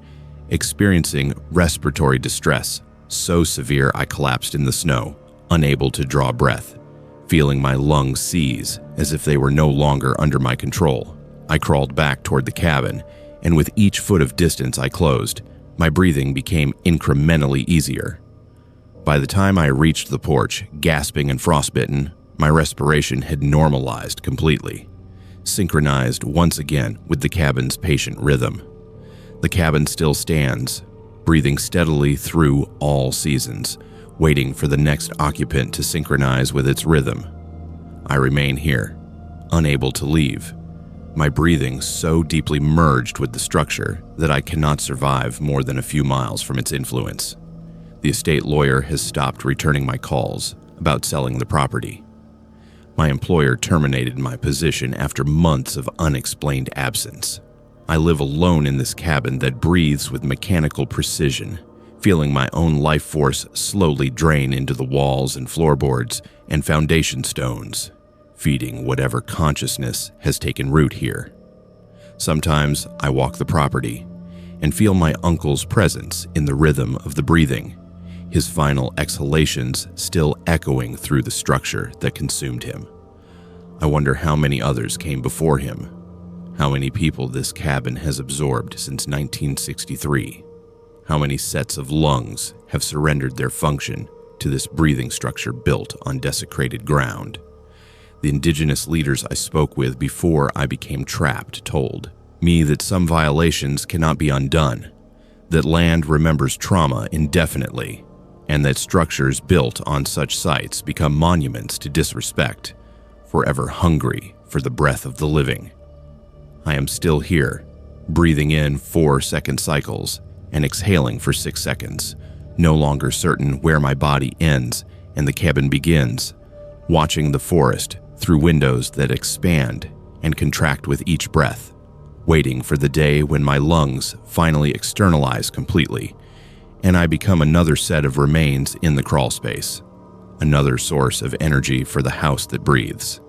experiencing respiratory distress so severe I collapsed in the snow, unable to draw breath, feeling my lungs seize as if they were no longer under my control. I crawled back toward the cabin, and with each foot of distance I closed, my breathing became incrementally easier. By the time I reached the porch, gasping and frostbitten, my respiration had normalized completely, synchronized once again with the cabin's patient rhythm. The cabin still stands, breathing steadily through all seasons, waiting for the next occupant to synchronize with its rhythm. I remain here, unable to leave, my breathing so deeply merged with the structure that I cannot survive more than a few miles from its influence. The estate lawyer has stopped returning my calls about selling the property. My employer terminated my position after months of unexplained absence. I live alone in this cabin that breathes with mechanical precision, feeling my own life force slowly drain into the walls and floorboards and foundation stones, feeding whatever consciousness has taken root here. Sometimes I walk the property and feel my uncle's presence in the rhythm of the breathing, his final exhalations still echoing through the structure that consumed him. I wonder how many others came before him, how many people this cabin has absorbed since 1963, how many sets of lungs have surrendered their function to this breathing structure built on desecrated ground. The indigenous leaders I spoke with before I became trapped told me that some violations cannot be undone, that land remembers trauma indefinitely, and that structures built on such sites become monuments to disrespect, forever hungry for the breath of the living. I am still here, breathing in 4-second cycles and exhaling for 6 seconds, no longer certain where my body ends and the cabin begins, watching the forest through windows that expand and contract with each breath, waiting for the day when my lungs finally externalize completely, and I become another set of remains in the crawl space, another source of energy for the house that breathes.